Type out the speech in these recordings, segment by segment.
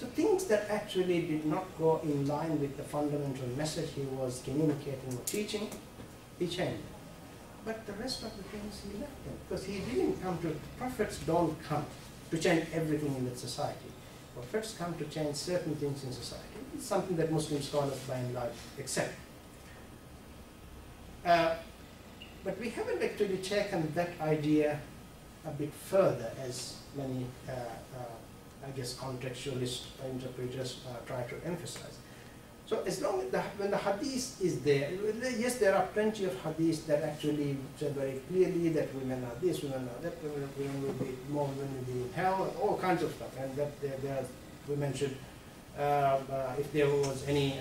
So things that actually did not go in line with the fundamental message he was communicating or teaching, he changed. But the rest of the things he left them, because he didn't come to, prophets don't come to change everything in the society. Prophets come to change certain things in society. It's something that Muslim scholars by and large accept. But we haven't actually taken that idea a bit further, as many, I guess, contextualist interpreters try to emphasize. So as long as when the hadith is there, yes, there are plenty of hadiths that actually say very clearly that women are this, women are that, women will be, more women will be in hell, and all kinds of stuff, and that women should, if there was any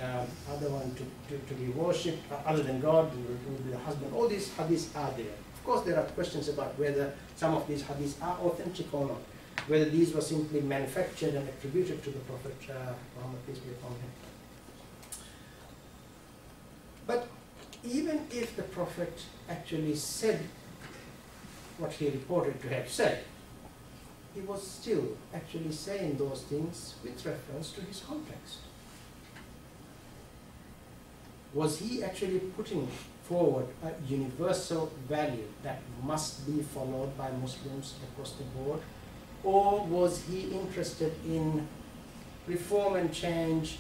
other one to be worshipped other than God, it would be the husband. All these hadiths are there. Of course, there are questions about whether some of these hadiths are authentic or not, whether these were simply manufactured and attributed to the Prophet Muhammad, peace be upon him. But even if the Prophet actually said what he reported to have said, he was still actually saying those things with reference to his context. Was he actually putting forward a universal value that must be followed by Muslims across the board? Or was he interested in reform and change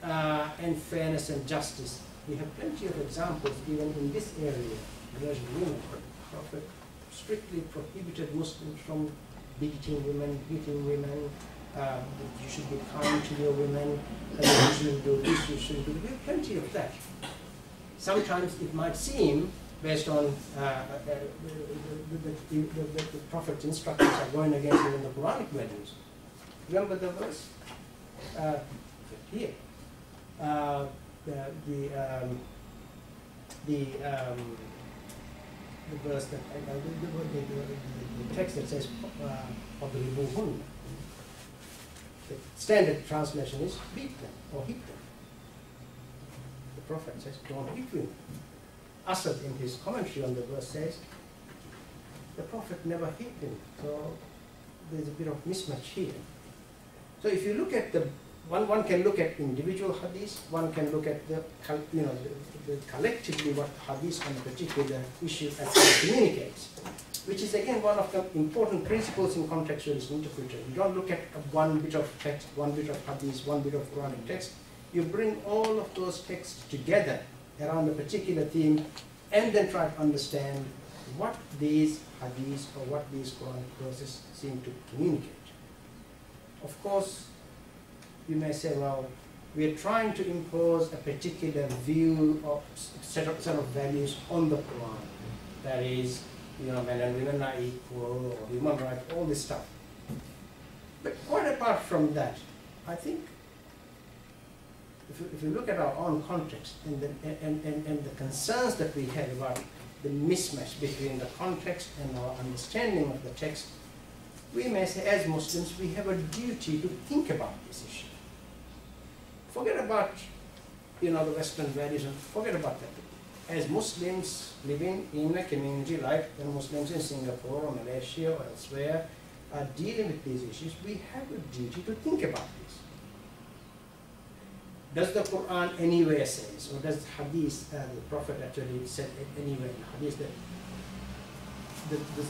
and fairness and justice? We have plenty of examples even in this area. The Prophet strictly prohibited Muslims from beating women, hitting women. You should be kind to your women. You shouldn't do this, you shouldn't do that. We have plenty of that. Sometimes it might seem, based on the Prophet's instructions are going against even the Quranic values. Remember the verse? Here. The verse that the text that says "Adribuhun." The standard translation is "beat them" or "hit them." The Prophet says, "Don't hit women." Asad, in his commentary on the verse, says the Prophet never hit them. So there's a bit of mismatch here. So if you look at the one can look at individual hadiths, one can look at the collectively what hadith on a particular issue actually communicates, which is again one of the important principles in contextualist interpretation. You don't look at one bit of text, one bit of hadith, one bit of Quranic text. You bring all of those texts together around a particular theme and then try to understand what these hadiths or what these Quranic verses seem to communicate. Of course, you may say, well, we are trying to impose a particular view or set of values on the Quran. That is, men and women are equal, or human rights, all this stuff. But quite apart from that, I think if you look at our own context and the concerns that we have about the mismatch between the context and our understanding of the text, we may say, as Muslims, we have a duty to think about this issue. Forget about, the Western values, and forget about that. As Muslims living in a community like the Muslims in Singapore or Malaysia or elsewhere are dealing with these issues, we have a duty to think about this. Does the Quran anywhere says, or does Hadith, the Prophet actually said anywhere in Hadith that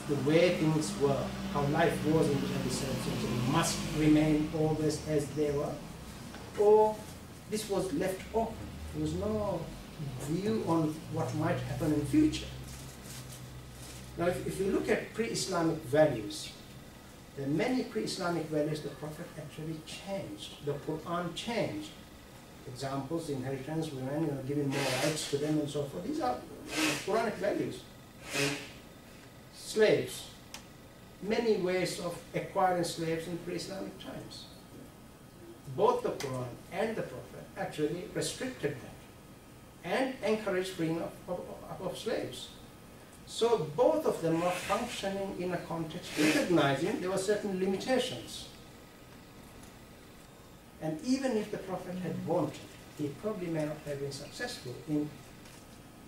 the way things were, how life was in the 27th century must remain always as they were? Or this was left open? There was no view on what might happen in the future. Now, if you look at pre-Islamic values, there are many pre-Islamic values the Prophet actually changed. The Quran changed. Examples, inheritance, women, giving more rights to them and so forth. These are Quranic values. And slaves. Many ways of acquiring slaves in pre-Islamic times. Both the Quran and the Prophet actually restricted that and encouraged freeing of slaves. So both of them were functioning in a context recognizing there were certain limitations. And even if the Prophet had wanted, he probably may not have been successful in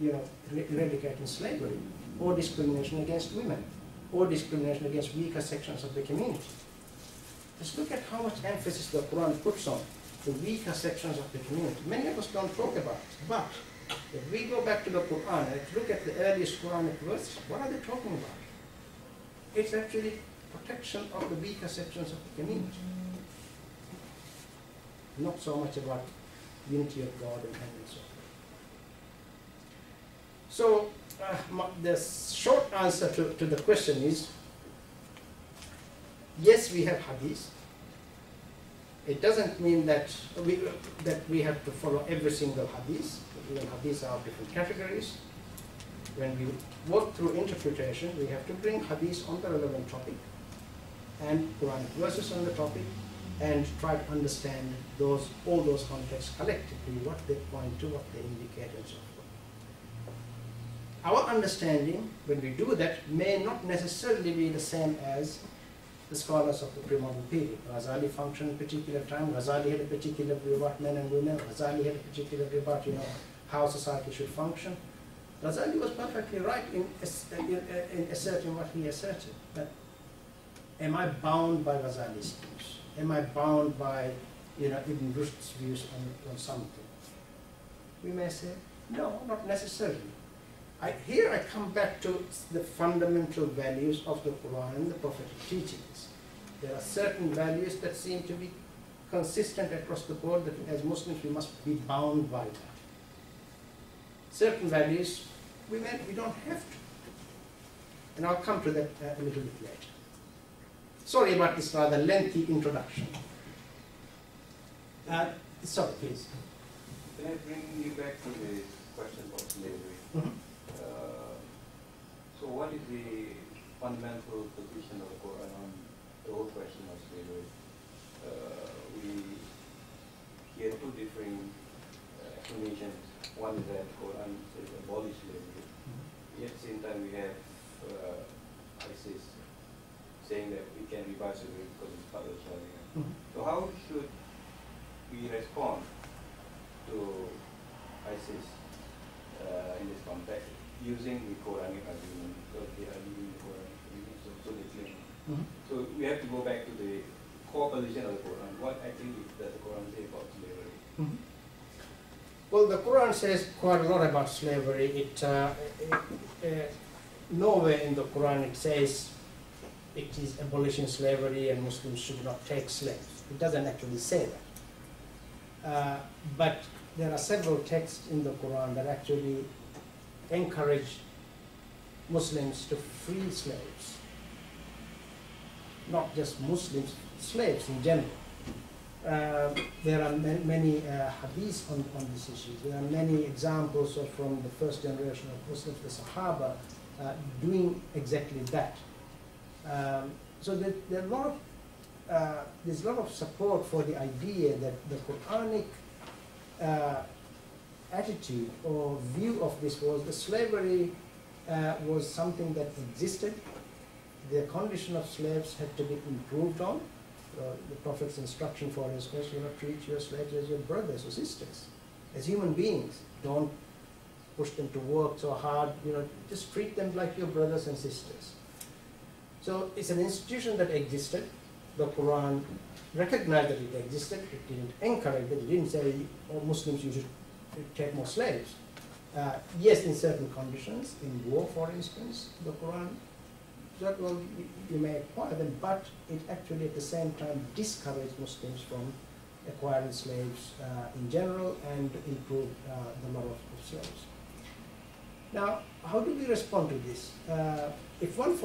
eradicating slavery or discrimination against women or discrimination against weaker sections of the community. Just look at how much emphasis the Quran puts on the weaker sections of the community. Many of us don't talk about it, but if we go back to the Quran and look at the earliest Quranic verses, what are they talking about? It's actually protection of the weaker sections of the community. Not so much about unity of God and so forth. So the short answer to the question is, yes, we have hadith. It doesn't mean that we have to follow every single hadith. Even hadiths are of different categories. When we work through interpretation, we have to bring hadith on the relevant topic and Quranic verses on the topic and try to understand all those contexts collectively, what they point to, what they indicate, and so forth. Our understanding, when we do that, may not necessarily be the same as the scholars of the pre-modern period. Ghazali functioned at a particular time. Ghazali had a particular view about men and women. Ghazali had a particular view about how society should function. Ghazali was perfectly right in asserting what he asserted. But am I bound by Ghazali's views? Am I bound by Ibn Rushd's views on something? We may say, no, not necessarily. Here I come back to the fundamental values of the Quran and the prophetic teachings. There are certain values that seem to be consistent across the board, that as Muslims we must be bound by that. Certain values we don't have to. And I'll come to that a little bit later. Sorry about this rather lengthy introduction. Sorry, please. Can I bring you back to the question of slavery? Mm-hmm. So what is the fundamental position of the Quran on the whole question of slavery? We hear two different explanations. One is that the Quran says abolish slavery. Yet at the same time we have ISIS saying that we can revive slavery because it's part of the Sharia. So how should we respond to ISIS in this context, using the Quranic argument, because they are using the Quranic argument, so they claim. So we have to go back to the core position of the Quran. What actually does the Quran say about slavery? Well, the Quran says quite a lot about slavery. Nowhere in the Quran it says it is abolishing slavery and Muslims should not take slaves. It doesn't actually say that. But there are several texts in the Quran that actually encourage Muslims to free slaves. Not just Muslims, slaves in general. There are many hadiths on this issue. There are many examples from the first generation of Muslims, the Sahaba, doing exactly that. So there's a lot of support for the idea that the Quranic attitude or view of this was the slavery was something that existed. The condition of slaves had to be improved on. The Prophet's instruction for us was, treat your slaves as your brothers or sisters, as human beings. Don't push them to work so hard. Just treat them like your brothers and sisters. So it's an institution that existed. The Quran recognized that it existed. It didn't encourage it. It didn't say, oh, Muslims, you should take more slaves. Yes, in certain conditions, in war, for instance, the Quran said, well, you may acquire them, but it actually at the same time discouraged Muslims from acquiring slaves in general and improved the number of slaves. Now, how do we respond to this? If one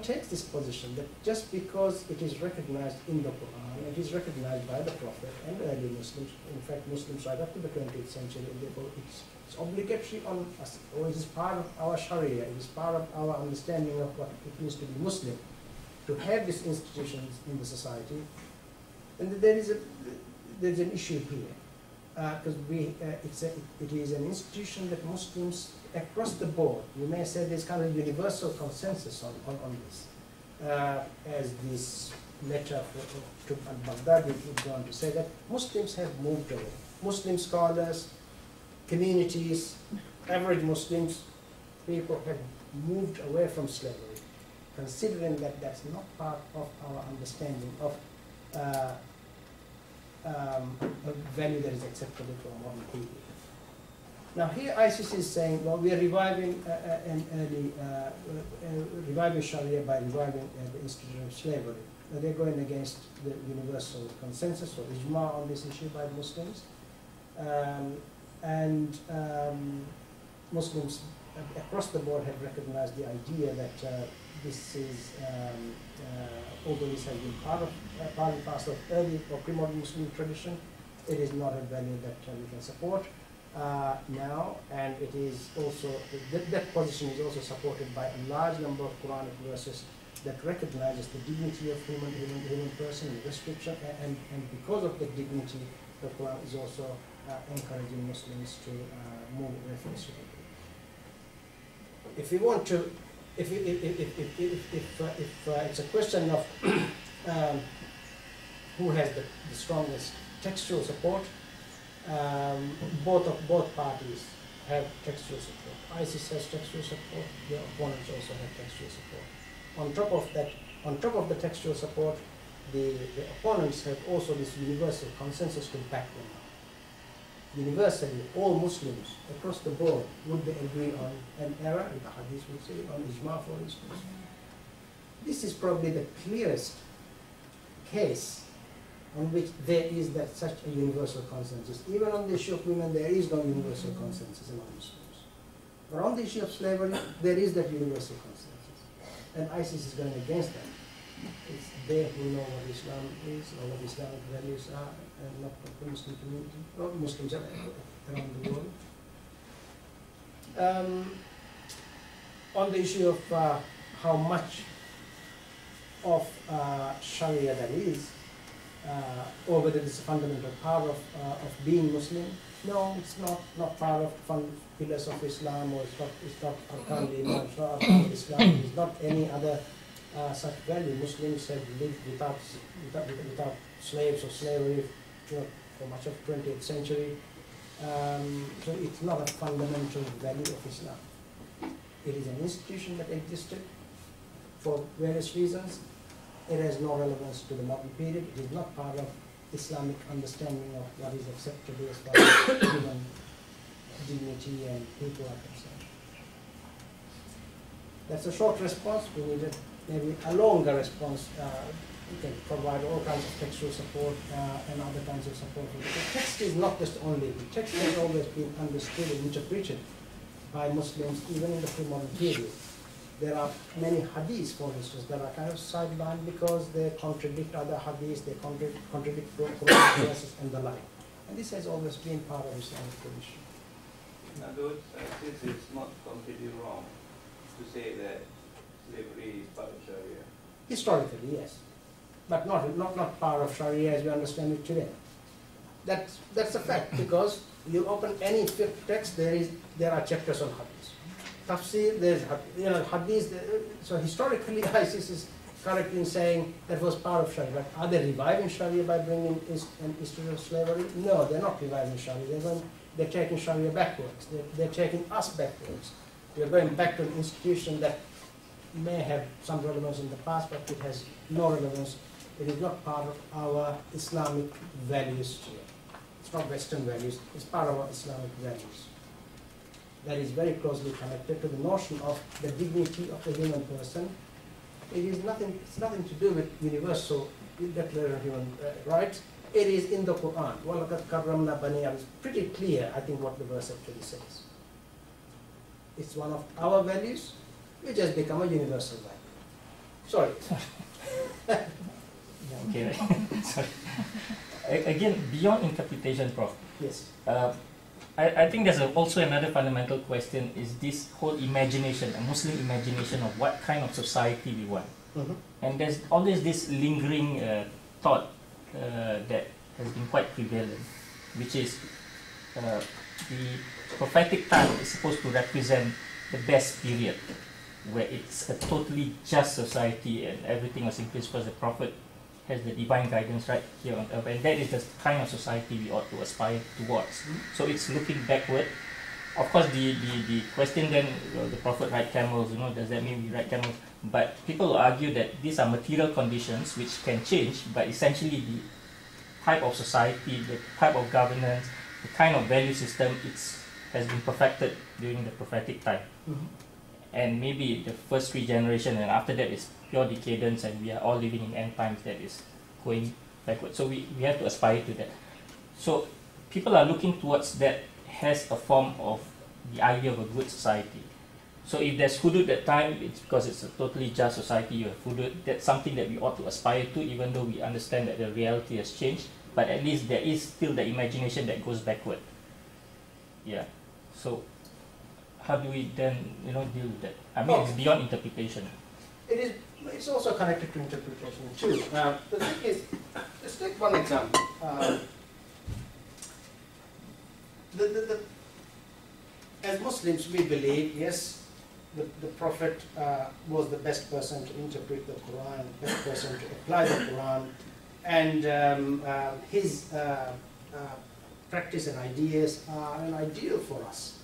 takes this position that just because it is recognized in the Quran, it is recognized by the Prophet and early Muslims, in fact Muslims right up to the 20th century, and therefore it's obligatory on us, or it is part of our Sharia, it is part of our understanding of what it means to be Muslim, to have these institutions in the society, then there is an issue here. Because it is an institution that Muslims across the board, you may say there's kind of universal consensus on this. As this letter to al-Baghdadi would go on to say that Muslims have moved away. Muslim scholars, communities, average Muslims, people have moved away from slavery. considering that that's not part of our understanding of a value that is acceptable to a modern people. Now here ISIS is saying, well, we are reviving reviving Sharia by reviving the institution of slavery. They're going against the universal consensus or ijma on this issue by Muslims. Muslims across the board have recognized the idea that this is, although this has been part and parcel of early or pre-modern Muslim tradition, it is not a value that we can support now, and it is also, that position is also supported by a large number of Quranic verses that recognizes the dignity of human person, the restriction, and because of the dignity, the Quran is also encouraging Muslims to move away from slavery. If we want to, if it's a question of who has the strongest textual support, both parties have textual support. ISIS has textual support. The opponents also have textual support. On top of the textual support, the opponents have also this universal consensus to back them up. Universally, all Muslims across the board would they agree on an error, and the Hadith would say, on ijma, for instance. This is probably the clearest case on which there is that such a universal consensus. Even on the issue of women, there is no universal consensus among Muslims. But on the issue of slavery, there is that universal consensus. And ISIS is going against that. It's they who know what Islam is, or what Islamic values are, and not the Muslim community, or Muslims around the world. On the issue of how much of Sharia that is, or whether it's a fundamental part of being Muslim, no, it's not part of pillars of Islam, or it's not Arkan of Islam, it's not any other such value. Muslims have lived without slaves or slavery, for much of 20th century. So it's not a fundamental value of Islam. It is an institution that existed for various reasons. It has no relevance to the modern period. It is not part of Islamic understanding of what is acceptable as far as human dignity and people are concerned. That's a short response. We needed maybe a longer response. We can provide all kinds of textual support and other kinds of support. The text is not just only, the text has always been understood and interpreted by Muslims even in the pre-modern period. There are many hadiths, for instance, that are kind of sidelined because they contradict other hadiths, they contradict Quranic verses and the like. And this has always been part of Islamic tradition. In other words, since it's not completely wrong to say that slavery is part of Sharia. Historically, yes. But not part of Sharia as we understand it today. That's a fact, because you open any text, there are chapters on hadith. Tafsir, there's hadith. So historically, ISIS is correct in saying that was part of Sharia. But are they reviving Sharia by bringing an institution of slavery? No, they're not reviving Sharia. They're taking Sharia backwards. They're taking us backwards. We're going back to an institution that may have some relevance in the past, but it has no relevance. It is not part of our Islamic values today. It's not Western values. It's part of our Islamic values. That is very closely connected to the notion of the dignity of the human person. It is nothing. It's nothing to do with universal Declaration of Human Rights. It is in the Quran. وَلَقَدْ كَرَّمْنَا بَنِي آدَمَ. It's pretty clear, I think, what the verse actually says. It's one of our values, which has become a universal value. Sorry. Okay. Sorry. Again, beyond interpretation, Prof. Yes. I think there's also another fundamental question, is this whole imagination, a Muslim imagination of what kind of society we want. Mm-hmm. And there's always this lingering thought that has been quite prevalent, which is the prophetic time is supposed to represent the best period, where it's a totally just society and everything was in place because the Prophet has the divine guidance right here on earth, and that is the kind of society we ought to aspire towards. So it's looking backward. Of course, the question then, the Prophet ride camels, does that mean we ride camels? But people argue that these are material conditions which can change, but essentially the type of society, the type of governance, the kind of value system has been perfected during the prophetic time. And maybe the first 3 generations, and after that is pure decadence, and we are all living in end times that is going backward. So we have to aspire to that. So people are looking towards that has a form of the idea of a good society. So if there's hudud that time, it's because it's a totally just society, you have hudud. That's something that we ought to aspire to, even though we understand that the reality has changed. But at least there is still the imagination that goes backward. Yeah. So how do we then, deal with that? I mean, it's beyond interpretation. It's also connected to interpretation too. The thing is, let's take one example. As Muslims, we believe, yes, the Prophet was the best person to interpret the Quran, best person to apply the Quran, and his practice and ideas are an ideal for us.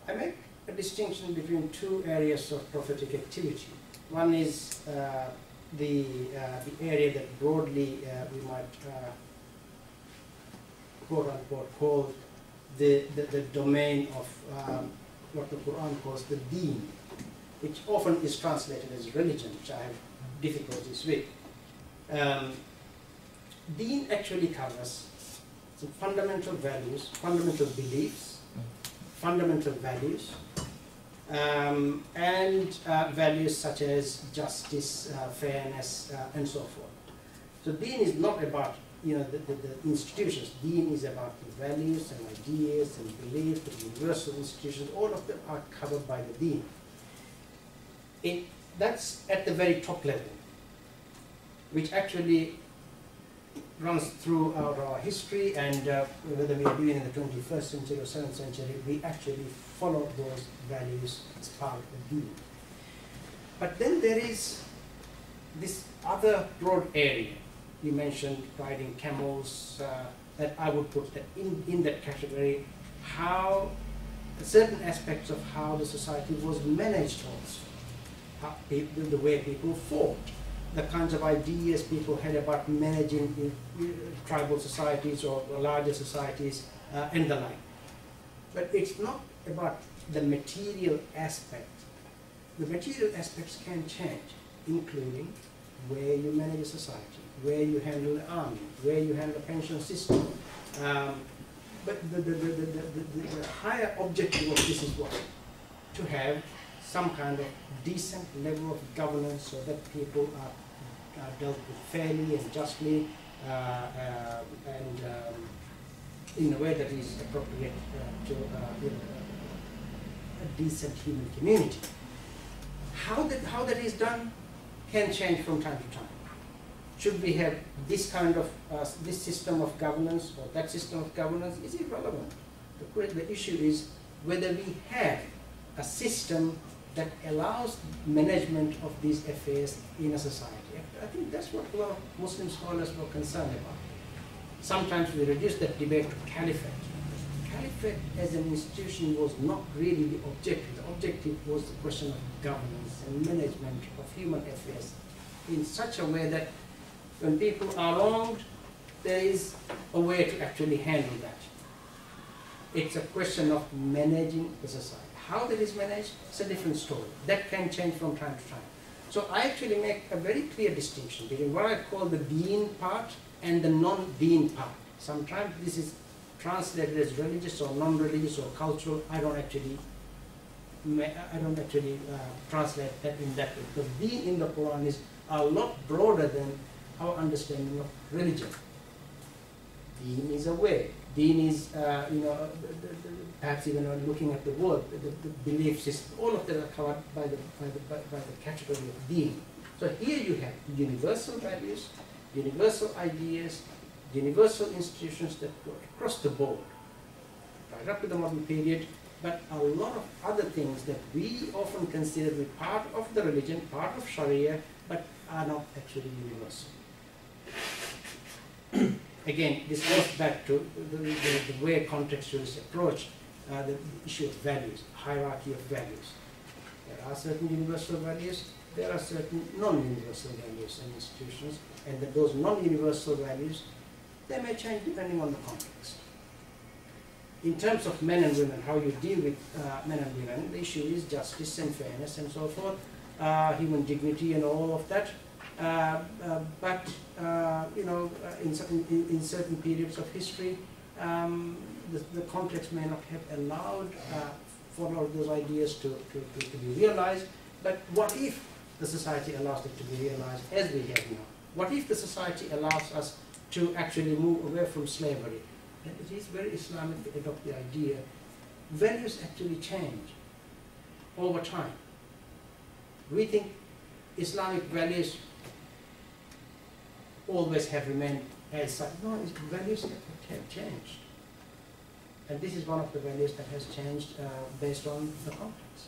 I make a distinction between 2 areas of prophetic activity. One is the area that broadly we might quote unquote call the domain of what the Quran calls the deen, which often is translated as religion, which I have difficulties with. Deen actually covers some fundamental values, fundamental beliefs, fundamental values, and values such as justice, fairness, and so forth. So deen is not about the institutions. Deen is about the values and ideas and beliefs, the universal institutions. All of them are covered by the deen. That's at the very top level, which actually runs throughout our history, and whether we are doing in the 21st century or 7th century, we actually follow those values as part of the deen. But then there is this other broad area. You mentioned riding camels, that I would put that in that category, how certain aspects of how the society was managed also, how the way people fought, the kinds of ideas people had about managing tribal societies or larger societies and the like. But it's not about the material aspect. The material aspects can change, including where you manage a society, where you handle the army, where you handle the pension system. But the higher objective of this is what? To have some kind of decent level of governance so that people are dealt with fairly and justly and in a way that is appropriate to a decent human community. How that is done can change from time to time. Should we have this kind of this system of governance or that system of governance is irrelevant. The issue is whether we have a system that allows management of these affairs in a society. I think that's what a lot of Muslim scholars were concerned about. Sometimes we reduce that debate to caliphate. Caliphate as an institution was not really the objective. The objective was the question of governance and management of human affairs in such a way that when people are wronged, there is a way to actually handle that. It's a question of managing the society. How that is managed is a different story. That can change from time to time. So I actually make a very clear distinction between what I call the deen part and the non-deen part. Sometimes this is translated as religious or non-religious or cultural. I don't actually translate that in that way. Because deen in the Quran is a lot broader than our understanding of religion. Deen is a way. Deen is, perhaps even looking at the word, the belief system. All of that are covered by the category of deen. So here you have universal values, universal ideas, universal institutions that go across the board, right up to the modern period, but a lot of other things that we often consider to be part of the religion, part of Sharia, but are not actually universal. Again, this goes back to the way contextualists approach the issue of values, hierarchy of values. There are certain universal values, there are certain non-universal values and institutions, and that those non-universal values, they may change depending on the context. In terms of men and women, how you deal with men and women, the issue is justice and fairness and so forth, human dignity and all of that. You know, in certain periods of history, the context may not have allowed for all those ideas to be realized. But what if the society allows it to be realized as we have now? What if the society allows us to actually move away from slavery? And it is very Islamic to adopt the idea. Values actually change over time. We think Islamic values always have remained as such. No, values have changed. And this is one of the values that has changed based on the context.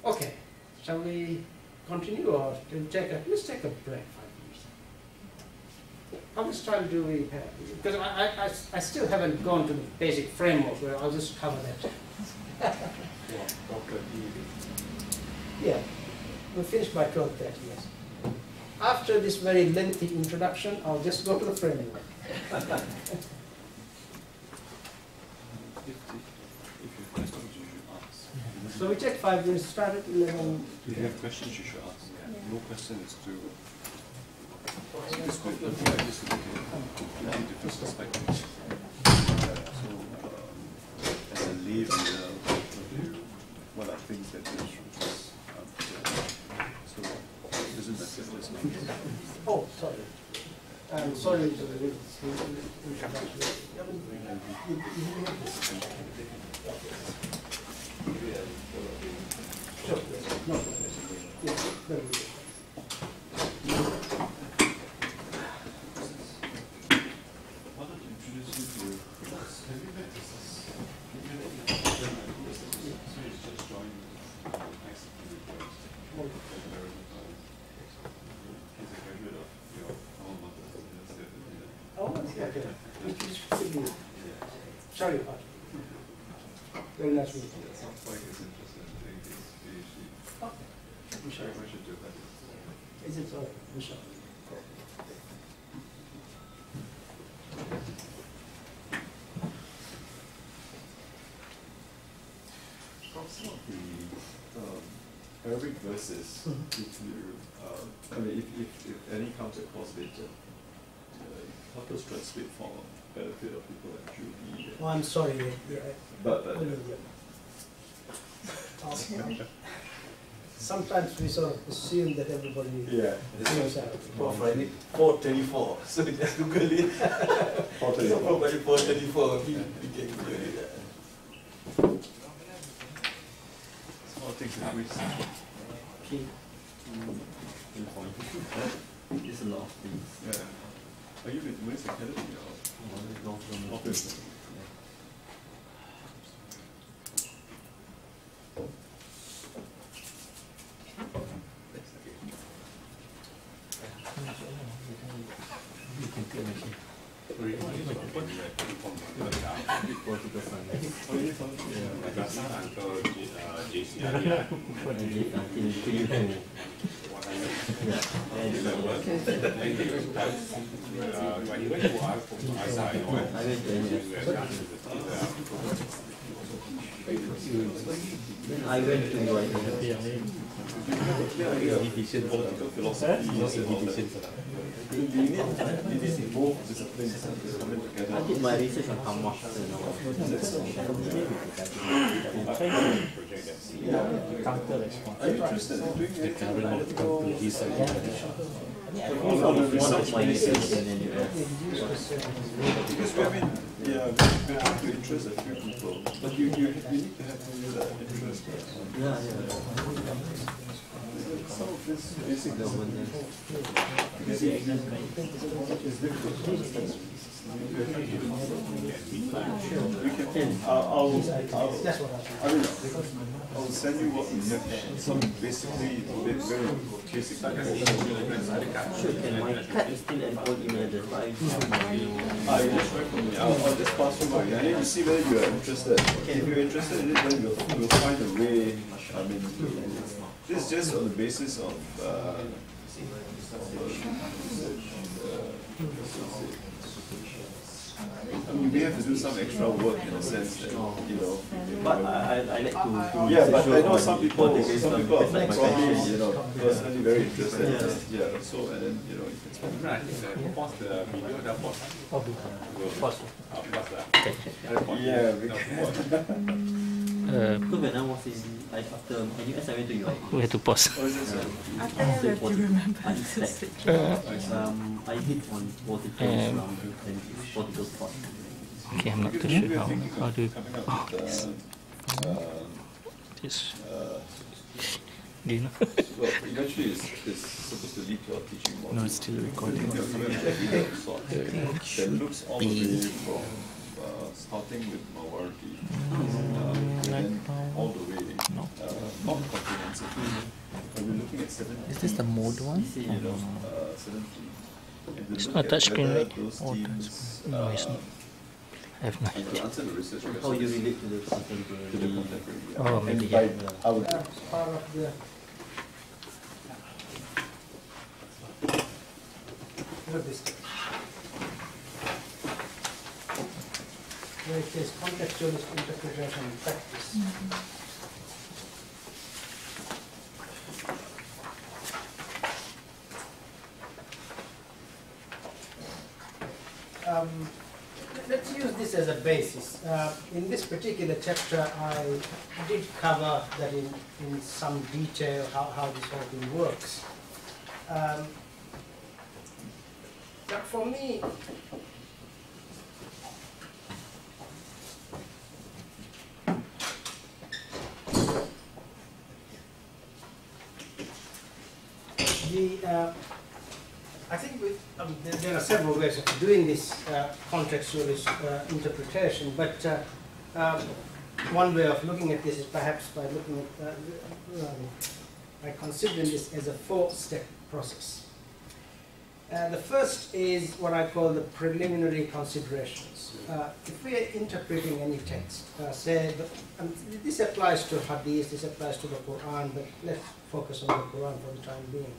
Okay, shall we continue or let's take a break, 5 minutes. How much time do we have? Because I still haven't gone to the basic framework, where I'll just cover that. Yeah, we'll finish by 12:30, yes. After this very lengthy introduction, I'll just go to the framework. So we take 5 minutes, start at 11. If you have questions, you should ask. Yeah. No question is to different perspectives. So, as a lay reader, what are things that we should just so it doesn't matter just now. Oh, sorry. I'm sorry for the introduction. Sure. No problem. Yes, very good. Sorry about it. Very nice meeting you. Sounds like it's interesting in doing his PhD. Okay. I'm sure we should do that. Is it so? Inshallah. From some of the Arabic verses, if you, I mean, if any comes across later, help us translate for benefit of people like Judy. Oh, I'm sorry. Yeah. But sometimes we sort of assume that everybody knows Arabic. For Friday, 4:34. So just Google it. 4:34. So probably 4:34. We can Google it. Small things that we Okay. There's a lot of things. Yeah. Are you with West Academy or office? I went to your Political philosophy and all that. You need both disciplines coming together. I did my research on Hamas and all. Counter response. Are you interested in doing anything political research? One of my research in the US. Because we're trying to interest a few people, but you need to have interest. Yeah. Some of this basic governance is difficult to understand. That's what I think. I'll send you what we have. Some basically very basic. Sure, can my card is still an old email address, but I just recommend. I'll just pass you my. I need to see whether you are interested. If you're interested in it, then we'll find a way. I mean, this is just on the basis of. I mean, we have to do some extra work in the sense that, you know. but I like to Yeah, but I know research some on people what are they say, probably, you know, personally very interested. Yeah, so, and then, you know, you can spend. I think pause the video, the pause. Pause. Yeah, because Because when I was in, after NUS, I went to UI. We have to pause. what is this? After that, we have to remember to Unstack. switch. I hit on political and political thought. Okay, I'm not too sure how do you this. Do you know? Well, eventually it's supposed to lead to a teaching model. No, it's still recording. That looks all the way from starting with Mawardi and then all the way, not comprehensive. But we're looking at 70. Is this the mode one? You know, 70. And It's look not at touchscreen, whether right? those Or teams, touchscreen. No, it's not. I have no and to answer the research How you questions relate to the contemporary? to the contemporary. Oh, And maybe, by yeah. our That's part of the. Look at this. Where it says contextualist interpretation and practice. Let's use this as a basis. In this particular chapter, I did cover that in some detail how this whole thing works. But for me, I think there are several ways of doing this contextualist interpretation, but one way of looking at this is perhaps by looking at, by considering this as a four-step process. The first is what I call the preliminary considerations. If we are interpreting any text, say, this applies to Hadith, this applies to the Quran, but let's focus on the Quran for the time being.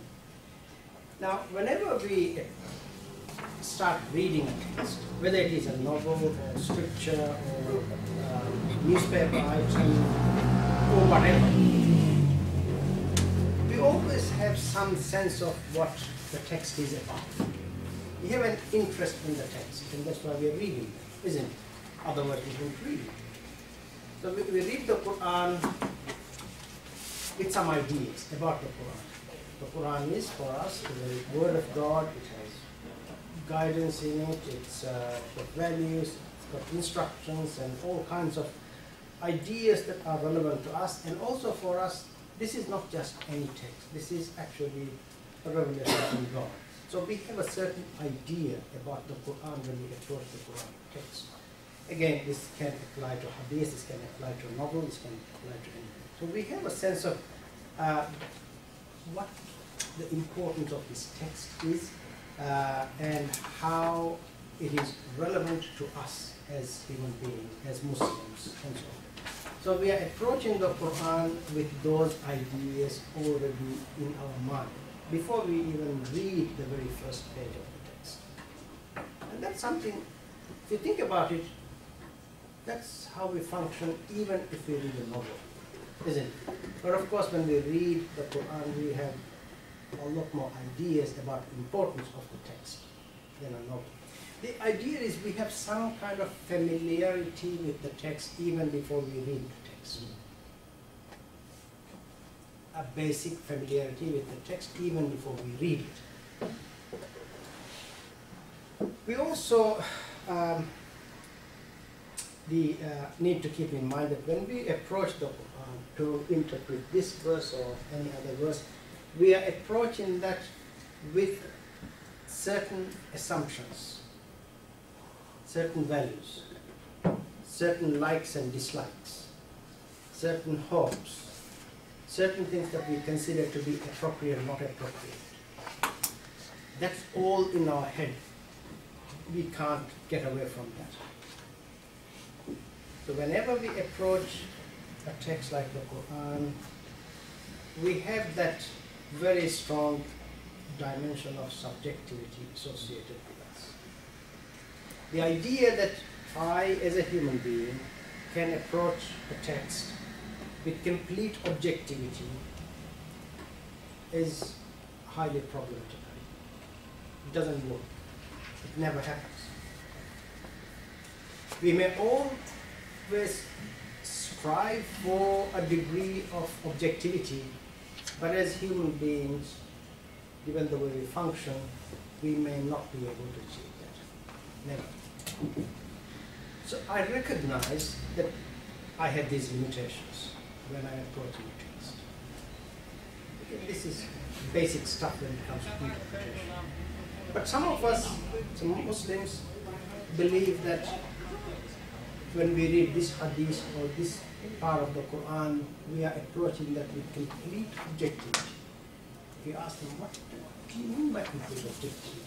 Now, whenever we start reading a text, whether it is a novel or scripture or newspaper item or whatever, we always have some sense of what the text is about. We have an interest in the text, and that's why we are reading it, isn't it? Otherwise we wouldn't read it. So we read the Quran with some ideas about the Quran. The Quran is, for us, the word of God. It has guidance in it, it's got values, it's got instructions and all kinds of ideas that are relevant to us. And also for us, this is not just any text. This is actually a revelation from God. So we have a certain idea about the Quran when we approach the Quran text. Again, this can apply to Hadith, this can apply to a novel, this can apply to anything. So we have a sense of what the importance of this text is and how it is relevant to us as human beings, as Muslims, and so on. So we are approaching the Quran with those ideas already in our mind before we even read the very first page of the text. And that's something, if you think about it, that's how we function even if we read a novel, isn't it? But of course, when we read the Quran, we have a lot more ideas about the importance of the text than a novel. The idea is we have some kind of familiarity with the text even before we read the text. A basic familiarity with the text even before we read it. We also need to keep in mind that when we approach the Quran to interpret this verse or any other verse, we are approaching that with certain assumptions. certain values, certain likes and dislikes, certain hopes, certain things that we consider to be appropriate, not appropriate. That's all in our head. We can't get away from that. So whenever we approach a text like the Quran, we have that very strong dimension of subjectivity associated with us. The idea that I, as a human being, can approach a text with complete objectivity is highly problematical. It doesn't work. It never happens. We may always strive for a degree of objectivity, but as human beings, given the way we function, we may not be able to achieve that. Never. So I recognize that I have these limitations when I approach a text. This is basic stuff when it comes to interpretation. But some of us, some Muslims, believe that when we read this hadith or this part of the Quran, we are approaching that with complete objectivity. We ask them, what do you mean by complete objectivity?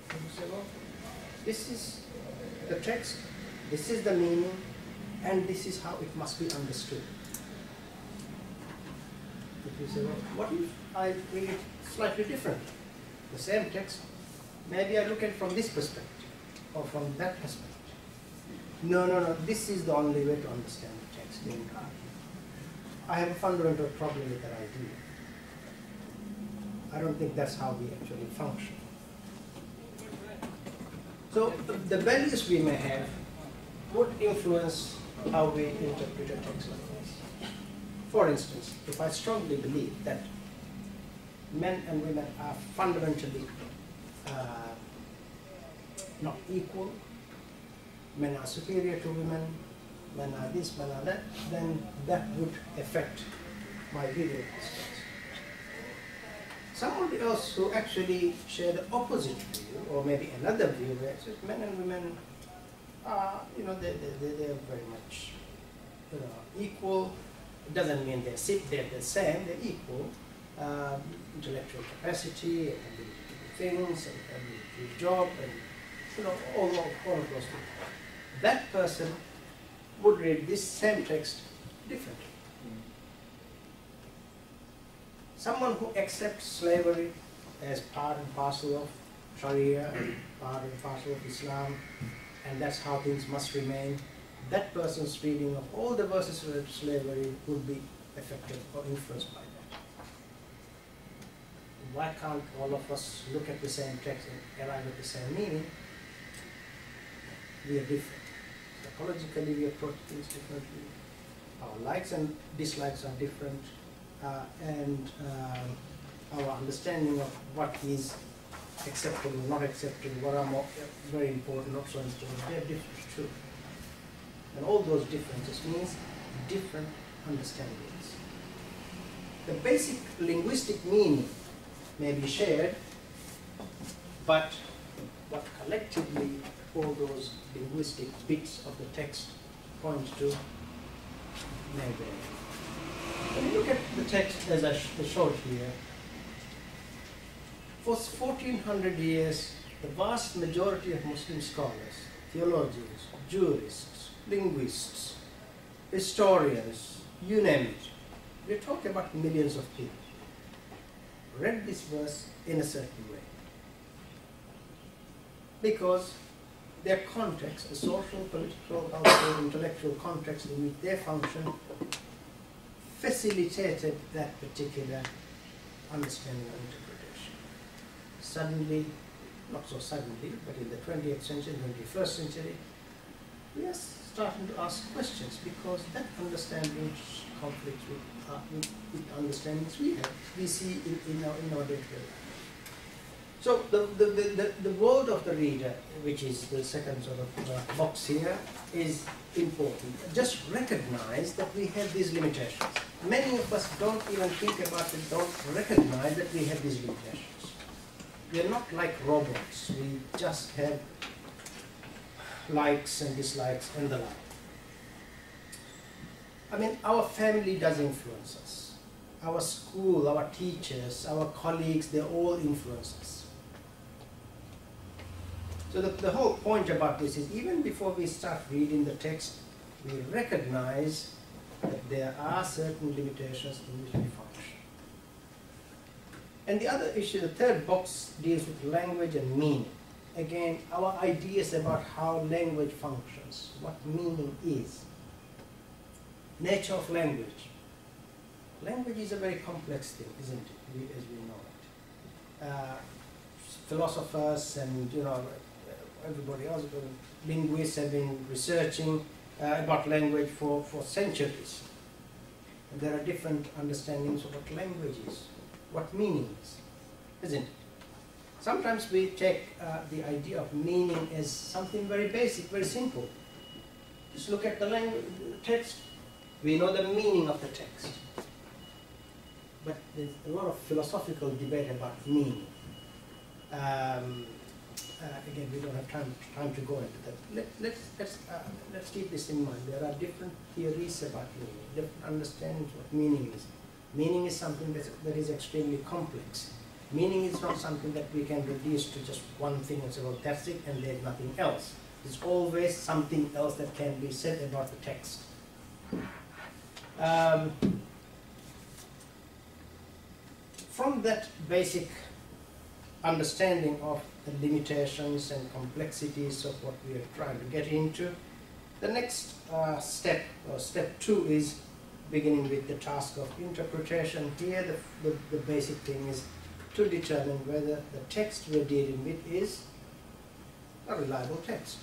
And we say, well, this is the text, this is the meaning, and this is how it must be understood. If you say, well, what if I read it slightly differently? The same text, maybe I look at it from this perspective, or from that perspective. No, this is the only way to understand the text. I have a fundamental problem with that idea. I don't think that's how we actually function. So the values we may have would influence how we interpret a text like this. For instance, if I strongly believe that men and women are fundamentally not equal, men are superior to women, men are this, men are that, then that would affect my reading of this text. Somebody else who actually share the opposite view, or maybe another view where it says men and women are, they're very much equal. It doesn't mean they're the same, they're equal. Intellectual capacity, and ability to do things, and ability to do job, and all of those things. That person would read this same text differently. Someone who accepts slavery as part and parcel of Sharia and part and parcel of Islam, and that's how things must remain, that person's reading of all the verses related to slavery would be affected or influenced by that. Why can't all of us look at the same text and arrive at the same meaning? We are different. Psychologically, we approach things differently. Our likes and dislikes are different. And our understanding of what is acceptable, not acceptable, what are more, very important, not so important, they are different too. And all those differences means different understandings. The basic linguistic meaning may be shared, but what collectively all those linguistic bits of the text point to may vary. When you look at the text as I showed here, for 1400 years, the vast majority of Muslim scholars, theologians, jurists, linguists, historians, you name it, we're talking about millions of people, read this verse in a certain way. Because their context, the social, political, cultural, intellectual context in which they function, facilitated that particular understanding and interpretation. Suddenly, not so suddenly, but in the 20th century, 21st century, we are starting to ask questions because that understanding conflicts with understandings we see in our day-to-day life. So the world of the reader, which is the second sort of box here, is important. Just recognize that we have these limitations. Many of us don't even think about it, don't recognize that we have these limitations. We are not like robots. We just have likes and dislikes and the like. I mean, our family does influence us. Our school, our teachers, our colleagues, they all influence us. So the whole point about this is, even before we start reading the text, we recognize that there are certain limitations in which we function. And the other issue, the third box, deals with language and meaning. Again, our ideas about how language functions, what meaning is, nature of language. Language is a very complex thing, isn't it, as we know it. Philosophers and everybody else, linguists have been researching about language for centuries. And there are different understandings of what language is, what meaning is, isn't it? Sometimes we take the idea of meaning as something very basic, very simple. Just look at the language, the text. We know the meaning of the text. But there's a lot of philosophical debate about meaning. Again, we don't have time to go into that. Let's keep this in mind. There are different theories about meaning, different understandings of what meaning is. Meaning is something that is extremely complex. Meaning is not something that we can reduce to just one thing and say, well, that's it, and there's nothing else. There's always something else that can be said about the text. From that basic understanding of the limitations and complexities of what we are trying to get into, the next step, or step 2, is beginning with the task of interpretation. Here the basic thing is to determine whether the text we're dealing with is a reliable text.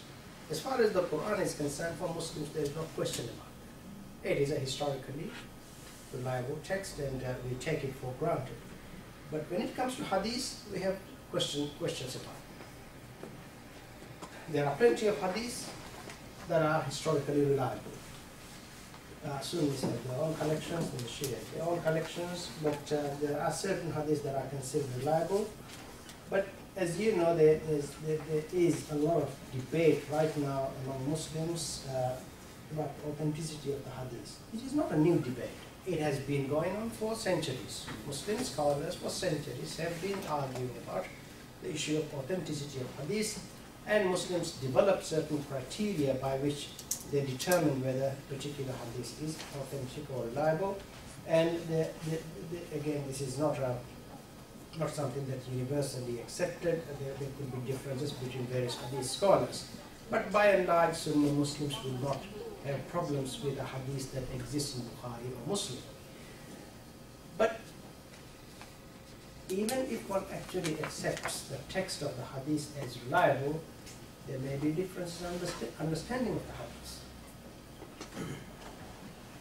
As far as the Quran is concerned, for Muslims there is no question about it. It is a historically reliable text, and we take it for granted. But when it comes to hadith, we have questions about it. There are plenty of hadiths that are historically reliable. Sunnis have their own collections, and the Shia have their own collections, but there are certain hadiths that are considered reliable. But as you know, there is a lot of debate right now among Muslims about the authenticity of the hadith. It is not a new debate. It has been going on for centuries. Muslim scholars for centuries have been arguing about the issue of authenticity of hadith, and Muslims develop certain criteria by which they determine whether a particular hadith is authentic or reliable. And again, this is not something that's universally accepted. There could be differences between various hadith scholars. But by and large, Sunni Muslims will not have problems with a hadith that exists in Bukhari or Muslim. But even if one actually accepts the text of the hadith as reliable, there may be differences in understanding of the hadith.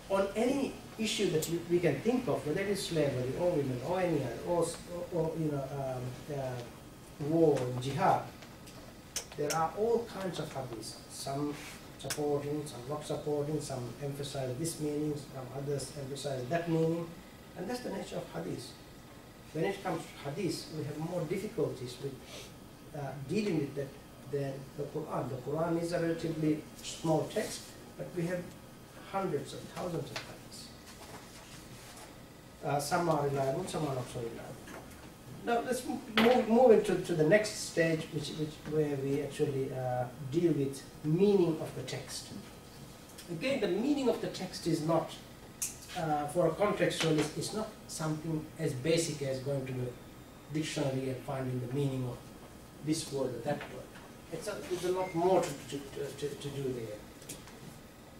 On any issue that we can think of, whether it is slavery or women or any other, or war, jihad, there are all kinds of hadiths. Some supporting, some not supporting, some emphasize this meaning, some others emphasize that meaning, and that's the nature of hadith. When it comes to hadith, we have more difficulties with dealing with that than the Quran. The Quran is a relatively small text, but we have hundreds of thousands of hadiths. Some are reliable, some are not so reliable. Now let's move into the next stage, where we actually deal with meaning of the text. Again, the meaning of the text is not, for a contextualist, it's not something as basic as going to the dictionary and finding the meaning of this word or that word. There's a lot more to do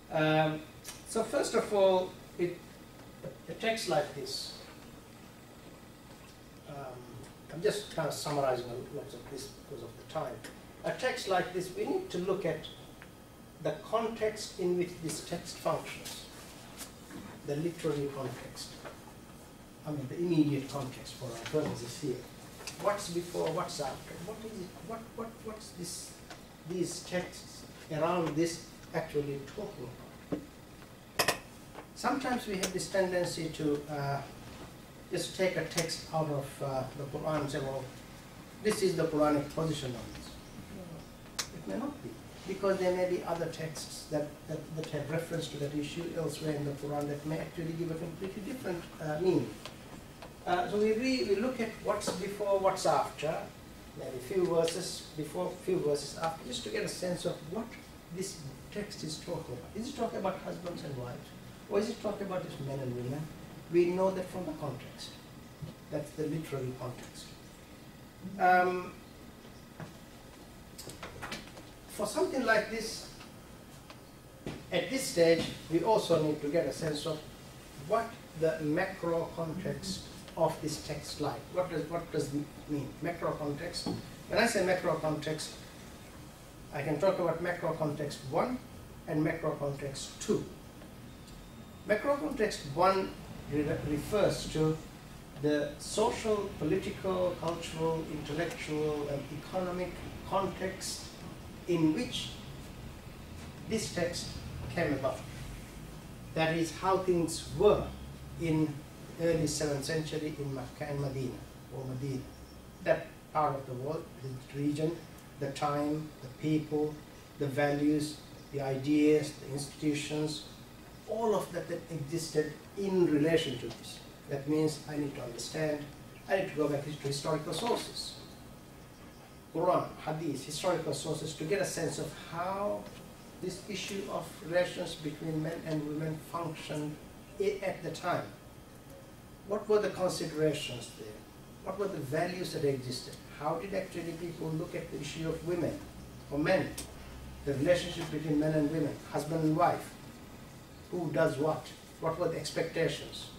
there. So first of all, a text like this, I'm just kind of summarizing lots of this because of the time. A text like this, we need to look at the context in which this text functions, the literary context. I mean, the immediate context for our purposes here. What's before, what's after? What is it? What's this? These texts around this actually talking about? Sometimes we have this tendency to just take a text out of the Quran and say, well, this is the Quranic position on this. It may not be. because there may be other texts that have reference to that issue elsewhere in the Quran that may actually give a completely different meaning. So we look at what's before, what's after, maybe few verses before, few verses after, just to get a sense of what this text is talking about. Is it talking about husbands and wives? Or is it talking about just men and women? We know that from the context. That's the literary context. For something like this, at this stage, we also need to get a sense of what the macro context of this text like. What does it mean? Macro context. When I say macro context, I can talk about macro context 1 and macro context 2. Macro context 1 refers to the social, political, cultural, intellectual, and economic context in which this text came about. That is how things were in early 7th century in Makkah and Medina, or Medina. That part of the world, the region, the time, the people, the values, the ideas, the institutions, all of that existed in relation to this. That means I need to understand, I need to go back to historical sources. Quran, Hadith, historical sources, to get a sense of how this issue of relations between men and women functioned at the time. What were the considerations there? What were the values that existed? How did actually people look at the issue of women or men? The relationship between men and women, husband and wife. Who does what? What were the expectations?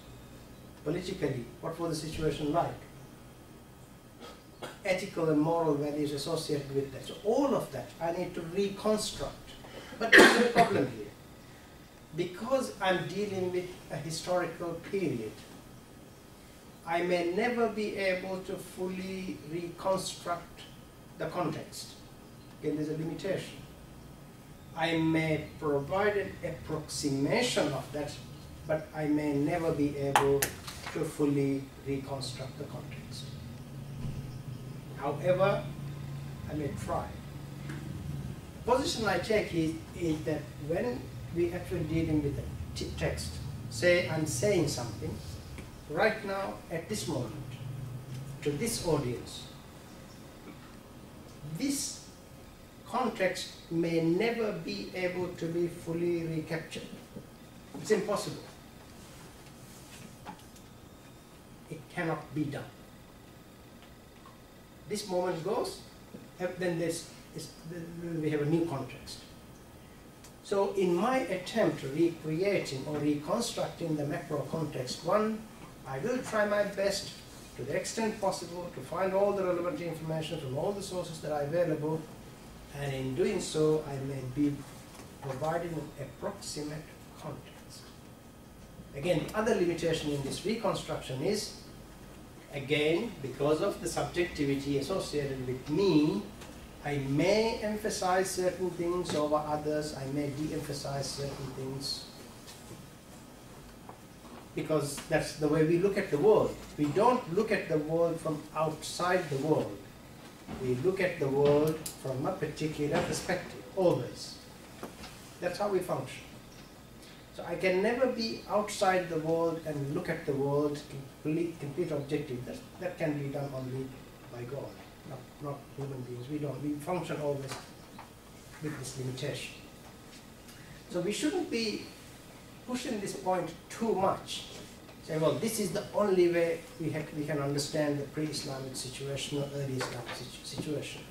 Politically, what was the situation like? Ethical and moral values associated with that. So all of that I need to reconstruct. But there's a problem here. Because I'm dealing with a historical period, I may never be able to fully reconstruct the context. Again, there's a limitation. I may provide an approximation of that, but I may never be able to fully reconstruct the context. However, I may try. The position I take is that when we actually dealing with a text, say I'm saying something, right now, at this moment, to this audience, this context may never be able to be fully recaptured. It's impossible. It cannot be done. This moment goes, and then we have a new context. So in my attempt to recreating or reconstructing the macro context, one, I will try my best to the extent possible to find all the relevant information from all the sources that are available, and in doing so I may be providing an approximate context. Again, the other limitation in this reconstruction is, again, because of the subjectivity associated with me, I may emphasize certain things over others, I may de-emphasize certain things, because that's the way we look at the world. We don't look at the world from outside the world. We look at the world from a particular perspective, always. That's how we function. So I can never be outside the world and look at the world complete objective. That can be done only by God, not human beings. We function always with this limitation. So we shouldn't be pushing this point too much. Say, well, this is the only way we can understand the pre-Islamic situation or early Islamic situation.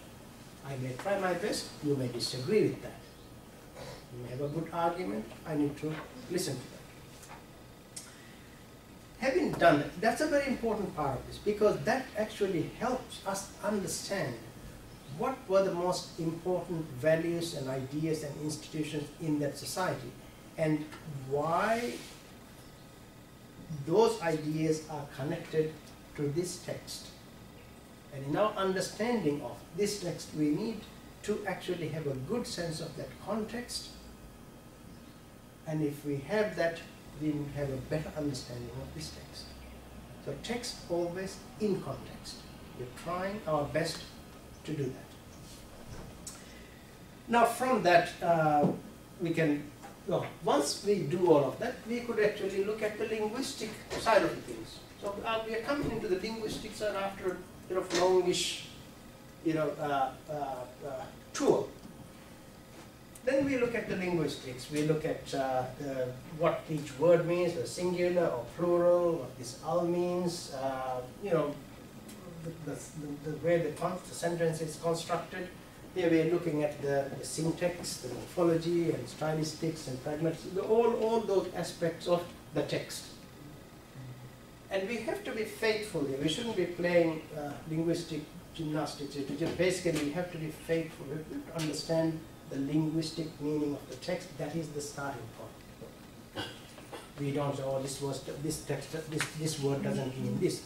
I may try my best, you may disagree with that. You may have a good argument, I need to listen to that. Having done that, that's a very important part of this, because that actually helps us understand what were the most important values and ideas and institutions in that society, and why those ideas are connected to this text. And in our understanding of this text, we need to actually have a good sense of that context. And if we have that, we will have a better understanding of this text. So text always in context. We're trying our best to do that. Now from that, we can, once we do all of that, we could actually look at the linguistic side of things. So we are coming into the linguistic side after a bit of longish, tour. Then we look at the linguistics. We look at what each word means, the singular or plural, what this al means, the way the sentence is constructed. Here we are looking at the syntax, the morphology, and stylistics and pragmatics, all those aspects of the text. And we have to be faithful here. We shouldn't be playing linguistic gymnastics. Basically, we have to be faithful. We have to understand the linguistic meaning of the text. That is the starting point. We don't say, oh, this word doesn't mean this.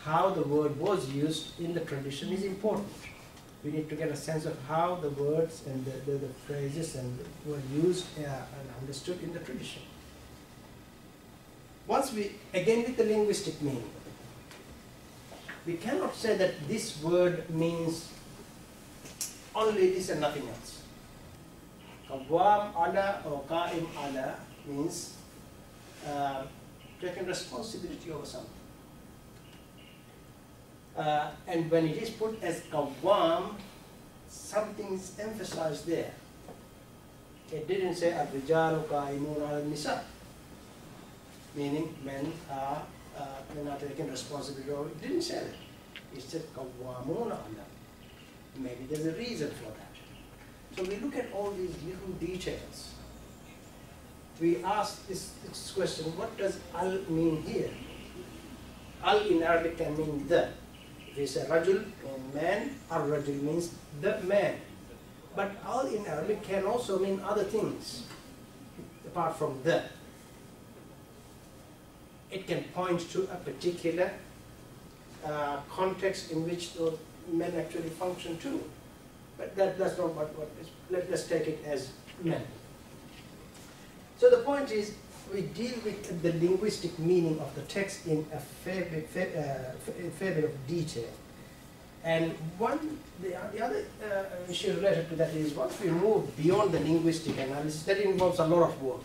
How the word was used in the tradition is important. We need to get a sense of how the words and the phrases were used and understood in the tradition. Once we, again with the linguistic meaning, we cannot say that this word means only this and nothing else. Qawwam ala or qa'im ala means taking responsibility over something. And when it is put as qawwam, something is emphasized there. It didn't say ar-rijalu qa'imun ala nisa, meaning men are taking responsibility over. It didn't say that. It said qawwamun ala. Maybe there's a reason for that. So we look at all these little details. We ask this question, what does al mean here? Al in Arabic can mean the. If we say rajul, means man, ar-rajul means the man. But al in Arabic can also mean other things, apart from the. It can point to a particular context in which those men actually function too. But that's not what is. Let's take it as men. So the point is, we deal with the linguistic meaning of the text in a fair bit of detail. And the other issue related to that is, once we move beyond the linguistic analysis, that involves a lot of work,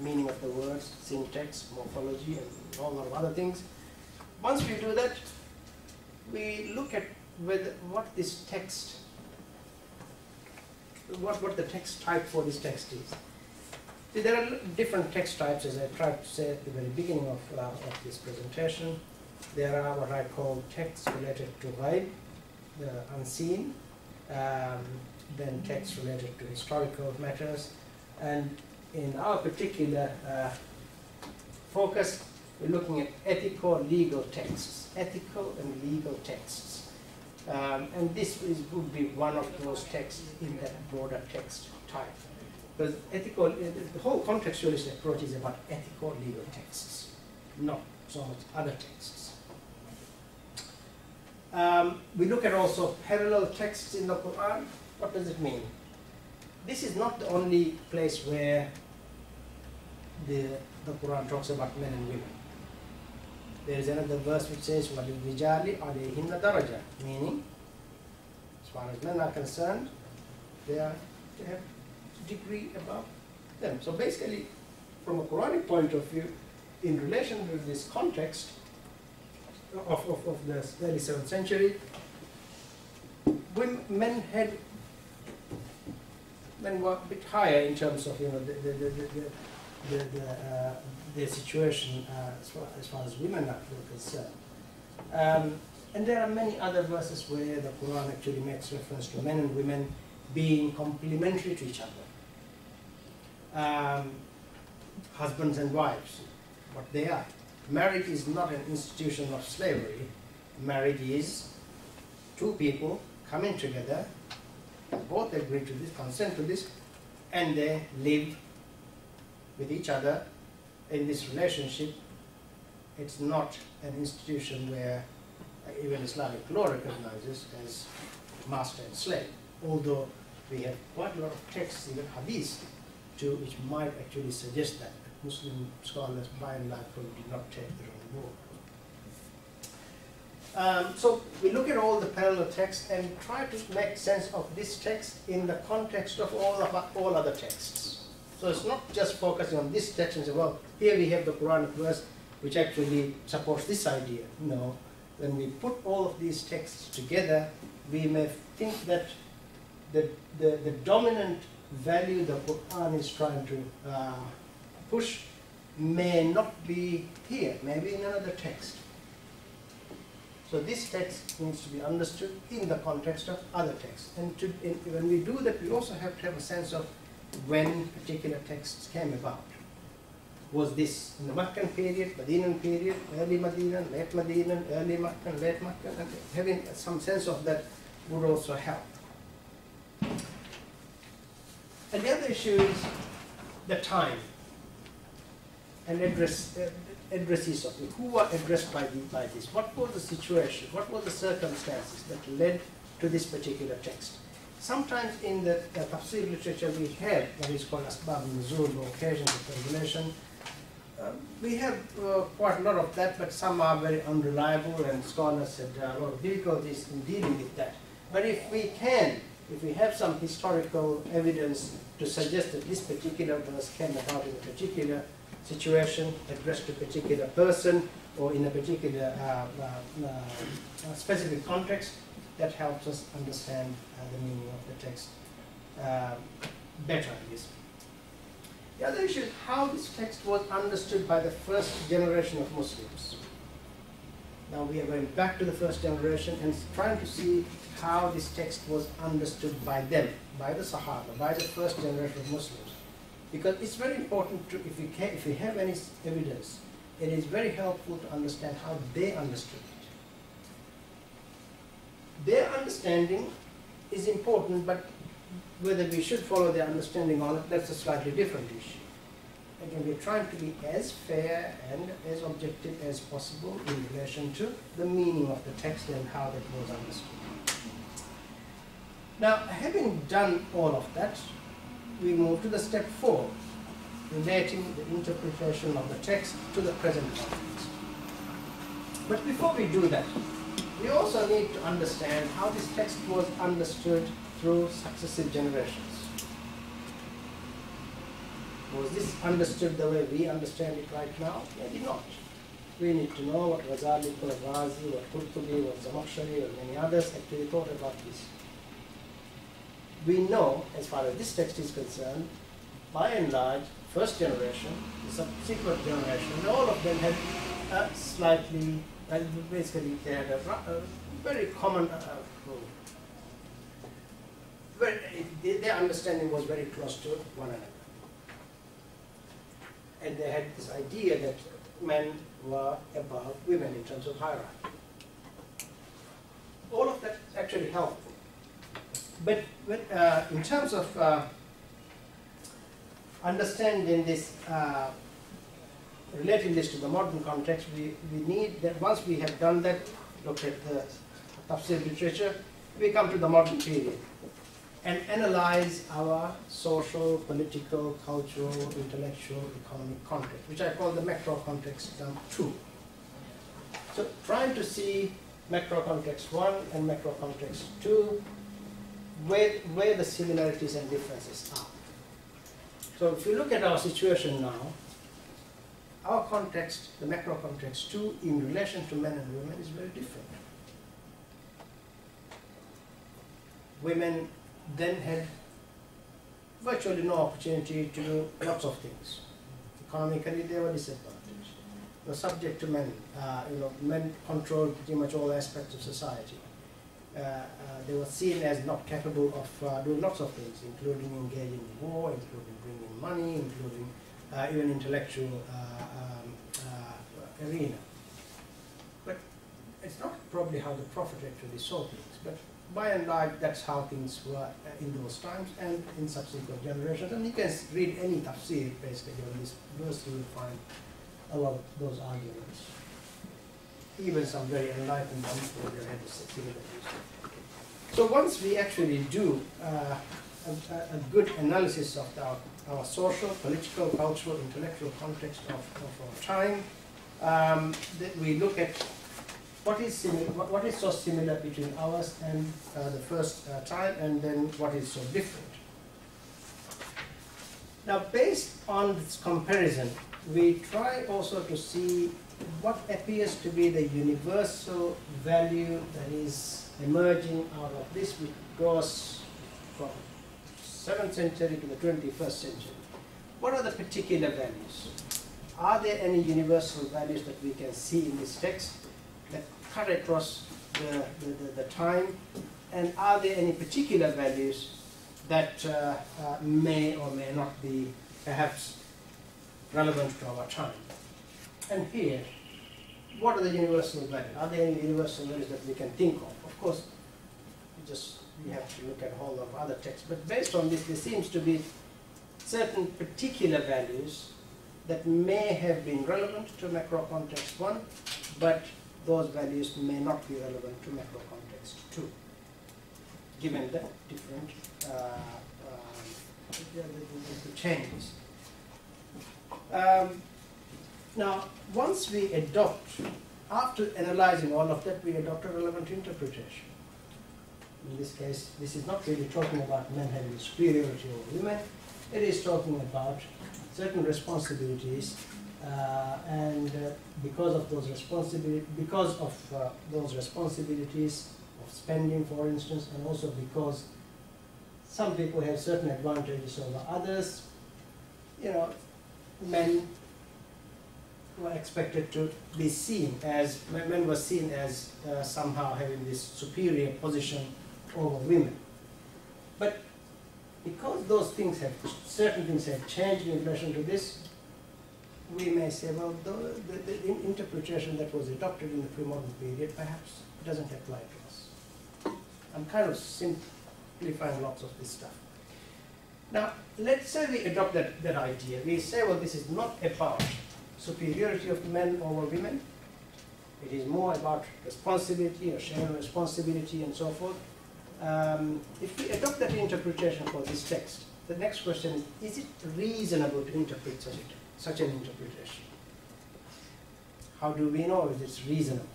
meaning of the words, syntax, morphology, and all of other things. Once we do that, we look at what this text, what the text type for this text is. See, there are different text types, as I tried to say at the very beginning of this presentation. There are what I call texts related to ghaib, the unseen, then texts related to historical matters, and in our particular focus, we're looking at ethical legal texts, ethical and legal texts. And this would be one of those texts in that broader text type. Because ethical, the whole contextualist approach is about ethical legal texts, not so much other texts. We look at also parallel texts in the Quran. What does it mean? This is not the only place where the Quran talks about men and women. There is another verse which says, وَلِلْرِجَالِ عَلَيْهِنَّ دَرَجَةٌ, meaning, as far as men are concerned, they have degree above them. So basically, from a Quranic point of view, in relation to this context of the early 7th century, men were a bit higher in terms of their situation as far as women are concerned. And there are many other verses where the Quran actually makes reference to men and women being complementary to each other. Husbands and wives, what they are. Marriage is not an institution of slavery. Marriage is two people coming together, both agree to this, consent to this, and they live with each other in this relationship. It's not an institution where even Islamic law recognizes as master and slave, although we have quite a lot of texts, even hadith, which might actually suggest that. Muslim scholars by and large probably did not take the wrong So we look at all the parallel texts and try to make sense of this text in the context of all other texts. So it's not just focusing on this text and say, well, here we have the Quranic verse which actually supports this idea. No, when we put all of these texts together, we may think that the dominant value the Quran is trying to push may not be here, maybe in another text. So this text needs to be understood in the context of other texts. And when we do that, we also have to have a sense of when particular texts came about. Was this in the Meccan period, Medinan period, early Medinan, late Medinan, early Meccan, late Meccan? And having some sense of that would also help. And the other issue is the time and addressees of it. Who were addressed by this? What was the situation? What were the circumstances that led to this particular text? Sometimes in the tafsir literature we have what is called asbab nuzul, or occasions of revelation. We have quite a lot of that, but some are very unreliable, and scholars had a lot of difficulties in dealing with that. But if we have some historical evidence to suggest that this particular verse came about in a particular situation, addressed to a particular person, or in a particular specific context, that helps us understand the meaning of the text better, I guess. The other issue is how this text was understood by the first generation of Muslims. Now we are going back to the first generation and trying to see how this text was understood by them, by the Sahaba, by the first generation of Muslims. Because it's very important to, if we have any evidence, it is very helpful to understand how they understood it. Their understanding is important, but whether we should follow their understanding or not, that's a slightly different issue. Again, we're trying to be as fair and as objective as possible in relation to the meaning of the text and how that was understood. Now, having done all of that, we move to the step 4, relating the interpretation of the text to the present context. But before we do that, we also need to understand how this text was understood through successive generations. Was this understood the way we understand it right now? Maybe not. We need to know what Ghazali, what Razi, what Qurtubi, what Zamakhshari, or many others actually thought about this. We know, as far as this text is concerned, by and large, first generation, the subsequent generation, all of them had a slightly, basically they had a very common, their understanding was very close to one another. And they had this idea that men were above women in terms of hierarchy. All of that is actually helpful. But in terms of understanding this, relating this to the modern context, we need that once we have done that, look at the tafsir literature, we come to the modern period and analyze our social, political, cultural, intellectual, economic context, which I call the macro context 2. So trying to see macro context 1 and macro context 2, where the similarities and differences are. So if you look at our situation now, our context, the macro context 2, in relation to men and women is very different. Women then had virtually no opportunity to do lots of things. Economically, they were disadvantaged. They were subject to men. Men controlled pretty much all aspects of society. They were seen as not capable of doing lots of things, including engaging in war, including bringing money, including even intellectual arena. But it's not probably how the Prophet actually saw things, but by and large, that's how things were in those times and in subsequent generations. And you can read any tafsir, basically, on this verse, you will find a lot of those arguments. Even some very enlightened ones where they had similar views. So once we actually do a good analysis of our social, political, cultural, intellectual context of our time, we look at what is so similar between ours and the first time, and then what is so different? Now, based on this comparison, we try also to see what appears to be the universal value that is emerging out of this, which goes from 7th century to the 21st century. What are the particular values? Are there any universal values that we can see in this text that cut across the time? And are there any particular values that may or may not be perhaps relevant to our time? And here, what are the universal values? Are there any universal values that we can think of? Of course, we have to look at a whole lot of other texts, but based on this, there seems to be certain particular values that may have been relevant to macro context 1, but those values may not be relevant to macro context 2, given the different the changes. Now, once we adopt, after analyzing all of that, we adopt a relevant interpretation. In this case, this is not really talking about men having superiority over women. It is talking about certain responsibilities, and because of those responsibilities of spending, for instance, and also because some people have certain advantages over others, men were expected to be seen as, men were seen as somehow having this superior position over women. But because those things certain things have changed in relation to this, we may say, well, the interpretation that was adopted in the pre-modern period perhaps doesn't apply to us. I'm kind of simplifying lots of this stuff. Now, let's say we adopt that idea. We say, well, this is not about superiority of men over women. It is more about responsibility or sharing responsibility and so forth. If we adopt that interpretation for this text, the next question is it reasonable to interpret such an interpretation? How do we know if it's reasonable?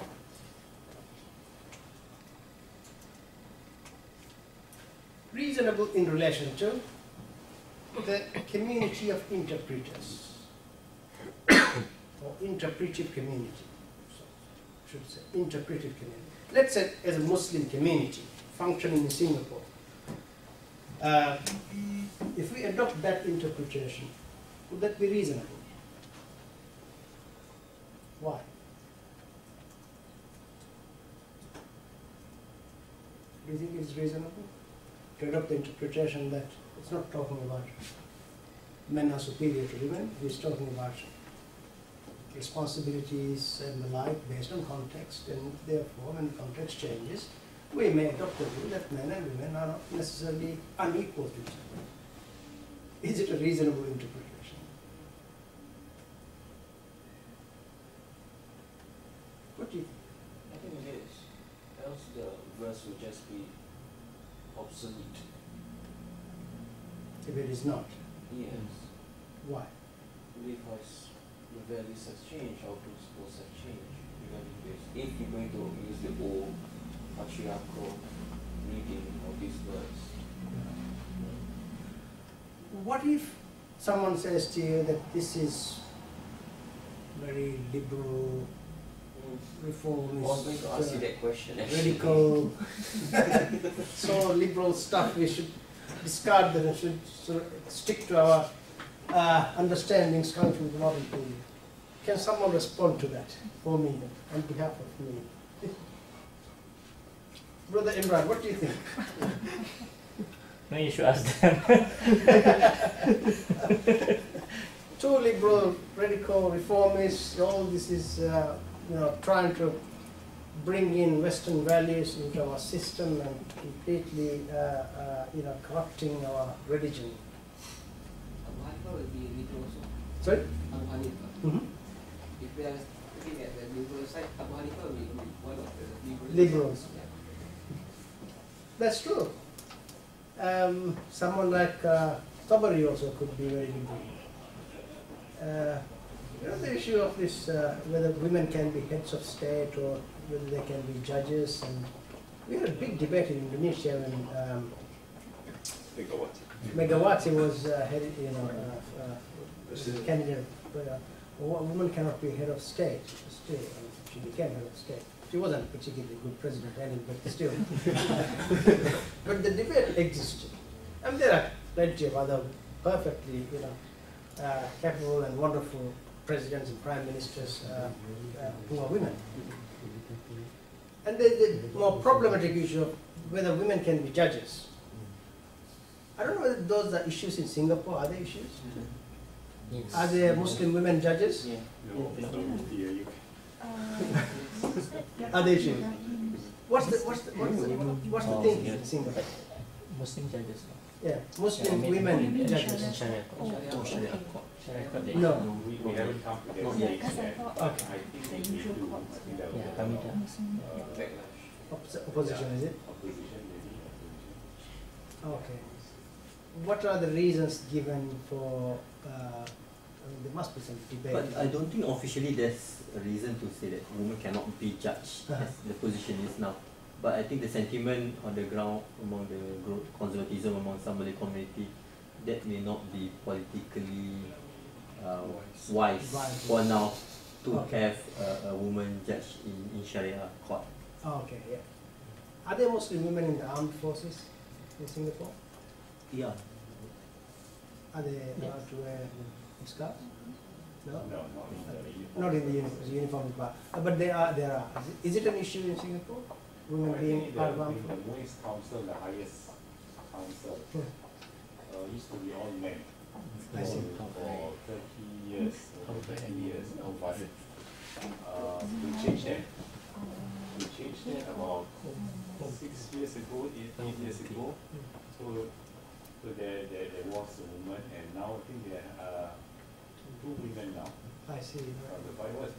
Reasonable in relation to the community of interpreters, or interpretive community, so should say interpretive community. Let's say as a Muslim community functioning in Singapore, if we adopt that interpretation, would that be reasonable? Why? Do you think it's reasonable to adopt the interpretation that it's not talking about men are superior to women, it's talking about responsibilities and the like based on context, and therefore when context changes, we may adopt the view that men and women are not necessarily unequal to each other. Is it a reasonable interpretation? What do you think? I think it is. Else the verse would just be obsolete. If it is not, Yes. why? Because the values have changed, our principles have changed regarding this. If you're going to use the old patriarchal reading of this verse. What if someone says to you that this is very liberal, reformist, I was going to ask you that question actually. radical, so liberal stuff, we should discard that and should sort of stick to our understandings coming from the modern period. Can someone respond to that for me, on behalf of me? Brother Imran, what do you think? No, you should ask them. Too liberal, radical, reformist, all this is trying to bring in Western values into our system and completely corrupting our religion. Abu Hanifa would be liberal also. Sorry? Abu Hanifa. Mm-hmm. If we are looking at the liberal side, Abu Hanifa would be one of the Liberals. Yeah. That's true. Someone like Tabari also could be very liberal. The issue of this, whether women can be heads of state or whether they can be judges. And we had a big debate in Indonesia when Megawati was candidate. A woman cannot be head of state. Still, she became head of state. She wasn't a particularly good president, anyway, but still. But the debate existed, and there are plenty of other perfectly, capable and wonderful presidents and prime ministers who are women. And the more problematic issue of whether women can be judges. I don't know whether those are issues in Singapore. Are there issues? Yes. Are there Muslim women judges? Yeah. Are there issues? What's the thing in Singapore? Muslim judges. Yeah, Muslim women judges. In Sharia court. Sharia court. No. We haven't come to that Not stage yet. yet. Okay. I think they need to, I think that will Yeah, be kami a dah. Opposition, is it? opposition maybe. Okay. What are the reasons given for? There must be some debate. But I don't think officially there's a reason to say that women cannot be judged as the position is now. But I think the sentiment on the ground among the conservatism among some Malay community, that may not be politically wise for now to have a woman judge in Sharia court. Okay, yeah. Are there Muslim women in the armed forces in Singapore? Yeah. Are they allowed to wear scarves? No? No, not in the uniform. Not in the uniform, but there are. Is it an issue in Singapore? Women I being think part of armed the forces? Muiz Council, the highest council, used to be all men. I see. For 30 years, over 30 years, no, but we changed that. We changed that about 6 years ago, 8 years ago. So there was a woman, and now I think there are 2 women now. I see. But it was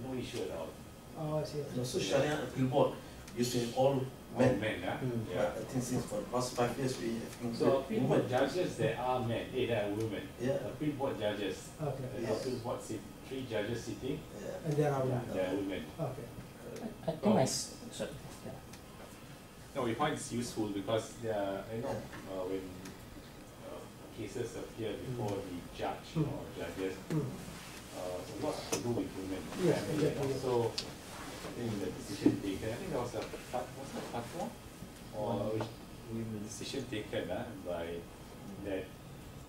no issue at all. Oh, I see. And also Sharia appeal board used to have all men. All men, huh? Yeah. But I think since for the past 5 years we have So included appeal women. board judges, there are men, there are women. Yeah. Appeal board judges, Okay. the appeal board 3 judges sitting, Yeah. And there are yeah, women. there are women. Okay. I think sorry. Yeah. No, we find it's useful because there are, when cases appear before the judge or judges, it's a lot to do with women. Yes, family, exactly. So I think the decision taken, I think there was a fatwa or the decision taken by that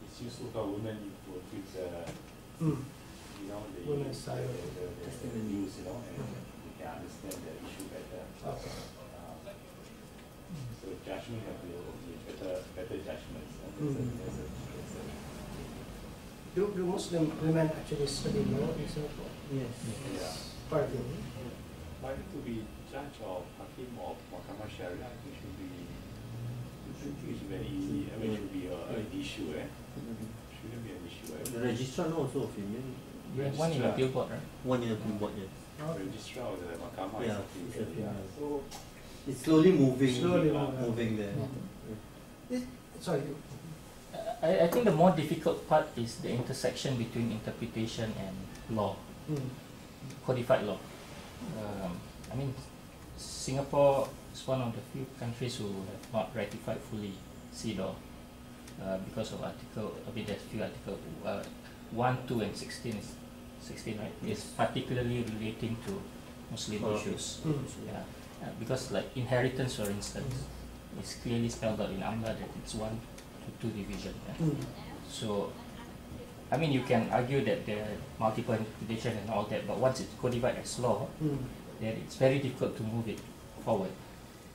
it's useful for women to give the Women's side of the news, and we can understand the issue better. Okay. So judgment have to be better judgments. Do Muslim women actually study law in Singapore? Yes. Yeah. Partly. But I think to be judge of Hakim of Mahkamah Sharia, I think should be very easy. I mean, it should be an issue, Shouldn't be an issue. The registrar now also a female. You have one in the appeal board, right? One in the appeal board, yes. Registrar of the Mahkamah Yeah, is it's a a female. So It's slowly moving. Slowly moving. moving there. Sorry. I think the more difficult part is the intersection between interpretation and law, codified law. I mean, Singapore is one of the few countries who have not ratified fully CEDAW because of there's few articles, 1, 2 and 16 right, is particularly relating to Muslim issues. Yeah. Because like inheritance, for instance, it's clearly spelled out in Amla that it's 1 to 2 division. Yeah? So, I mean, you can argue that there are multiple interpretations and all that, but once it's codified as law, then it's very difficult to move it forward.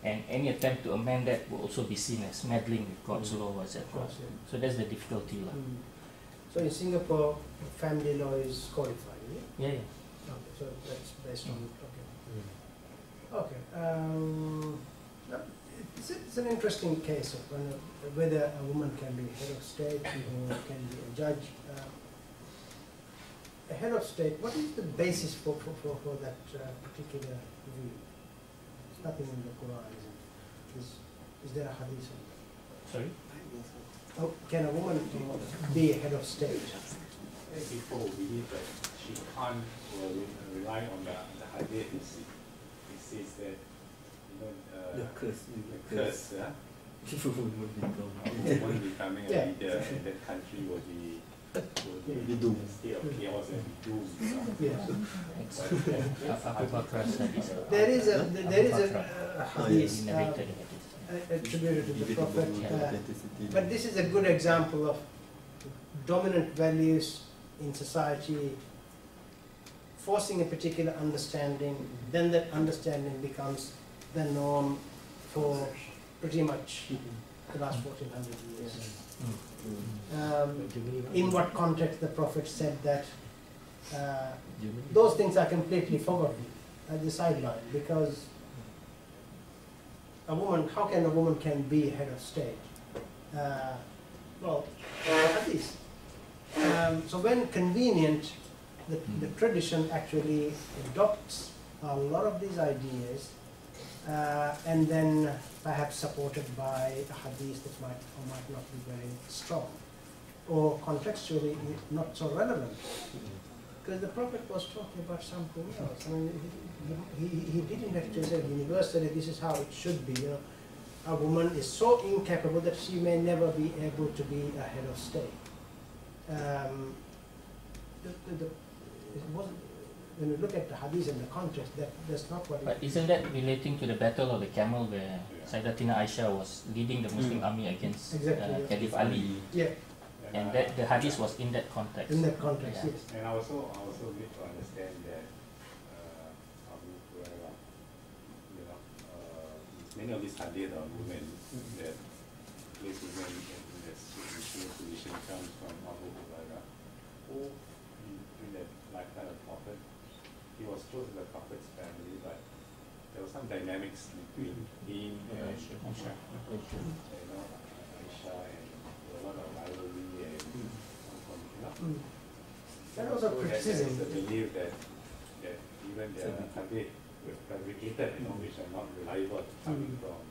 And any attempt to amend that will also be seen as meddling with God's law, etc. So that's the difficulty. So in Singapore, family law is codified, is it? Yeah, yeah. Okay, so that's based on, okay. It's an interesting case of whether a woman can be head of state or can be a judge. A head of state, what is the basis for that particular view? There's nothing in the Quran, is there a hadith on that? Sorry? Oh, can a woman be a head of state? people believe that she can't rely on the hadith it says that, you know, The curse. the curse, Women become. of women becoming a Yeah. leader in that country will be Be doomed. a state of chaos and be doomed. Yeah. Abu Bakr said this. There is a hadith Narrated the hadith. attributed to the Prophet, Authenticity. but this is a good example of dominant values in society forcing a particular understanding, then that understanding becomes the norm for pretty much the last 1400 years. In what context the Prophet said that those things are completely forgotten at the sideline, because a woman, how can a woman can be head of state? Well, at least. So when convenient, the tradition actually adopts a lot of these ideas, and then perhaps supported by a hadith that might or might not be very strong, or contextually not so relevant. Because the Prophet was talking about something else. I mean, he didn't actually say universally this is how it should be. You know, a woman is so incapable that she may never be able to be a head of state. It wasn't, when you look at the hadith and the context, that's not what But it is. isn't that relating to the Battle of the Camel, where Sayyidatina Aisha was leading the Muslim army against Exactly, yeah. Caliph Ali, Yeah, and that the hadith was in that context. in that context, Yeah. yes. And I also need to understand that Abu Hurairah, you know, many of these hadith of women that place women in this position comes from Abu Hurairah, who in that lifetime of Prophet, he was close to the Prophet's family, but there were some dynamics between him and Aisha, you know, Aisha, and a lot of rivalry and you know. That was a So criticism. there's a belief that even the hadith fabricated, you know, which are not reliable coming from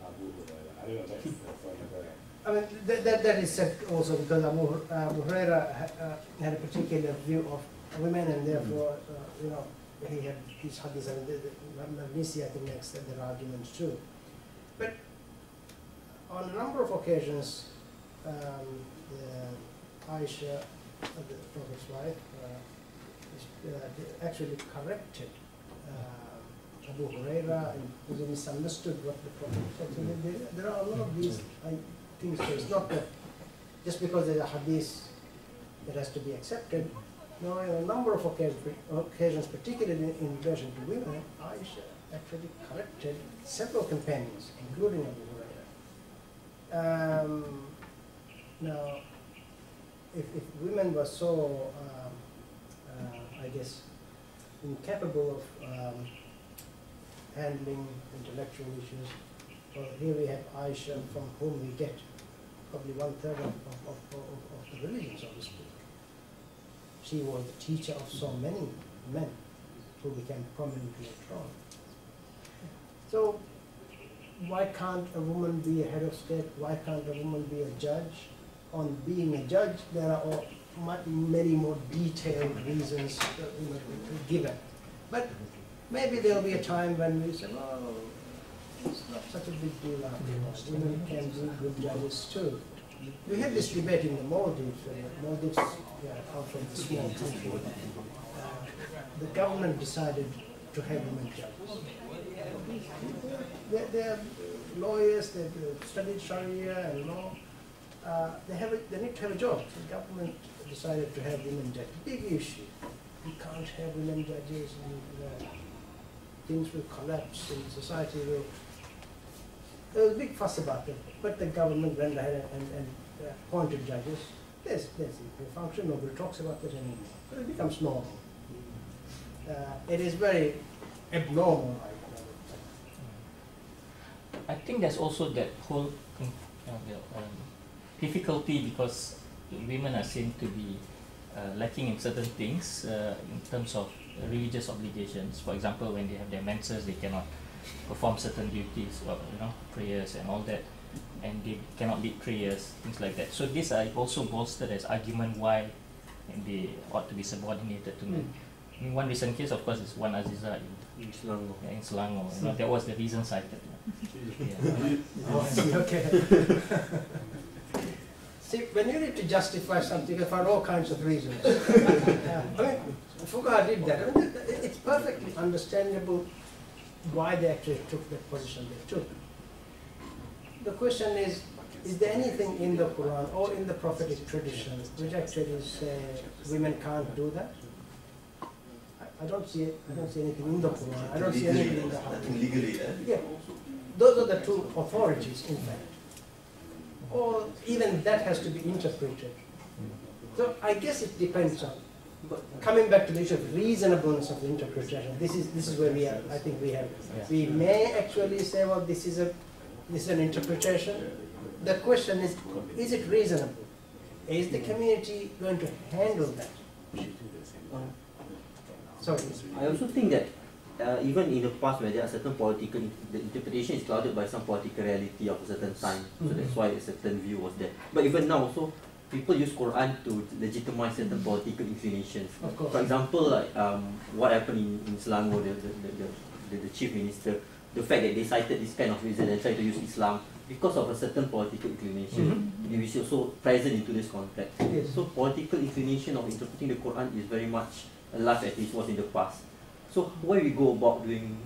Abu Hurairah. I don't know, that's another. I mean, that is said also because Abu Hurairah had a particular view of women, and therefore, you know, he had these hadiths, and Magnisi, I think, makes their arguments too. But on a number of occasions, Aisha, the Prophet's wife, actually corrected Abu Hurairah, and he misunderstood what the Prophet said. So there are a lot of these things. So it's not that just because there's a hadith it has to be accepted. No, in a number of occasions, particularly in relation to women, Aisha actually corrected several companions, including Abu Hurairah. Now, if women were so, I guess, incapable of handling intellectual issues, well, here we have Aisha, from whom we get probably 1/3 of the religion, so to speak. She was the teacher of so many men who became prominent later on. So why can't a woman be a head of state? Why can't a woman be a judge? On being a judge, there are many more detailed reasons given. But maybe there will be a time when we say, oh, it's not such a big deal after all. Women can be good judges too. We had this debate in the Maldives. Maldives are from the small country. The government decided to have women judges. They're lawyers, they've studied Sharia and law. They need to have a job. The government decided to have women judges. Big issue. You can't have women judges, and things will collapse and society will. There was a big fuss about it, but the government went ahead and appointed judges. There's equal function, nobody talks about it anymore. So it becomes normal. It is very abnormal, I think there's also that whole difficulty because women are seen to be lacking in certain things in terms of religious obligations. For example, when they have their menses, they cannot perform certain duties, or prayers and all that, and they cannot lead prayers, things like that. So these are also bolstered as argument why they ought to be subordinated to men. I mean, one recent case, of course, is one Aziza In Selangor. in Selangor. You know, that was the reason cited. Yeah. Oh, I see, okay. See, when you need to justify something, you find all kinds of reasons. I mean, Fuqaha did that. I mean, it's perfectly understandable why they actually took the position they took. The question is there anything in the Quran or in the prophetic tradition which actually say women can't do that? I don't see anything in the Quran. I don't see anything in the Hadith. Nothing legally, Yeah, those are the two authorities, in fact. Or even that has to be interpreted. So I guess it depends on. But coming back to the issue of reasonableness of the interpretation, this is where we are. I think we may actually say, well, this is an interpretation. The question is it reasonable? Is the community going to handle that? Sorry. I also think that even in the past where there are certain political, the interpretation is clouded by some political reality of a certain time. So that's why a certain view was there. But even now also, people use Quran to legitimize certain political inclinations. Of course. For example, like what happened in Selangor, the chief minister, the fact that they cited this kind of reason and tried to use Islam because of a certain political inclination, which is also present into this context. Yes. So political inclination of interpreting the Quran is very much alive as it was in the past. So why we go about doing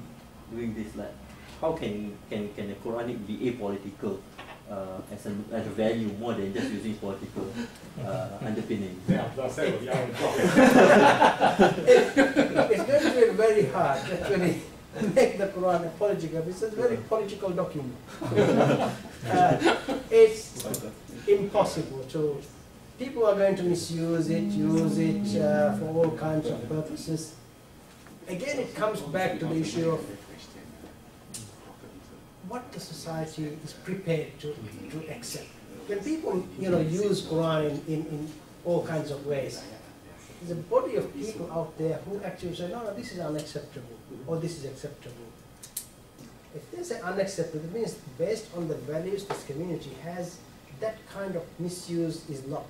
this? Like, how can the Quranic be apolitical as a value more than just using political underpinning? Yeah, that's it. It's going to be very hard to actually make the Quran a political. It's a very political document. It's impossible to. People are going to misuse it, use it for all kinds of purposes. Again, it comes back to the issue of what the society is prepared to accept. When people, use Quran in all kinds of ways, there's a body of people out there who actually say, no, this is unacceptable, or this is acceptable. If they say unacceptable, it means based on the values this community has, that kind of misuse is not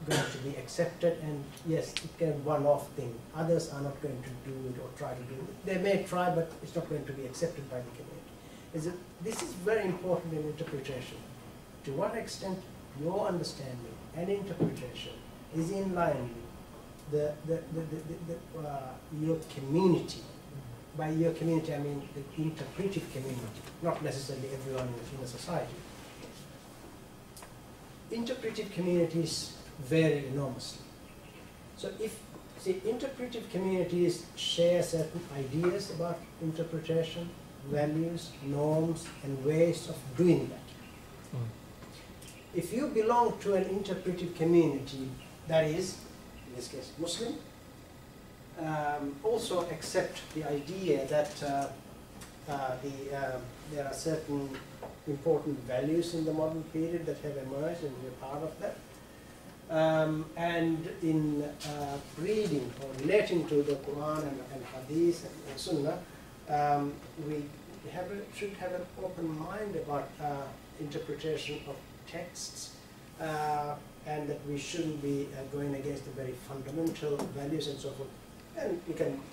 going to be accepted, and yes, it can be one-off thing. Others are not going to do it or try to do it. They may try, but it's not going to be accepted by the community. This is very important in interpretation. To what extent your understanding and interpretation is in line with your community. By your community, I mean the interpretive community, not necessarily everyone in a society. Interpretive communities vary enormously. So if interpretive communities share certain ideas about interpretation, values, norms, and ways of doing that. If you belong to an interpretive community that is, in this case, Muslim, also accept the idea that there are certain important values in the modern period that have emerged, and we're part of that. And in reading or relating to the Quran and Hadith and Sunnah, we should have an open mind about interpretation of texts, and that we shouldn't be going against the very fundamental values and so forth. And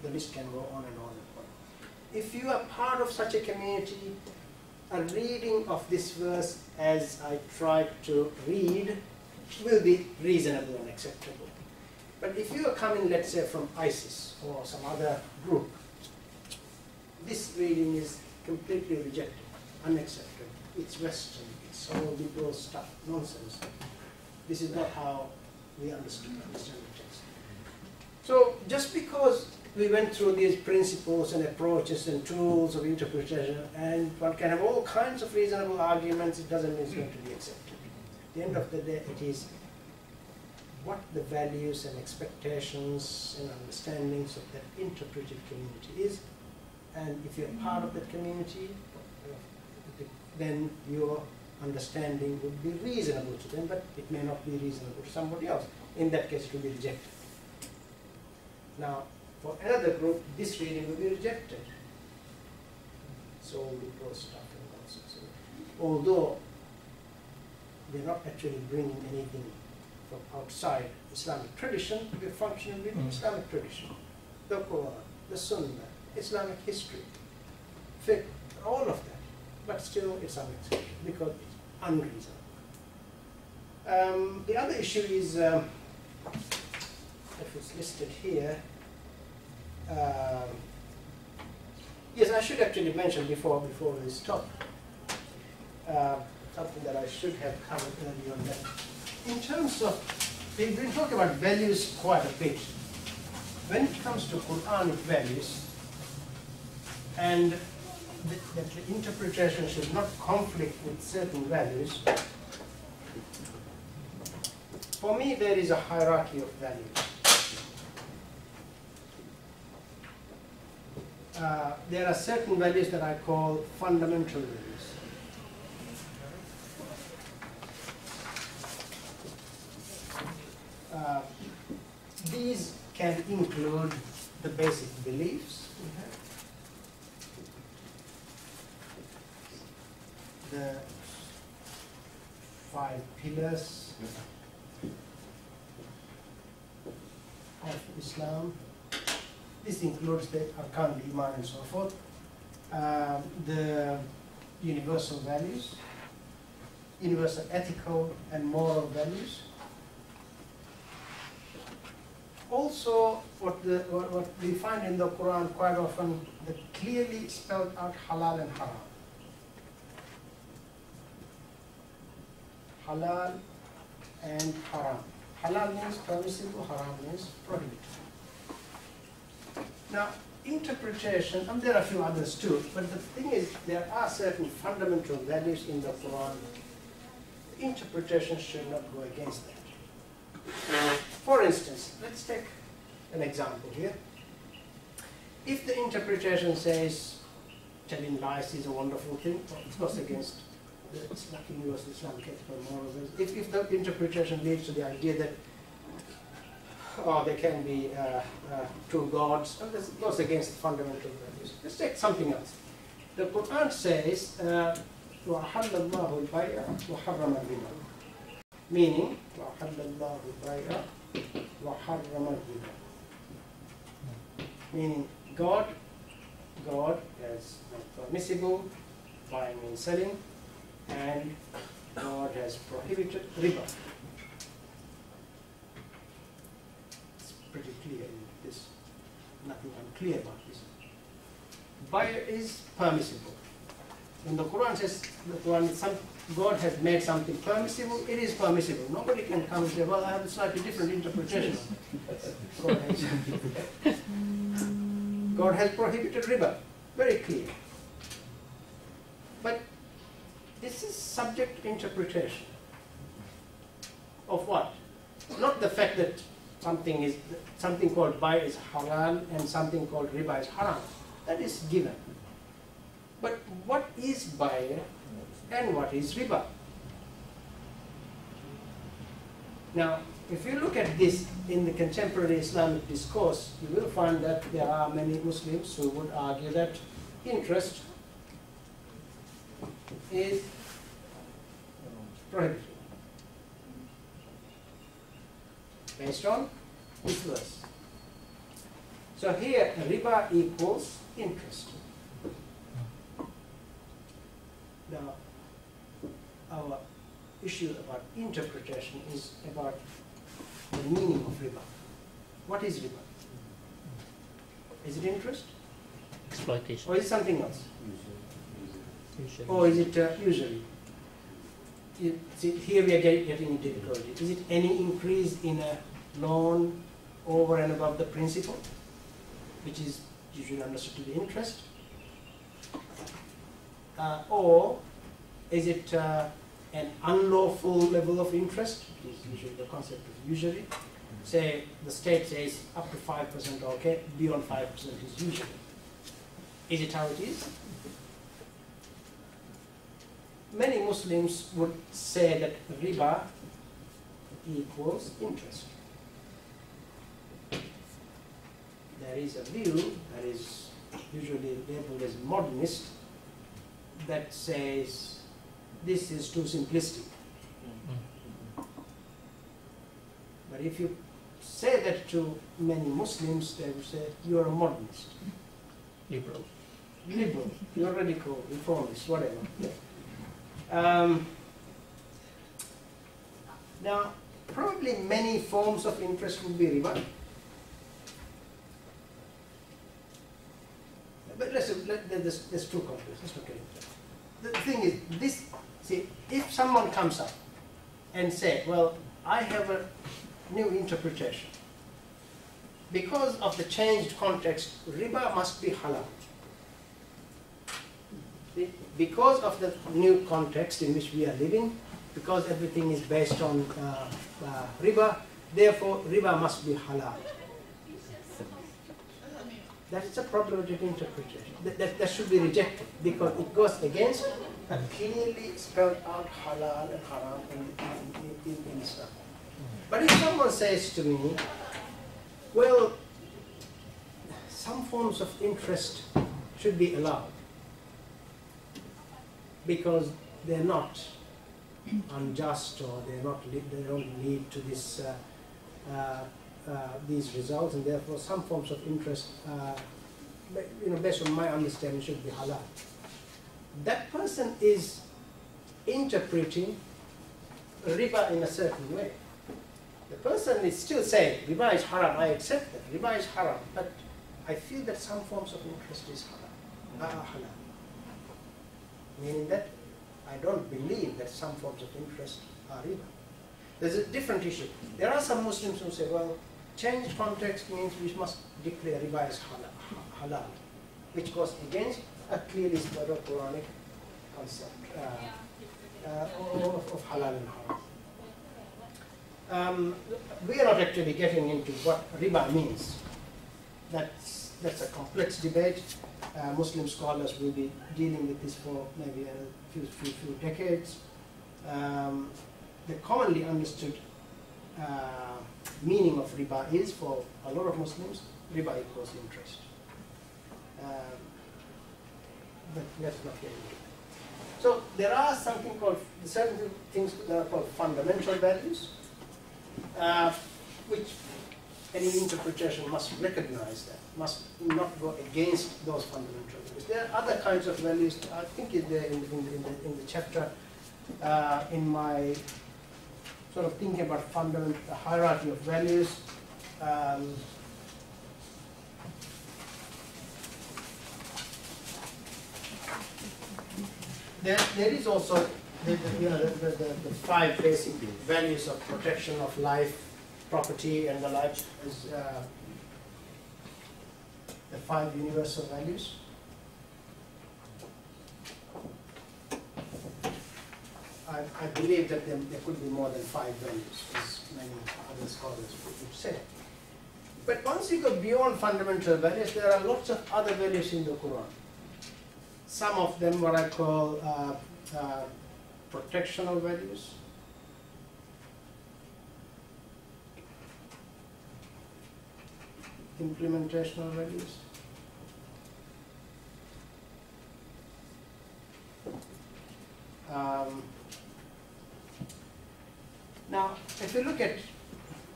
the list can go on and on and on. If you are part of such a community, a reading of this verse as I tried to read will be reasonable and acceptable. But if you are coming, let's say, from ISIS or some other group, this reading is completely rejected, unacceptable. It's Western, it's all liberal stuff, nonsense. This is not how we understand the text. So just because we went through these principles and approaches and tools of interpretation, and one can have all kinds of reasonable arguments, it doesn't mean it's going to be accepted. At the end of the day, it is what the values and expectations and understandings of that interpretive community is, and if you're part of that community, then your understanding would be reasonable to them, but it may not be reasonable to somebody else. In that case, it will be rejected. Now, for another group, this reading will be rejected. So liberal stuff and nonsense. Although they're not actually bringing anything from outside Islamic tradition, they're functioning within Islamic tradition. the Quran, the Sunnah, Islamic history, fiqh, all of that, but still it's unacceptable because it's unreasonable. The other issue is, if it's listed here, yes, I should actually mention before we stop, something that I should have covered earlier on that. In terms of, we've been talking about values quite a bit. When it comes to Quranic values, and that the interpretation should not conflict with certain values, for me there is a hierarchy of values. There are certain values that I call fundamental values. These can include the basic beliefs we have, the 5 pillars of Islam. This includes the Arkan, Iman and so forth, the universal values, universal ethical and moral values. Also, what we find in the Quran quite often, the clearly spelled out halal and haram. Halal and haram. Halal means permissible, haram means prohibited. Now, interpretation, and there are a few others too, but the thing is, there are certain fundamental values in the Quran. Interpretation should not go against that. For instance, let's take an example here. If the interpretation says telling lies is a wonderful thing, well, it goes against the universal Islamic ethical morals. If the interpretation leads to the idea that there can be two gods, well, this goes against the fundamental values. Let's take something else. The Quran says, وَأَحَلَّ اللَّهُ الْبَيْعَ وَحَرَّمَ الرِّبَا, meaning وَأَحَلَّ اللَّهُ الْبَيْعَ وَحَرَّمَ الرِّبَا, meaning God has made permissible buying and selling, and God has prohibited riba. It's pretty clear in this, nothing unclear about this. Buy is permissible. When the Quran says God has made something permissible, it is permissible. Nobody can come and say, well, I have a slightly different interpretation. God has prohibited riba. Very clear. But this is subject to interpretation. Of what? Not the fact that something called buy is halal and something called riba is haram. That is given. But what is buy and what is riba? Now, if you look at this in the contemporary Islamic discourse, you will find that there are many Muslims who would argue that interest is prohibited based on this verse. So here, riba equals interest. Now, our issue about interpretation is about the meaning of riba. What is riba? Is it interest? Exploitation. Or is it something else? Usually. Or is it usually? Here we are getting into difficulty. Is it any increase in a loan over and above the principal, which is usually understood to be interest? Or is it an unlawful level of interest, which is usually the concept of usury? Say the state says up to 5% okay, beyond 5% is usury. Is it how it is? Many Muslims would say that riba equals interest. There is a view that is usually labeled as modernist that says this is too simplistic. But if you say that to many Muslims, they would say, you are a modernist. Liberal. Liberal, you're radical, reformist, whatever. Now, probably many forms of interest would be riba. But there's two complex. Let's look at it. The thing is, this, see, if someone comes up and say, well, I have a new interpretation. Because of the changed context, riba must be halal. Because of the new context in which we are living, because everything is based on riba, therefore riba must be halal. That's a problematic interpretation. That should be rejected because it goes against a clearly spelled out halal and haram in Islam. But if someone says to me, well, some forms of interest should be allowed because they're not unjust or they don't lead to this these results, and therefore some forms of interest, based on my understanding, should be halal. That person is interpreting riba in a certain way. The person is still saying riba is haram. I accept that riba is haram, but I feel that some forms of interest is halal. Meaning that I don't believe that some forms of interest are riba. There's a different issue. There are some Muslims who say, well, changed context means we must declare riba as halal, which goes against a clearly spelled Quranic concept of halal and haram. We are not actually getting into what riba means. That's a complex debate. Muslim scholars will be dealing with this for maybe a few decades. The commonly understood meaning of riba is, for a lot of Muslims, riba equals interest. But let's not get into it. So there are certain things that are called fundamental values, which any interpretation must recognize that, must not go against those fundamental values. There are other kinds of values. I think in the chapter, in my sort of thinking about fundamental hierarchy of values, there is also the 5 basic values of protection of life, property, and the like, as the 5 universal values. I believe that there could be more than 5 values, as many other scholars would say. But once you go beyond fundamental values, there are lots of other values in the Quran. Some of them what I call protectional values. Implementational values. Now, if you look at, I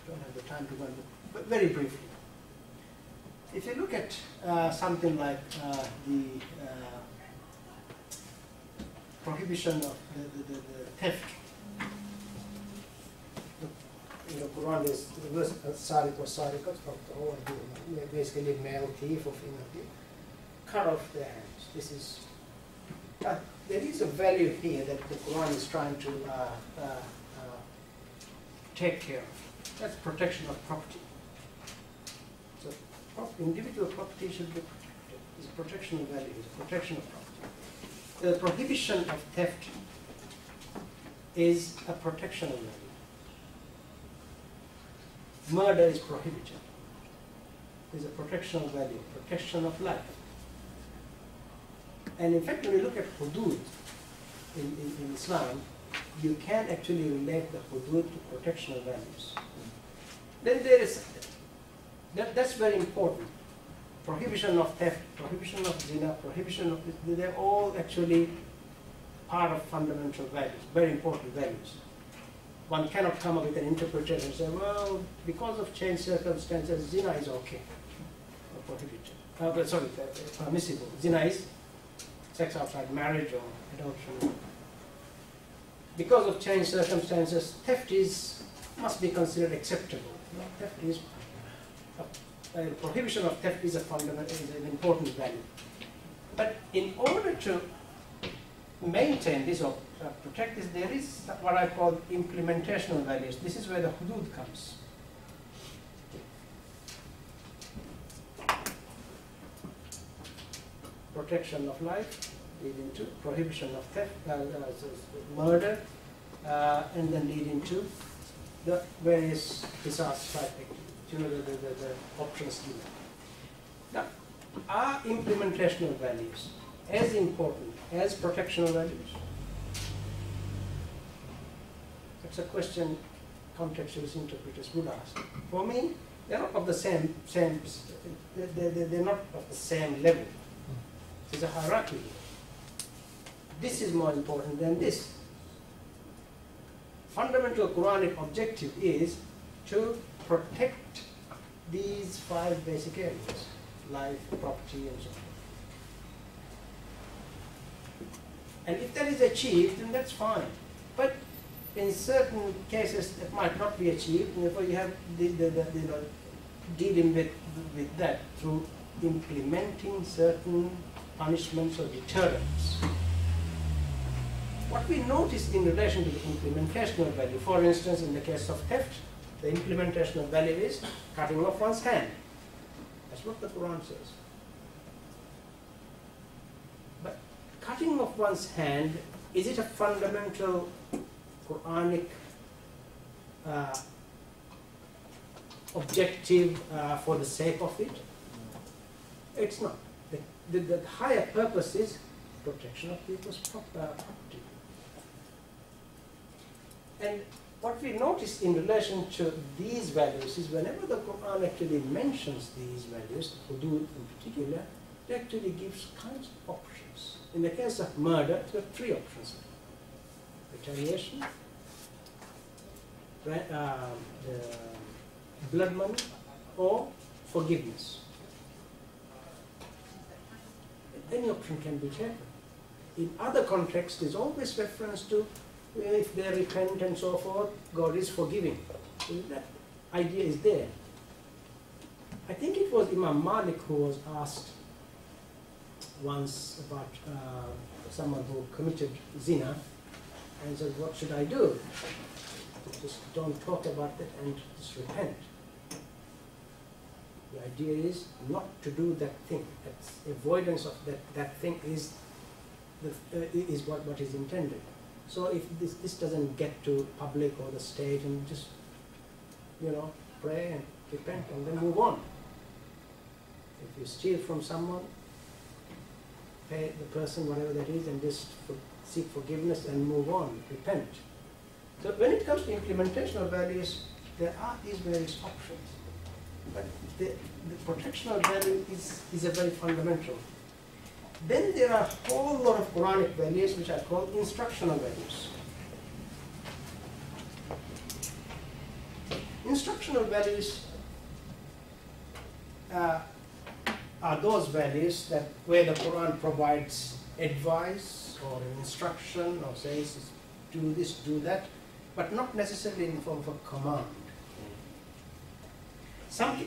don't have the time to go into, but very briefly, if you look at something like the prohibition of the theft, in the Quran is the verse Sariq was Sariqat, basically male thief or female thief, cut off their hands. This is, there is a value here that the Quran is trying to take care of. That's protection of property. So individual property should be protected. It's protection of value, it's protection of property. The prohibition of theft is a protection of value. Murder is prohibited. It's a protection of value, protection of life. And in fact, when you look at hudud in Islam, you can actually relate the hudud to protection of values. Then there is, that's very important. Prohibition of theft, prohibition of zina, prohibition of, they're all actually part of fundamental values, very important values. one cannot come up with an interpretation and say, well, because of changed circumstances, zina is okay, or prohibited. Permissible. Zina is sex outside marriage or adultery. Because of changed circumstances, theft must be considered acceptable. Theft is prohibition of theft is an important value. But in order to maintain this or protect this, there is what I call implementational values. This is where the hudud comes. Protection of life, leading to prohibition of theft, murder, and then leading to the various qisas type activities, the options given. Now, are implementational values as important as protectional values? That's a question contextualist interpreters would ask. For me, they're not of the same they're not of the same level. There's a hierarchy here. This is more important than this. Fundamental Quranic objective is to protect these 5 basic areas: life, property, and so on. And if that is achieved, then that's fine. But in certain cases, it might not be achieved. Therefore, you have dealing with that through implementing certain punishments or deterrents. What we notice in relation to the implementational value, for instance, in the case of theft, the implementational value is cutting off one's hand. That's what the Quran says. But cutting off one's hand, is it a fundamental Quranic objective for the sake of it? It's not. The higher purpose is protection of people's property. And what we notice in relation to these values is whenever the Quran actually mentions these values, hudud in particular, it actually gives kinds of options. In the case of murder, there are 3 options: retaliation, blood money, or forgiveness. Any option can be taken. In other contexts, there's always reference to if they repent and so forth, God is forgiving. So that idea is there. I think it was Imam Malik who was asked once about someone who committed zina and said, what should I do? Just don't talk about it and just repent. The idea is not to do that thing. That's avoidance of that thing is what is intended. So if this doesn't get to public or the state, and just pray and repent and then move on. If you steal from someone, pay the person whatever that is and just seek forgiveness and move on, repent. So when it comes to implementational values, there are these various options. But the protectional value is a very fundamental. Then there are a whole lot of Quranic values which are called instructional values. Instructional values are those values that where the Quran provides advice or instruction or says do this, do that, but not necessarily in the form of a command.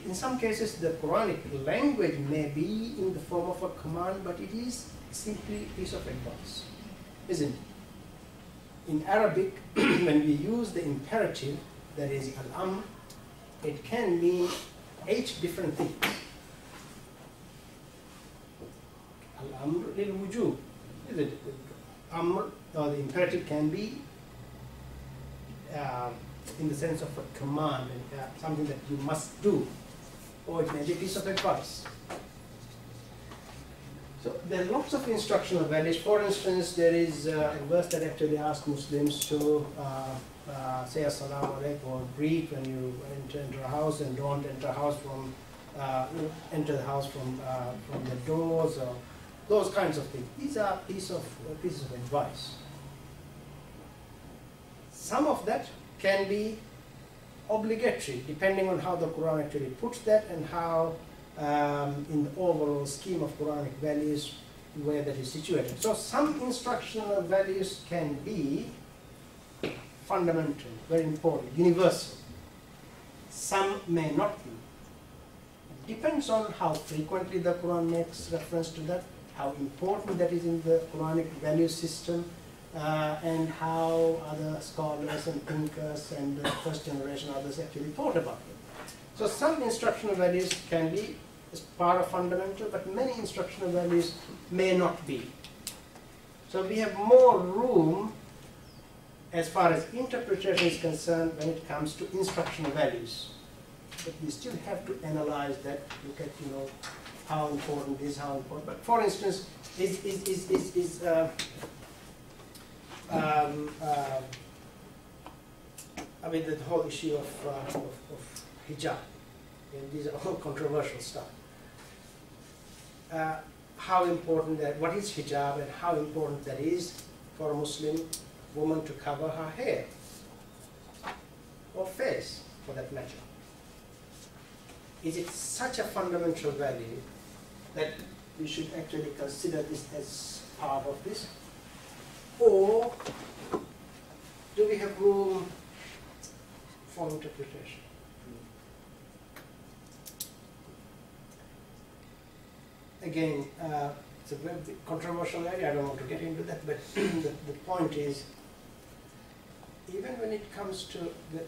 In some cases, the Quranic language may be in the form of a command, but it is simply a piece of advice, isn't it? In Arabic, when we use the imperative, that is al-amr, it can mean 8 different things. Al-amr lil-wujub, isn't it? Amr, or the imperative can be in the sense of a command, something that you must do, or it may be a piece of advice. So there are lots of instructional values. For instance, there is a verse that actually asks Muslims to say assalamu alaikum or greet when you enter a house, and don't enter a house from enter the house from the doors, or those kinds of things. These are pieces of advice. Some of that can be obligatory, depending on how the Quran actually puts that and how in the overall scheme of Quranic values where that is situated. So some instructional values can be fundamental, very important, universal. Some may not be. Depends on how frequently the Quran makes reference to that, how important that is in the Quranic value system, and how other scholars and thinkers and the first generation others actually thought about it. So some instructional values can be as part of fundamental, but many instructional values may not be. So we have more room as far as interpretation is concerned when it comes to instructional values. But we still have to analyze that, look at, you know, how important is, how important. But for instance, I mean, the whole issue of hijab, and these are all controversial stuff. How important that, what is hijab and how important that is for a Muslim woman to cover her hair, or face for that matter. Is it such a fundamental value that we should actually consider this as part of this? Or do we have room for interpretation? Again, it's a very controversial area, I don't want to get into that, but the point is, even when it comes to the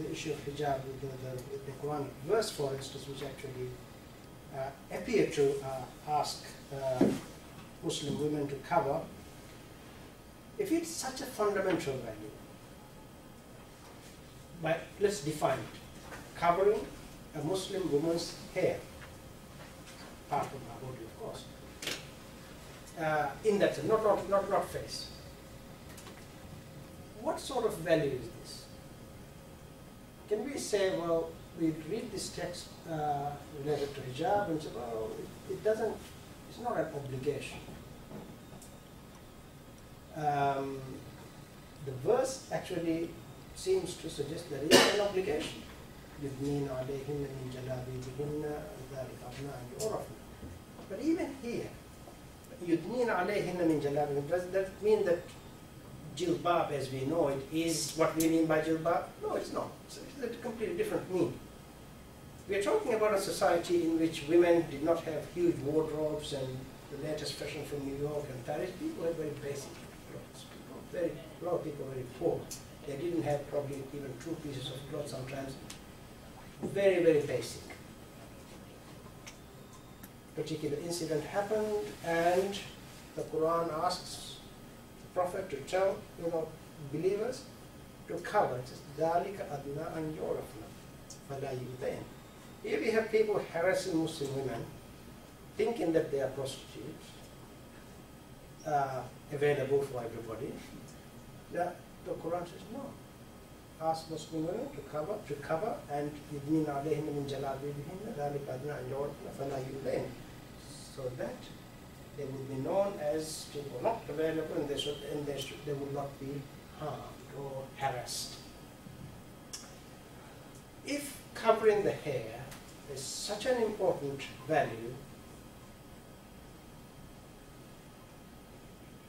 issue of hijab, the Quranic verse, for instance, which actually appear to ask Muslim women to cover, if it's such a fundamental value, but let's define it, covering a Muslim woman's hair, part of her body, of course, in that sense, not face. What sort of value is this? Can we say, well, we read this text related to hijab and say, well, it doesn't, it's not an obligation. The verse actually seems to suggest that it is an obligation. But even here, does that mean that jilbab, as we know it, is what we mean by jilbab? No, it's not. It's a completely different meaning. We are talking about a society in which women did not have huge wardrobes and the latest fashion from New York and Paris. People had very basic clothes. A lot of people were very poor. They didn't have probably even 2 pieces of clothes sometimes. Very, very basic. Particular incident happened, and the Quran asks the Prophet to tell, you know, believers to cover. It says, ذَلِكَ أَدْنَىٰ أَنْ يُعْرَفْنَا فَلَا يُؤْذَيْنَ. Here we have people harassing Muslim women, thinking that they are prostitutes, available for everybody. The Quran says no. Ask Muslim women to cover, and يُدْنِينَ عَلَيْهِنَّ مِنْ جَلَابِيبِهِنَّ ذَلِكَ أَدْنَىٰ أَنْ يُعْرَفْنَا فَلَا يُؤْذَيْنَ. So that they would be known as people not available, and they would not be harmed or harassed. If covering the hair is such an important value,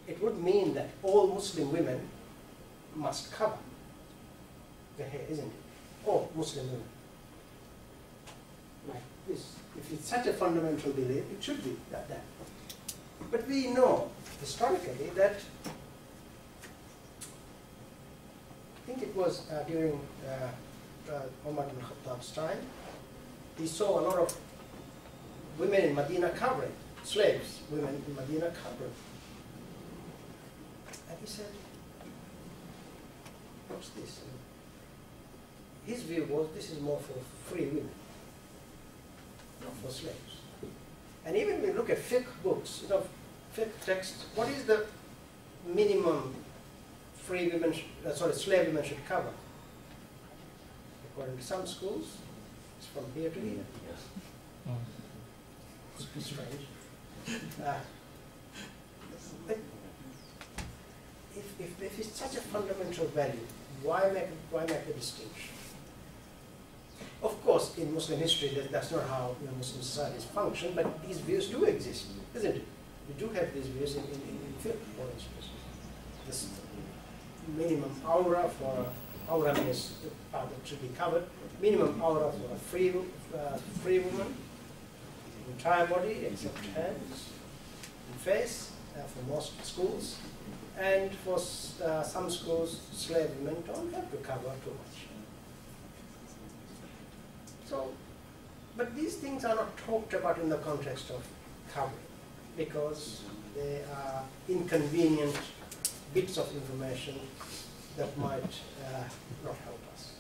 it would mean that all Muslim women must cover the hair, isn't it? All Muslim women. Like this. If it's such a fundamental belief, it should be that. But we know historically that, I think it was during Umar ibn Khattab's time, he saw a lot of women in Medina covering, slaves, women in Medina covering. And he said, what's this? His view was this is more for free women, not for slaves. And even when we look at fiqh books, you know, fiqh texts, what is the minimum free women, slave women should cover? According to some schools, it's from here to here. It's strange. But if it's such a fundamental value, Why make the distinction? Of course, in Muslim history, that's not how Muslim societies function, but these views do exist, isn't it? We do have these views in fiqh, for instance. This minimum aura for aura means the part that should be covered. Minimum aura for a free woman, entire body except hands and face for most schools, and for some schools, slave women don't have to cover too much. So, but these things are not talked about in the context of covering, because they are inconvenient bits of information that might not help us.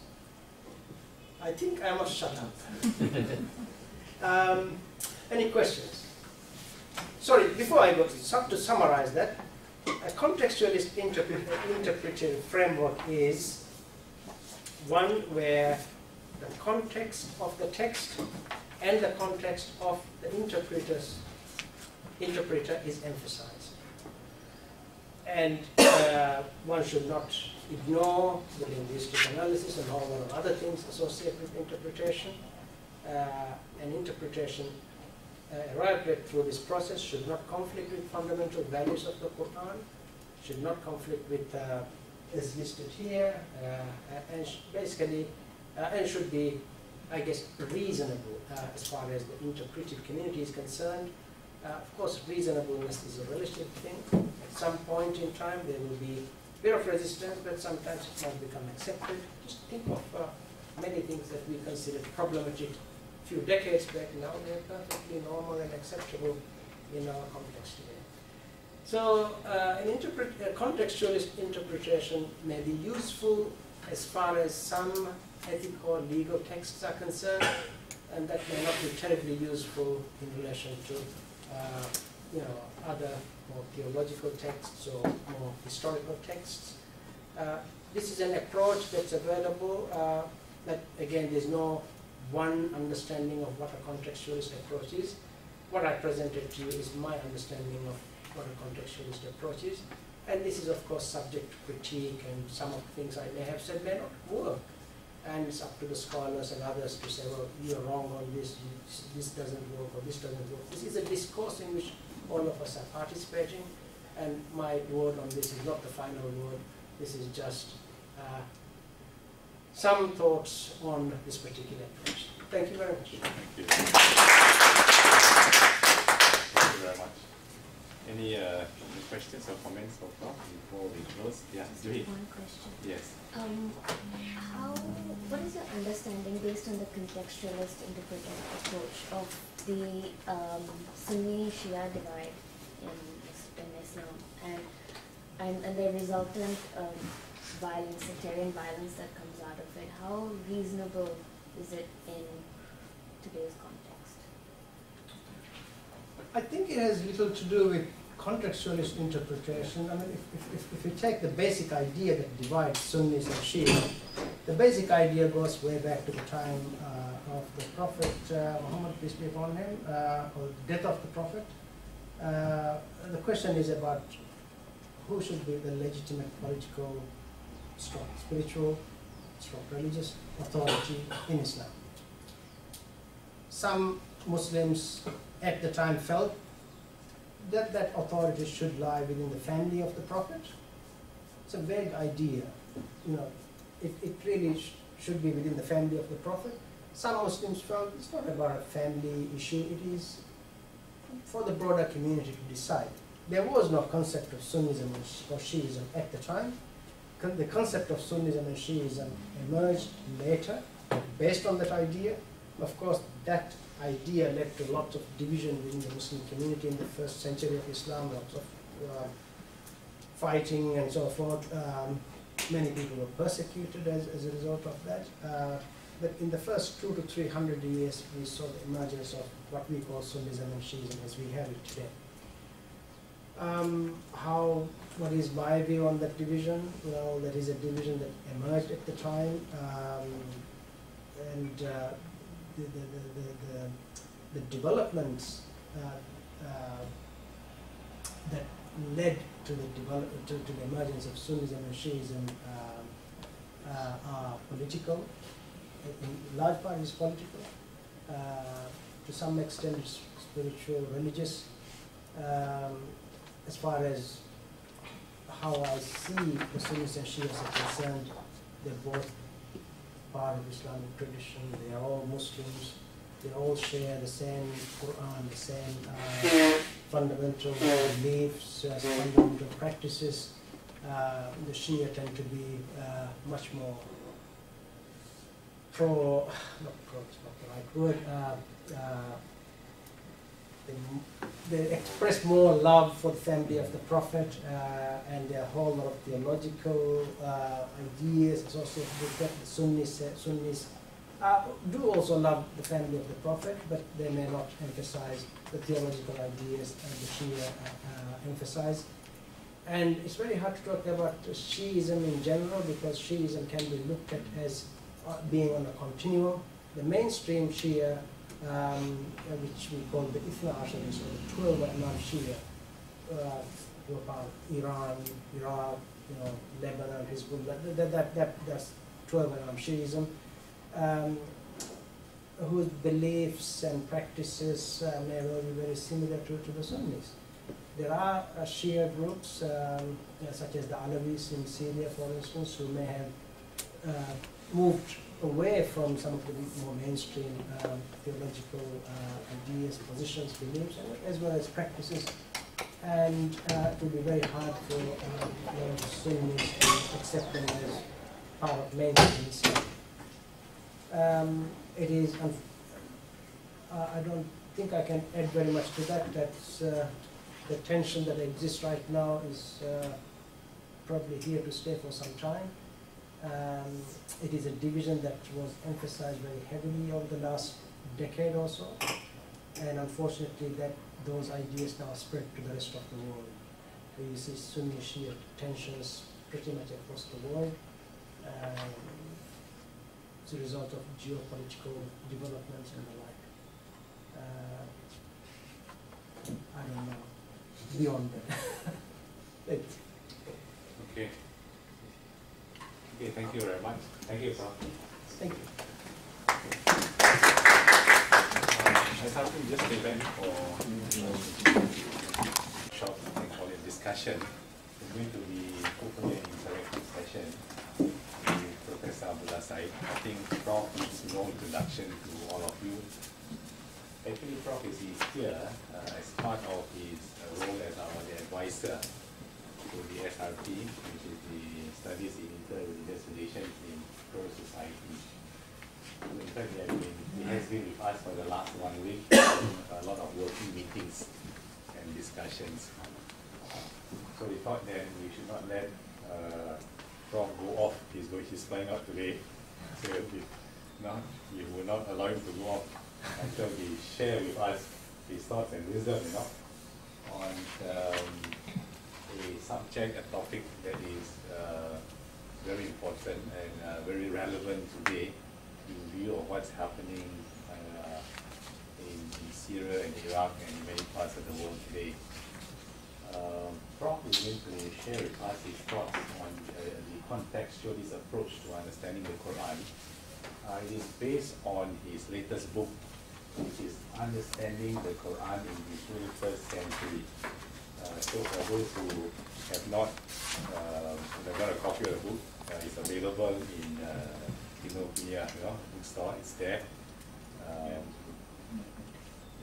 I think I must shut up. Any questions? Sorry, before I go to summarize that, a contextualist interpretive framework is one where the context of the text and the context of the interpreter is emphasized. And one should not ignore the linguistic analysis and all of other things associated with interpretation. An interpretation arrived at through this process should not conflict with fundamental values of the Quran, should not conflict with as listed here, and basically and should be, I guess, reasonable as far as the interpretive community is concerned. Of course, reasonableness is a relative thing. At some point in time, there will be a bit of resistance, but sometimes it might become accepted. Just think of many things that we considered problematic a few decades back. Now they're perfectly normal and acceptable in our context today. So, a contextualist interpretation may be useful as far as some ethical or legal texts are concerned, and that may not be terribly useful in relation to other more theological texts or more historical texts. This is an approach that's available, but again, there's no one understanding of what a contextualist approach is. What I presented to you is my understanding of what a contextualist approach is, and this is of course subject to critique, and some of the things I may have said may not work. And it's up to the scholars and others to say, well, you're wrong on this, this doesn't work, or this doesn't work. This is a discourse in which all of us are participating, and my word on this is not the final word. This is just some thoughts on this particular approach. Thank you very much. Thank you. Thank you very much. Any questions or comments so far before we close? Yeah, Saeed. One question. Yes. What is your understanding based on the contextualist interpretive approach of the Sunni Shia divide in Islam and the resultant violence, sectarian violence that comes out of it? How reasonable is it in today's context? I think it has little to do with contextualist interpretation. I mean, if you take the basic idea that divides Sunnis and Shia, the basic idea goes way back to the time of the Prophet Muhammad, peace be upon him, or the death of the Prophet. The question is about who should be the legitimate political, spiritual, religious authority in Islam. Some Muslims at the time felt that that authority should lie within the family of the Prophet. It's a vague idea. It really should be within the family of the Prophet. Some Muslims felt it's not about a family issue, it is for the broader community to decide. There was no concept of Sunnism or Shiism at the time. The concept of Sunnism and Shiism emerged later based on that idea. Of course, that idea led to lots of division within the Muslim community in the first century of Islam, lots of fighting and so forth. Many people were persecuted as a result of that. But in the first 200 to 300 years, we saw the emergence of what we call Sunnism and Shiism as we have it today. What is my view on that division? Well, that is a division that emerged at the time, and the developments that led to the emergence of Sunnism and Shiism are political. In large part is political. To some extent it's spiritual, religious. As far as how I see the Sunnis and Shias are concerned, they're both part of Islamic tradition. They are all Muslims. They all share the same Quran, the same fundamental beliefs, fundamental practices. The Shia tend to be much more it's not the right word. They express more love for the family of the Prophet, and there are a whole lot of theological ideas associated with that. The Sunnis do also love the family of the Prophet, but they may not emphasize the theological ideas the Shia emphasize. And it's very hard to talk about Shiism in general, because Shiism can be looked at as being on a continuum. The mainstream Shia, which we call the Ithna Asharis, or the 12 Imam Shia, who are part of Iran, Iraq, Lebanon, Hezbollah, that's 12 Imam Shiism, whose beliefs and practices may well be very similar to the Sunnis. There are Shia groups, such as the Alawis in Syria, for instance, who may have moved away from some of the more mainstream theological ideas, positions, beliefs, as well as practices. And it will be very hard for Sunnis to accept them as part of mainstream Islam. It is, I don't think I can add very much to that. That's the tension that exists right now is probably here to stay for some time. It is a division that was emphasized very heavily over the last decade or so, and unfortunately those ideas now spread to the rest of the world. You see Sunni Shia tensions pretty much across the world. It's a result of geopolitical developments and the like. I don't know. Beyond that. Okay. Okay, thank you very much. Thank you, Prof. Thank you. SRP just stay back for short discussion. It's going to be hopefully an interactive session with Professor Abullah Saeed. I think Prof needs no introduction to all of you. Actually, Prof is here as part of his role as our advisor to the SRP, which is the Studies in Interreligious Relations in Pro-Society. In fact, he has been with us for the last 1 week, a lot of working meetings and discussions. So we thought that we should not let Prof go off. He's flying out today. So we will not allow him to go off until he share with us his thoughts and wisdom, on a subject, a topic that is very important and very relevant today in view of what's happening in Syria and Iraq and many parts of the world today. Prof is going to share with us his thoughts on the contextualist approach to understanding the Quran. It is based on his latest book, which is Understanding the Quran in the 21st Century. So for those who have not got a copy of the book, it's available in Kinokuniya, bookstore. It's there.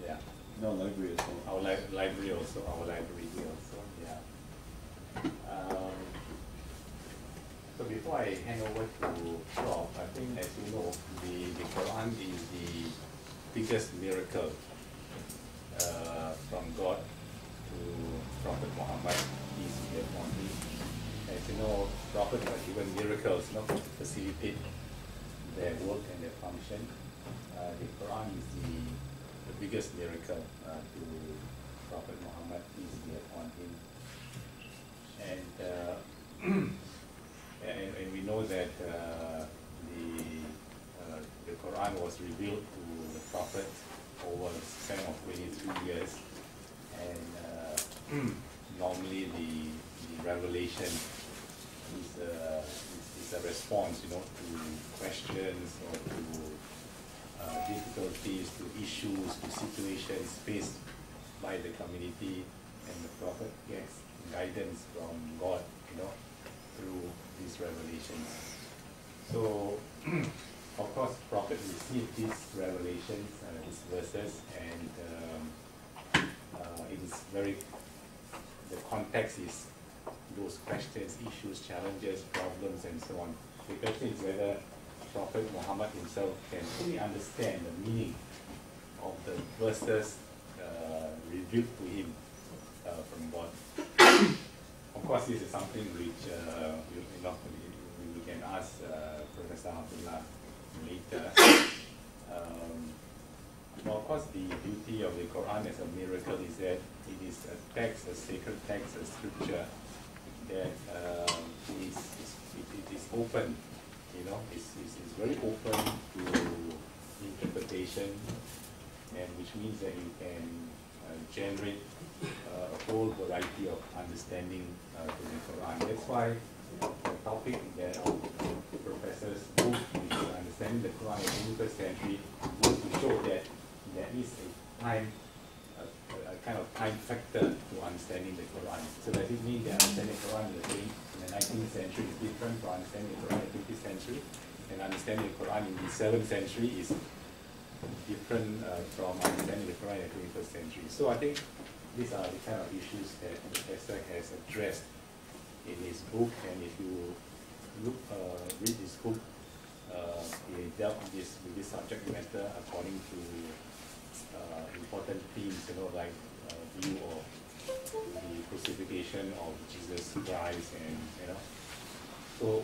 Yeah. No, library as well. Our library also. Our library here also. Yeah. So before I hand over to Prof, I think, as you know, the Quran is the biggest miracle from God to Prophet Muhammad, peace be upon him. As you know, prophets are given miracles to facilitate their work and their function. The Quran is the biggest miracle to Prophet Muhammad, peace be upon him. And we know that the Quran was revealed to the Prophet over a span of 23 years, and normally the revelation is a response, you know, to questions or to difficulties, to issues, to situations faced by the community, and the Prophet gets guidance from God, you know, through these revelations. So, of course, Prophet received these revelations, these verses, and it is very, the context is those questions, issues, challenges, problems, and so on. The question is whether Prophet Muhammad himself can fully understand the meaning of the verses revealed to him from God. Of course, this is something which we can ask Professor Abullah later. Well, of course, the beauty of the Quran as a miracle is that it is a text, a sacred text, a scripture that it is open, you know, it's very open to interpretation, and which means that you can generate a whole variety of understanding to the Quran. That's why the topic that our professors move to understanding the Quran in the 21st century was to show that there is a kind of time factor to understanding the Quran. So does it mean that understanding the Quran in the 19th century is different from understanding the Quran in the 20th century, and understanding the Quran in the 7th century is different from understanding the Quran in the 21st century? So I think these are the kind of issues that the professor has addressed in his book, and if you read his book, he dealt with this subject matter according to important themes, you know, like view of the crucifixion of Jesus Christ, and you know, so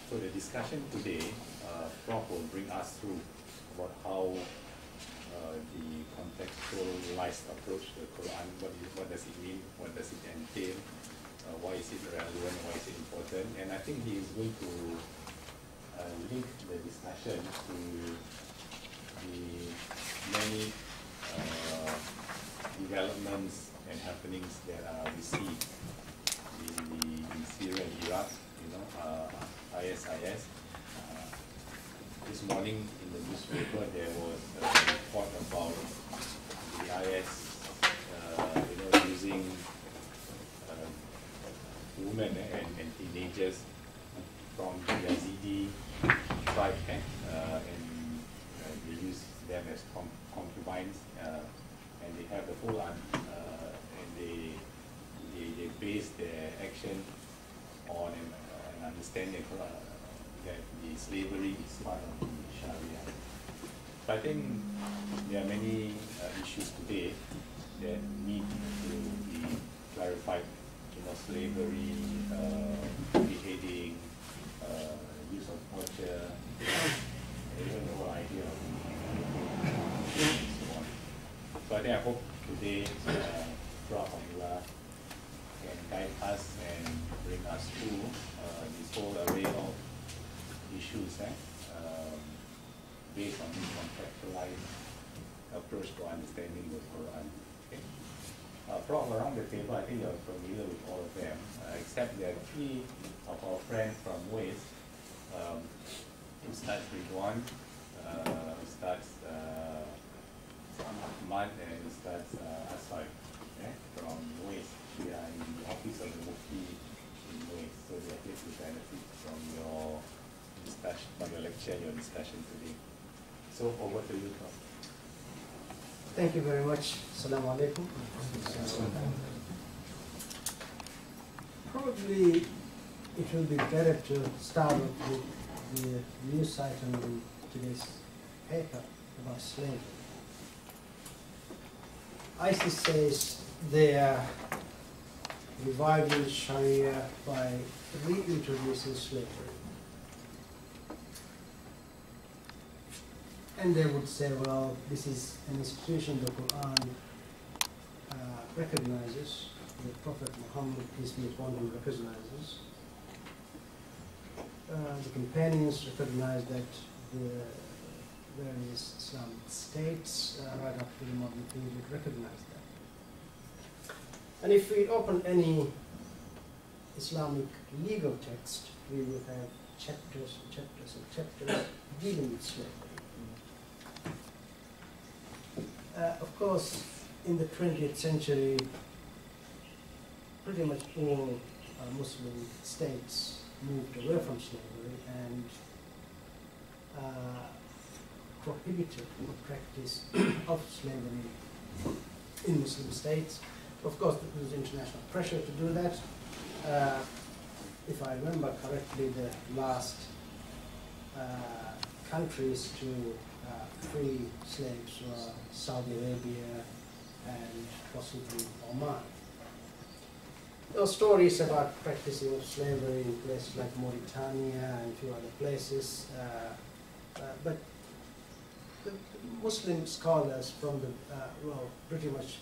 so the discussion today, Prof will bring us through about how the contextualized approach to the Quran, what does it mean, what does it entail, why is it relevant, why is it important, and I think he is going to link the discussion to the many developments and happenings that we see in Syria and Iraq, you know, RSIS. This morning in the newspaper there was a report about the IS, you know, using women and teenagers from the Yazidi tribe, and they use them as concubines, and they have the full and they base their action on an understanding that the slavery is part of the Sharia. But I think there are many issues today that need to be clarified. You know, slavery, beheading, use of torture, even the whole idea of and so on. So I think I hope today Prof. Abullah can guide us and bring us through this whole array of issues based on this contextualized approach to understanding the Quran. Okay. Prof, around the table, I think you're familiar with all of them, except there are three of our friends from West. It starts with one, starts Ahmad, and it starts Asfar, from West. We are in the office of the Mufti in West, so they are here to benefit from your discussion, from your lecture, your discussion today. So over to you, Prof. Thank you very much. Assalamu alaikum. Probably it will be better to start with the news item in today's paper about slavery. ISIS says they are reviving Sharia by reintroducing slavery. And they would say, well, this is an institution the Quran recognizes, the Prophet Muhammad, peace be upon him, recognizes. The companions recognize that the various Islamic states right up to the modern period recognize that. And if we open any Islamic legal text, we will have chapters and chapters and chapters dealing with slavery. Of course, in the 20th century, pretty much all Muslim states moved away from slavery and prohibited the practice of slavery in Muslim states. Of course, there was international pressure to do that. If I remember correctly, the last countries to free slaves were Saudi Arabia and possibly Oman. There are stories about practicing of slavery in places like Mauritania and a few other places, but the Muslim scholars from the, well, pretty much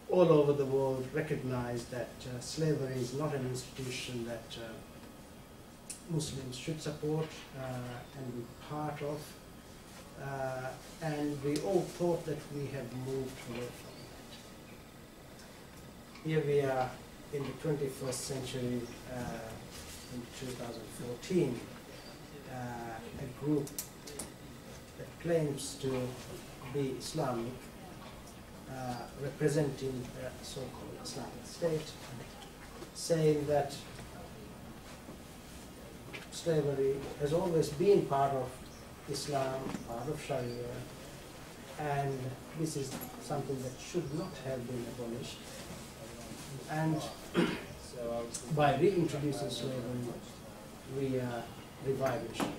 all over the world recognize that slavery is not an institution that Muslims should support and be part of. And we all thought that we had moved away from that. Here we are in the 21st century, in 2014, a group that claims to be Islamic, representing the so-called Islamic State, saying that slavery has always been part of Islam, part of Sharia, and this is something that should not have been abolished. And by reintroducing slavery, we are reviving Sharia.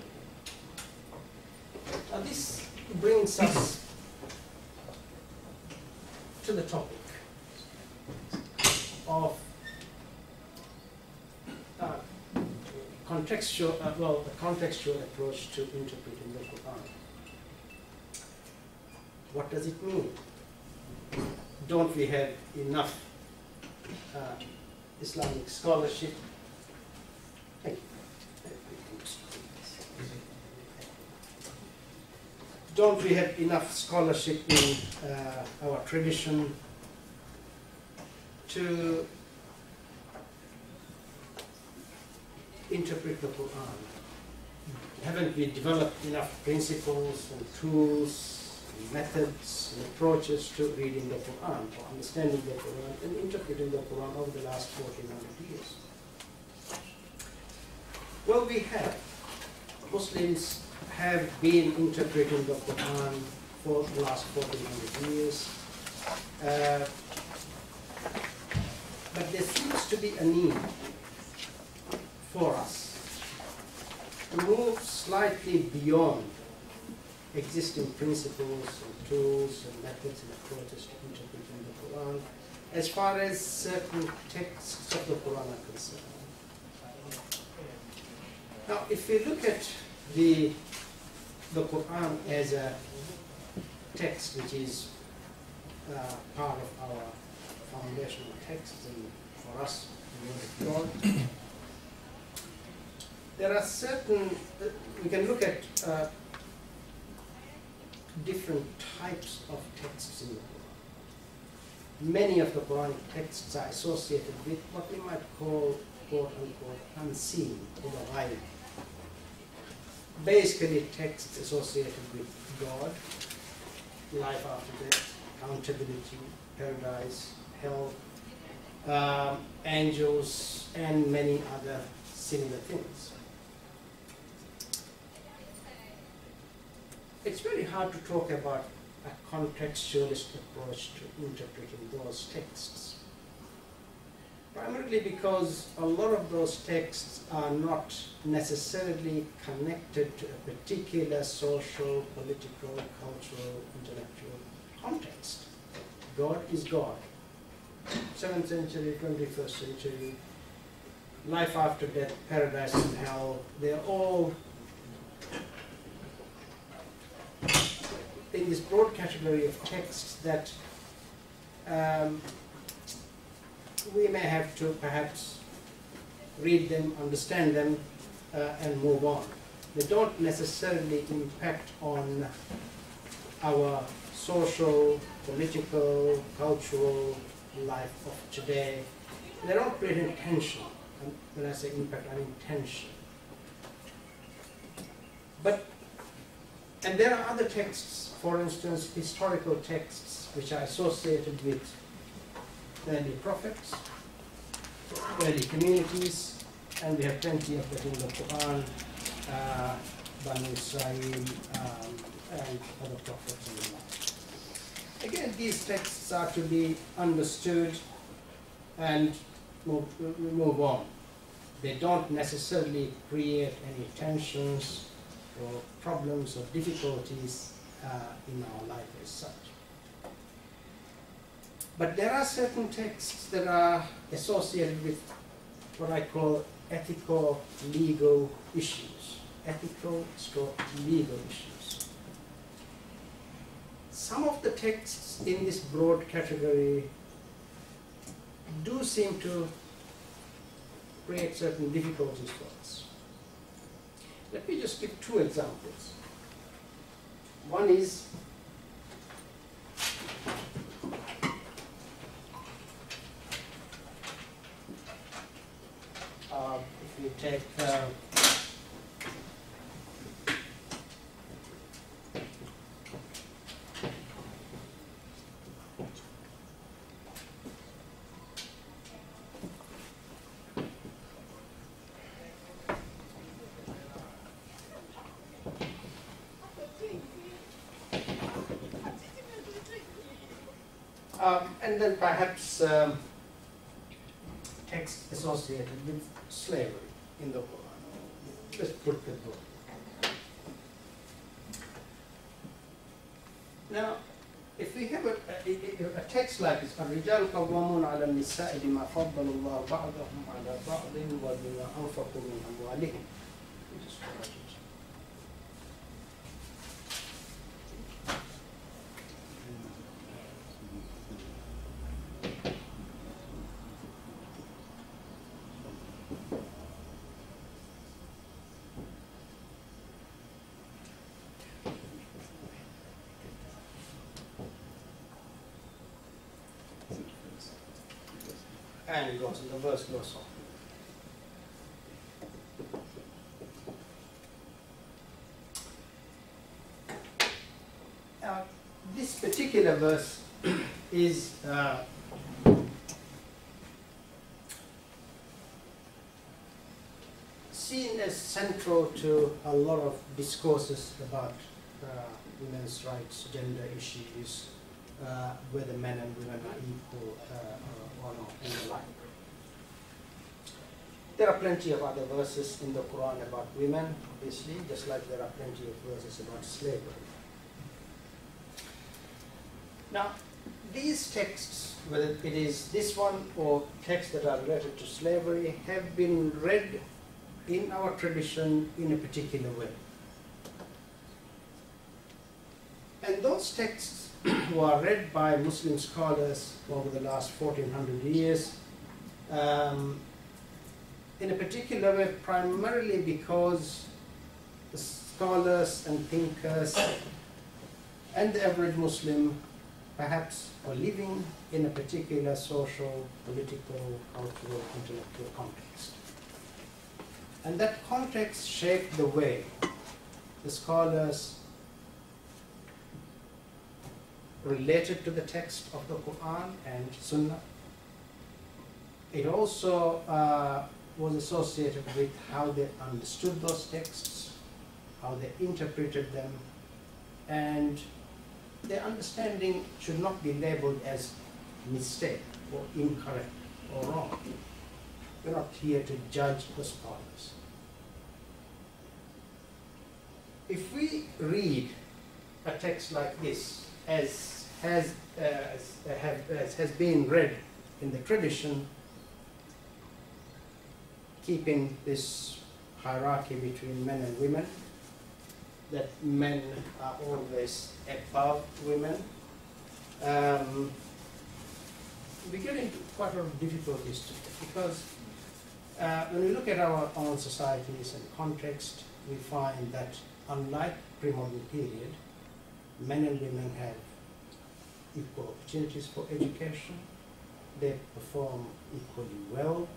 Now this brings us to the topic of contextual, the contextual approach to interpreting the Quran. What does it mean? Don't we have enough Islamic scholarship? Don't we have enough scholarship in our tradition to interpret the Quran? Haven't we developed enough principles and tools, and methods and approaches to reading the Quran, or understanding the Quran and interpreting the Quran over the last 1400 years? Well, we have. Muslims have been interpreting the Quran for the last 1400 years. But there seems to be a need for us to move slightly beyond existing principles and tools and methods and approaches to interpreting the Quran as far as certain texts of the Quran are concerned. Now, if we look at the Quran as a text which is part of our foundational texts and for us the Word of God, there are certain, we can look at different types of texts in the Quran. Many of the Quranic texts are associated with what we might call, quote unquote, unseen or the ghaib. Basically texts associated with God, life after death, accountability, paradise, hell, angels, and many other similar things. It's very hard to talk about a contextualist approach to interpreting those texts, primarily because a lot of those texts are not necessarily connected to a particular social, political, cultural, intellectual context. God is God. 7th century, 21st century, life after death, paradise and hell, they're all in this broad category of texts that we may have to perhaps read them, understand them, and move on. They don't necessarily impact on our social, political, cultural, life of today. They don't create any tension. And when I say impact, I mean tension. And there are other texts, for instance, historical texts, which are associated with early prophets, early communities, and we have plenty of that in the Quran, Banu Israel, and other prophets in the Bible. Again, these texts are to be understood and move on. They don't necessarily create any tensions or problems or difficulties in our life as such. But there are certain texts that are associated with what I call ethical legal issues. Ethical/legal issues. Some of the texts in this broad category do seem to create certain difficulties for us. Let me just give two examples. One is if you take and then perhaps text associated with slavery in the Quran. Let's put the book. Now, if we have a text like this, الرجال قوامون على النساء بما فضل الله بعضهم على بعض وبما أنفقوا من أموالهم. And the verse goes on. This particular verse is seen as central to a lot of discourses about women's rights, gender issues, whether men and women are equal or not, and the like. There are plenty of other verses in the Quran about women, obviously, just like there are plenty of verses about slavery. Now, these texts, whether it is this one or texts that are related to slavery, have been read in our tradition in a particular way. And those texts were read by Muslim scholars over the last 1400 years in a particular way, primarily because the scholars and thinkers and the average Muslim perhaps were living in a particular social, political, cultural, intellectual context. And that context shaped the way the scholars related to the text of the Quran and Sunnah. It also was associated with how they understood those texts, how they interpreted them, and their understanding should not be labeled as mistake or incorrect or wrong. We're not here to judge the scholars. If we read a text like this, as has been read in the tradition, keeping this hierarchy between men and women, that men are always above women, we get into quite a lot of difficulties today, because when we look at our own societies and context, we find that unlike pre-modern period, men and women have equal opportunities for education, they perform equally well.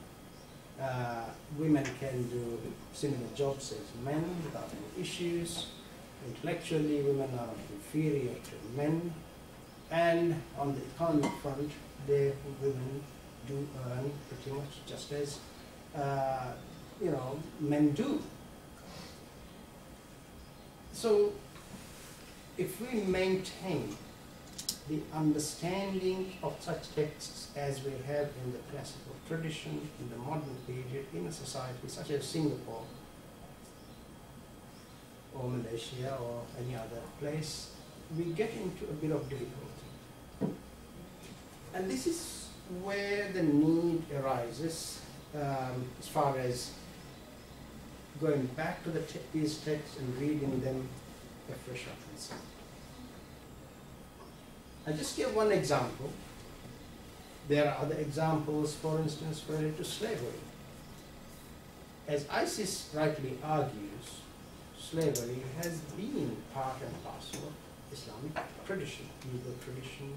Women can do similar jobs as men without any issues. Intellectually, women are inferior to men. And on the economic front, women do earn pretty much just as men do. So, if we maintain the understanding of such texts as we have in the classical tradition, in the modern period, in a society such as Singapore, or Malaysia, or any other place, we get into a bit of difficulty. And this is where the need arises as far as going back to these texts and reading them afresh are concerned. I'll just give one example. There are other examples, for instance, related to slavery. As ISIS rightly argues, slavery has been part and parcel of Islamic tradition, legal tradition,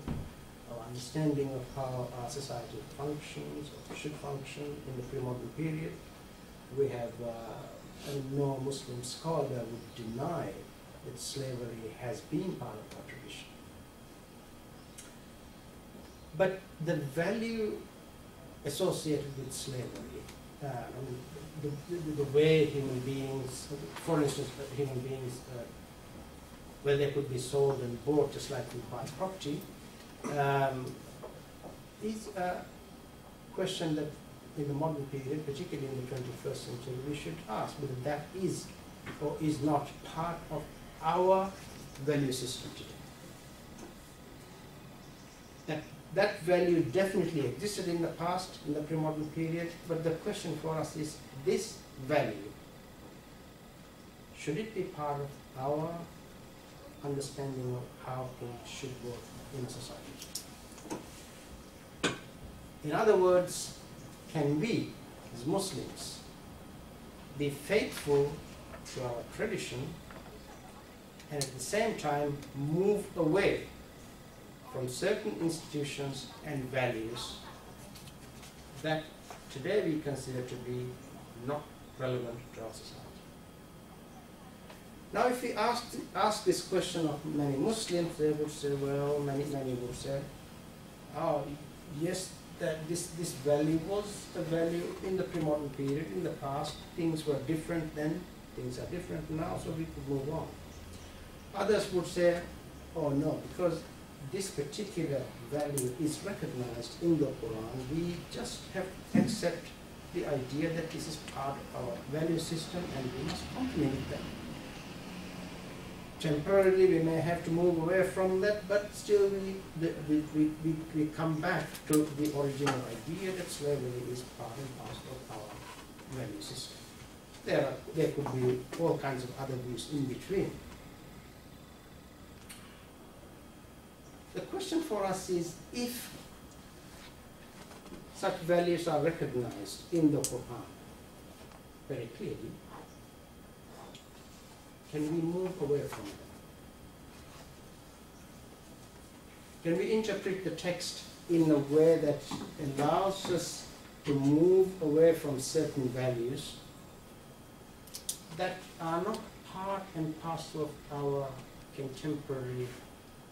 our understanding of how our society functions or should function in the pre-modern period. We have no Muslim scholar would deny that slavery has been part of our tradition. But the value associated with slavery, the way human beings, for instance, human beings, where they could be sold and bought just like we buy property, is a question that in the modern period, particularly in the 21st century, we should ask whether that is or is not part of our value system today. That value definitely existed in the past, in the pre-modern period, but the question for us is, this value, should it be part of our understanding of how things should work in society? In other words, can we, as Muslims, be faithful to our tradition and at the same time move away from certain institutions and values that today we consider to be not relevant to our society? Now, if we ask this question of many Muslims, they would say, well, many would say, oh, yes, that this value was a value in the pre-modern period, in the past. Things were different then, things are different now, so we could move on. Others would say, oh no, because this particular value is recognized in the Quran, we just have to accept the idea that this is part of our value system and we must complement that. Temporarily we may have to move away from that, but still we come back to the original idea that slavery is part and parcel of our value system. There could be all kinds of other views in between. The question for us is, if such values are recognized in the Quran very clearly, can we move away from them? Can we interpret the text in a way that allows us to move away from certain values that are not part and parcel of our contemporary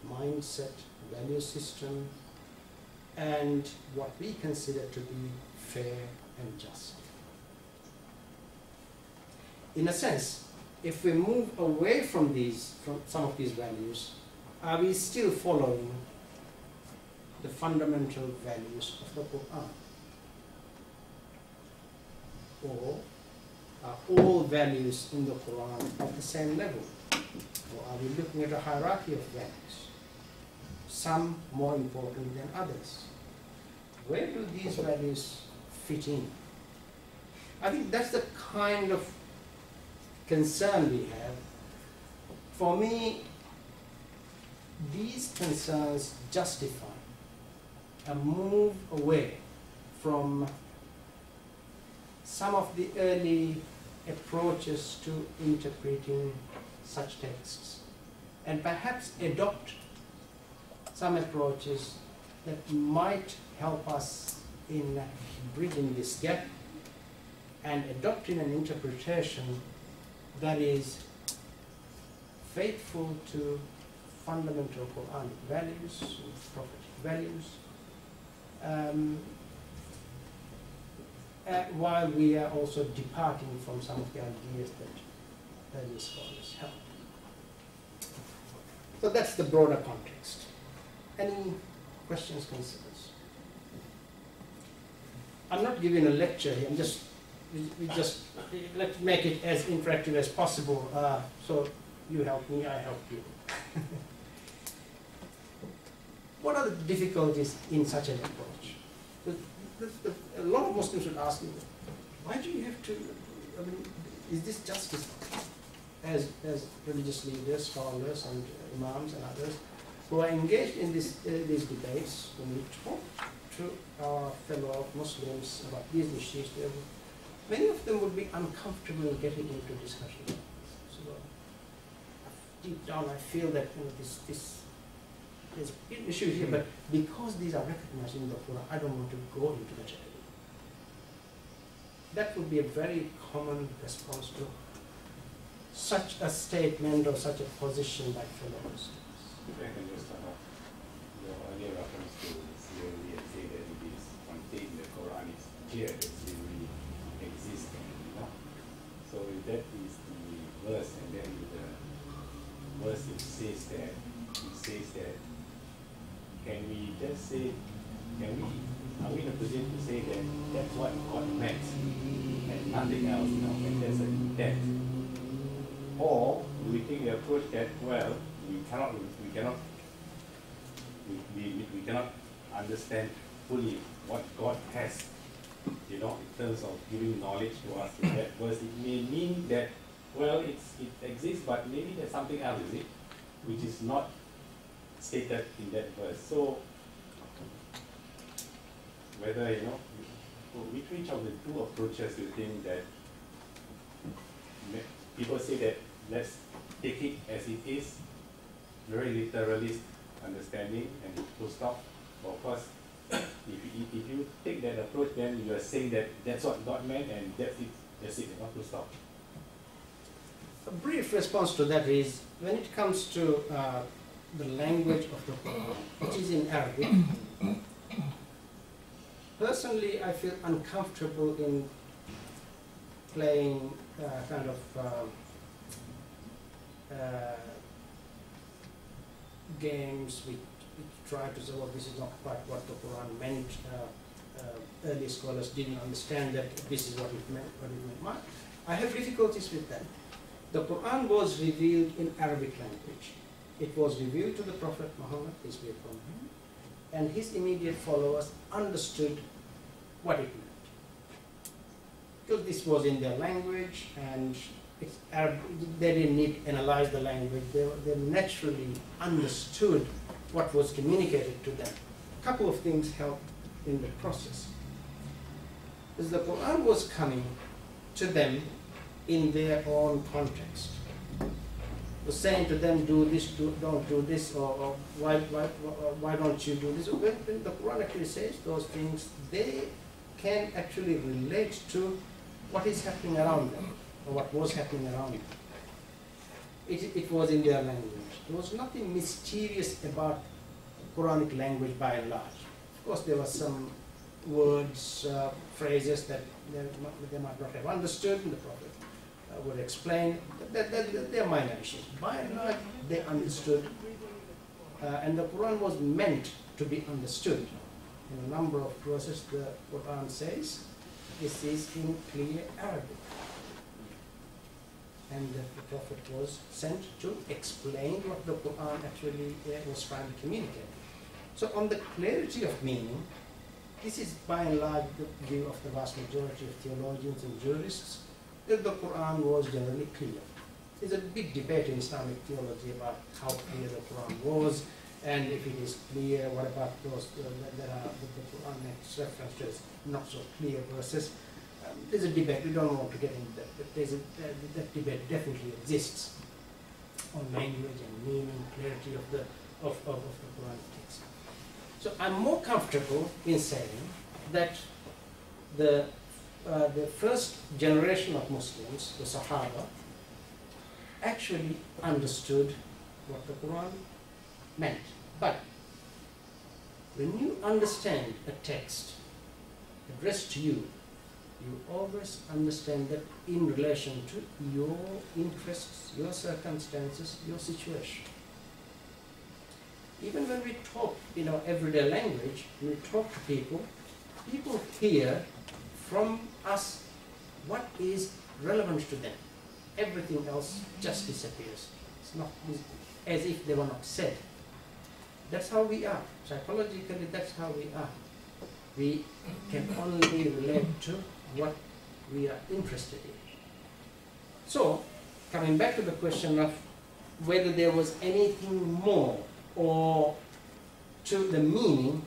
mindset, value system, and what we consider to be fair and just? In a sense, if we move away from some of these values, are we still following the fundamental values of the Quran? Or are all values in the Quran at the same level? Or are we looking at a hierarchy of values, some more important than others? Where do these values fit in? I think that's the kind of concern we have. For me, these concerns justify a move away from some of the early approaches to interpreting such texts, and perhaps adopt some approaches that might help us in bridging this gap and adopting an interpretation that is faithful to fundamental Quranic values, prophetic values, while we are also departing from some of the ideas that early scholars held. So that's the broader context. Any questions, concerns? I'm not giving a lecture here. I'm just, let's make it as interactive as possible. So you help me, I help you. What are the difficulties in such an approach? A lot of Muslims would ask me, why do you have to, I mean, is this justice? As religious leaders, scholars and imams and others who are engaged in these debates, when we talk to our fellow Muslims about these issues, many of them would be uncomfortable getting into discussion. So deep down I feel that there's an issue here, but because these are recognized in the Quran, I don't want to go into that area. That would be a very common response to such a statement or such a position by fellow Muslims. If I can just your earlier reference to slavery and say that it is contained in the Quran, it's clear that slavery exists. So if that is the verse, and then the verse it says that, can we just say, are we in a position to say that that's what God meant and nothing else, and there's an intent? Or do we think the approach that, well, we cannot understand fully what God has, in terms of giving knowledge to us in that verse? It may mean that, well, it exists, but maybe there's something else, is it, which is not stated in that verse. So whether, which of the two approaches you think that people say that let's take it as it is, very literalist understanding and full stop. Of course, if you take that approach, then you are saying that that's what God meant and that's it, not full stop. A brief response to that is, when it comes to the language of the Quran, which is in Arabic, personally I feel uncomfortable in playing games which try to say, well, this is not quite what the Quran meant. Early scholars didn't understand that this is what it meant. I have difficulties with that. The Quran was revealed in Arabic language. It was revealed to the Prophet Muhammad, peace be upon him, and his immediate followers understood what it meant. Because this was in their language, and they didn't need to analyze the language. They naturally understood what was communicated to them. A couple of things helped in the process. Because the Quran was coming to them in their own context. It was saying to them, do this, don't do this, or why don't you do this? When the Quran actually says those things, they can actually relate to what is happening around them, or what was happening around them. It was in their language. There was nothing mysterious about Quranic language by and large. Of course, there were some words, phrases that they might not have understood, and the Prophet would explain. They're minor issues. By and large, they understood, and the Quran was meant to be understood. In a number of verses, the Quran says, this is in clear Arabic. And the Prophet was sent to explain what the Quran actually was trying to communicate. So on the clarity of meaning, this is by and large the view of the vast majority of theologians and jurists, that the Quran was generally clear. There's a big debate in Islamic theology about how clear the Quran was, and if it is clear, what about those that are the Quran makes reference to as not so clear verses. There's a debate, we don't want to get into that, but that debate definitely exists on language and meaning, clarity of the Quran text. So I'm more comfortable in saying that the first generation of Muslims, the Sahaba, actually understood what the Quran meant. But when you understand a text addressed to you, you always understand that in relation to your interests, your circumstances, your situation. Even when we talk in our everyday language, we talk to people, people hear from us what is relevant to them. Everything else just disappears. It's not as if they were not said. That's how we are. Psychologically, that's how we are. We can only relate to what we are interested in. So, coming back to the question of whether there was anything more or to the meaning,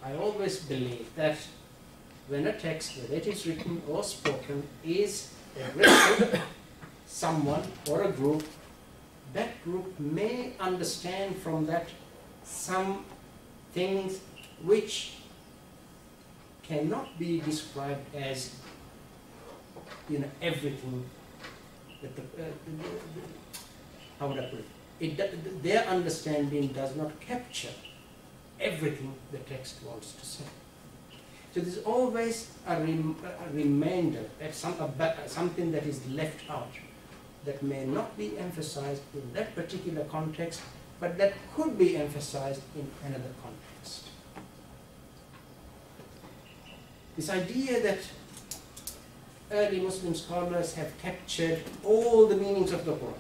I always believe that when a text, whether it is written or spoken, is addressed to someone or a group, that group may understand from that some things which cannot be described as, everything that how would I put it? Their understanding does not capture everything the text wants to say. So there's always a reminder that something that is left out that may not be emphasized in that particular context, but that could be emphasized in another context. This idea that early Muslim scholars have captured all the meanings of the Quran,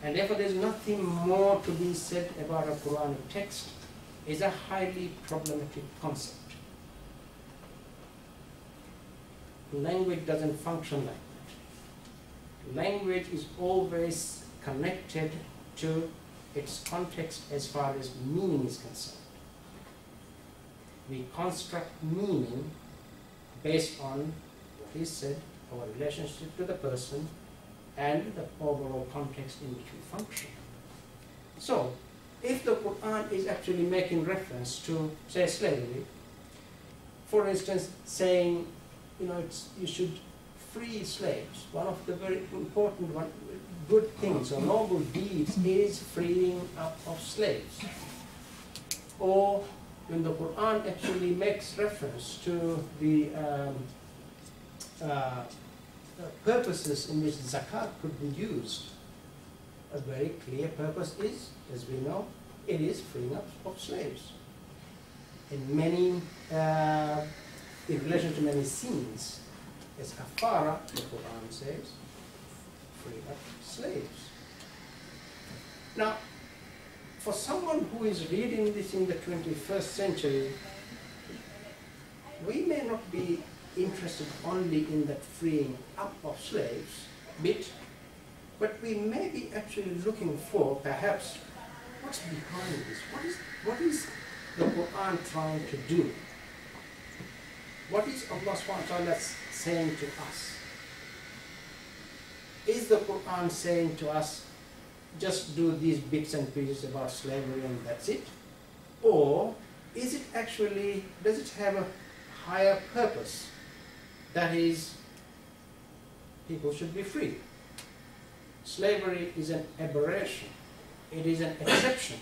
and therefore there's nothing more to be said about a Quranic text, is a highly problematic concept. Language doesn't function like that. Language is always connected to its context as far as meaning is concerned. We construct meaning based on what is said, our relationship to the person, and the overall context in which we function. So, if the Quran is actually making reference to, say, slavery, for instance, saying, you should free slaves, one of the very important good things or noble deeds is freeing up of slaves. Or when the Quran actually makes reference to the purposes in which zakat could be used, a very clear purpose is, as we know, it is freeing up of slaves. In many, in relation to many sins, as kafara, the Quran says, free up slaves. Now, for someone who is reading this in the 21st century, we may not be interested only in that freeing up of slaves bit, but we may be actually looking for, perhaps, what's behind this? What is the Quran trying to do? What is Allah subhanahu wa ta'ala saying to us? Is the Quran saying to us, just do these bits and pieces about slavery and that's it? Or is it actually, does it have a higher purpose? That is, people should be free. Slavery is an aberration. It is an exception.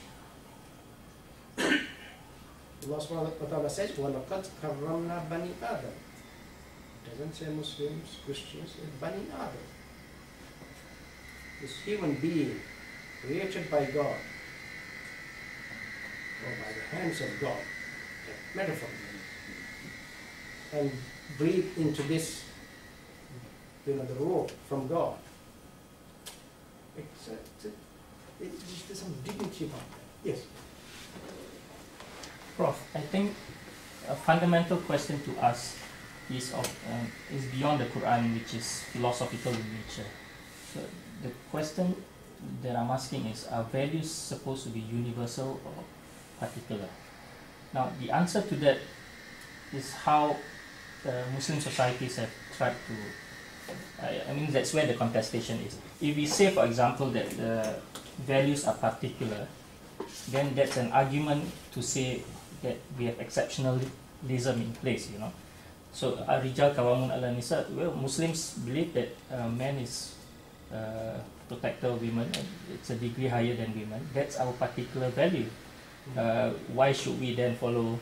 Allah subhanahu wa ta'ala says, وَلَقَدْ كَرَّمْنَا بَنِي آدَمَ. It doesn't say Muslims, Christians, it's Bani Adam. This human being created by God, or by the hands of God, metaphor, and breathe into this, the ruh from God. There's some dignity about that. Yes. Prof, I think a fundamental question to us is beyond the Quran, which is philosophical in nature. So the question that I'm asking is, are values supposed to be universal or particular? Now, the answer to that is how Muslim societies have tried to, I mean, that's where the contestation is. If we say, for example, that the values are particular, then that's an argument to say that we have exceptionalism in place, you know. So Rijal Kawamun ala Nisa, well, Muslims believe that man is protector of women, and it's a degree higher than women. That's our particular value. Why should we then follow,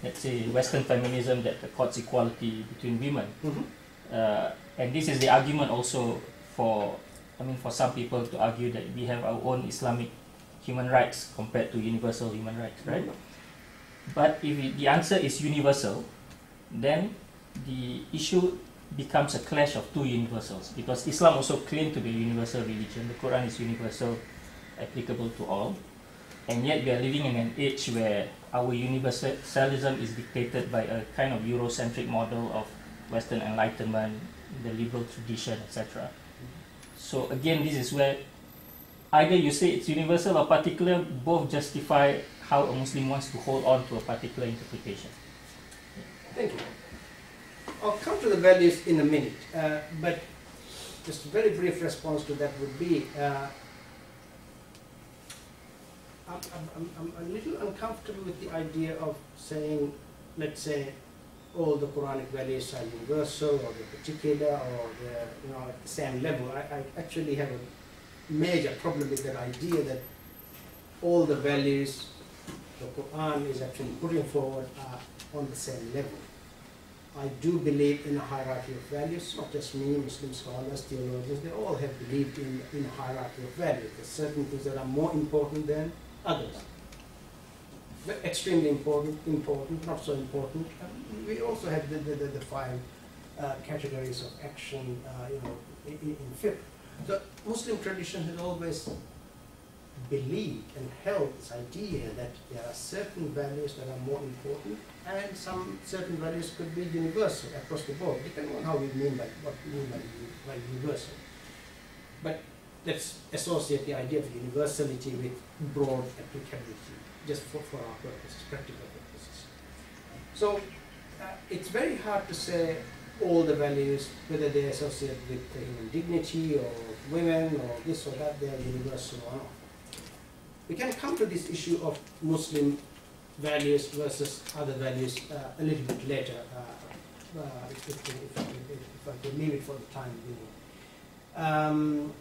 let's say, Western feminism that supports equality between women? And this is the argument also for, I mean, for some people to argue that we have our own Islamic human rights compared to universal human rights, right? But if the answer is universal, then the issue becomes a clash of two universals, because Islam also claims to be a universal religion. The Quran is universal, applicable to all, and yet we are living in an age where our universalism is dictated by a kind of Eurocentric model of Western Enlightenment, the liberal tradition, etc. So again, this is where either you say it's universal or particular, both justify how a Muslim wants to hold on to a particular interpretation. Thank you. I'll come to the values in a minute, but just a very brief response to that would be, I'm a little uncomfortable with the idea of saying, let's say, all the Quranic values are universal or they're particular or they're, you know, at the same level. I actually have a major problem with that idea that all the values the Quran is actually putting forward are on the same level. I do believe in a hierarchy of values, not just me, Muslim scholars, theologians, they all have believed in a hierarchy of values. There's certain things that are more important than others. But extremely important, not so important. We also have the five categories of action, you know, in fiqh. The Muslim tradition has always believed and held this idea that there are certain values that are more important, and some certain values could be universal across the board, depending on how we mean by what we mean by universal. But let's associate the idea of universality with broad applicability, just for our purposes, practical purposes. So it's very hard to say all the values, whether they associate with human dignity or women or this or that, they are universal or not. We can come to this issue of Muslim values versus other values a little bit later, if I could leave it for the time being.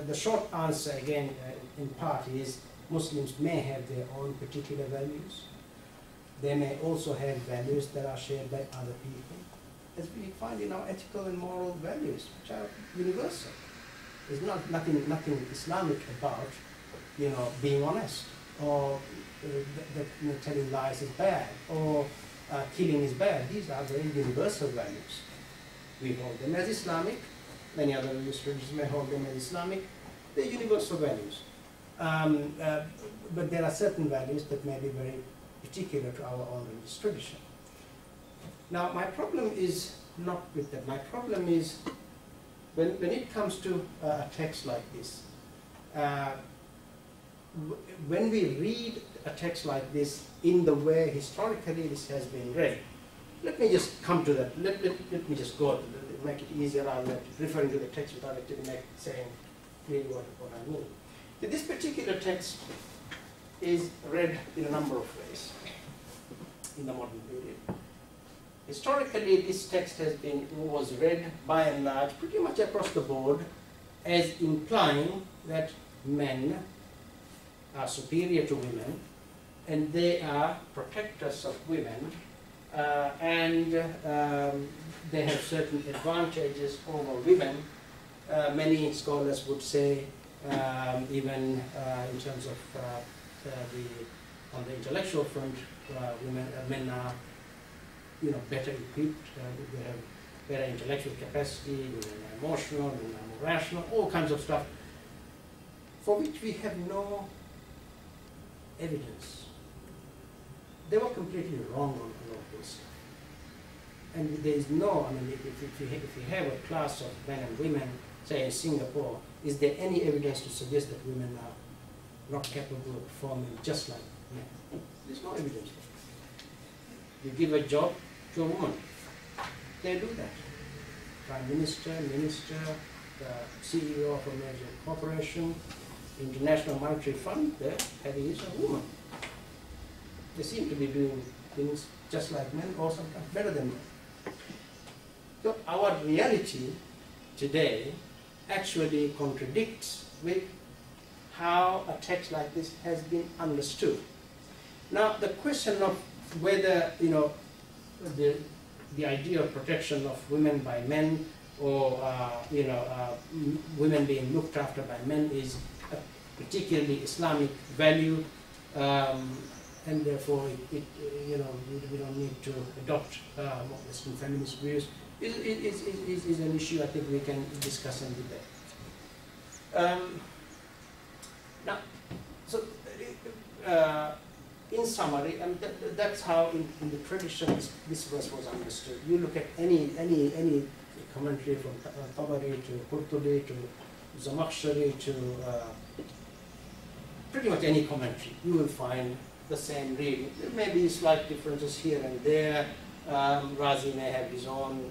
The short answer, again, in part, is Muslims may have their own particular values. They may also have values that are shared by other people, as we find in our ethical and moral values, which are universal. There's nothing Islamic about, you know, being honest, or that you know, telling lies is bad, or killing is bad. These are very universal values. We hold them as Islamic. Many other religious traditions may hold them as Islamic. They're universal values. But there are certain values that may be very particular to our own religious tradition. Now, my problem is not with that. My problem is when it comes to a text like this, when we read a text like this in the way historically this has been read, let me just come to that. Let me just go to make it easier rather than referring to the text without actually saying really what I mean. This particular text is read in a number of ways in the modern period. Historically, this text was read by and large pretty much across the board as implying that men are superior to women and they are protectors of women and they have certain advantages over women. Many scholars would say even in terms of on the intellectual front, men are better equipped, they have better intellectual capacity, women are emotional, women are more rational, all kinds of stuff for which we have no evidence. They were completely wrong on a lot of this stuff. And there is no, I mean, if you have a class of men and women, say in Singapore, is there any evidence to suggest that women are not capable of performing just like men? There's no evidence. You give a job to a woman, they do that. Prime Minister, Minister, CEO of a major corporation, International Monetary Fund, there, and he is a woman. They seem to be doing things just like men or sometimes better than men. So our reality today actually contradicts with how a text like this has been understood. Now the question of whether, you know, the idea of protection of women by men, or women being looked after by men, is a particularly Islamic value, and therefore we don't need to adopt Western feminist views. Is an issue I think we can discuss and debate. Now, so in summary, and that's how in the tradition this verse was understood. You look at any commentary from Tabari to Qurtubi to Zamakhshari to pretty much any commentary, you will find the same reading. There may be slight differences here and there. Razi may have his own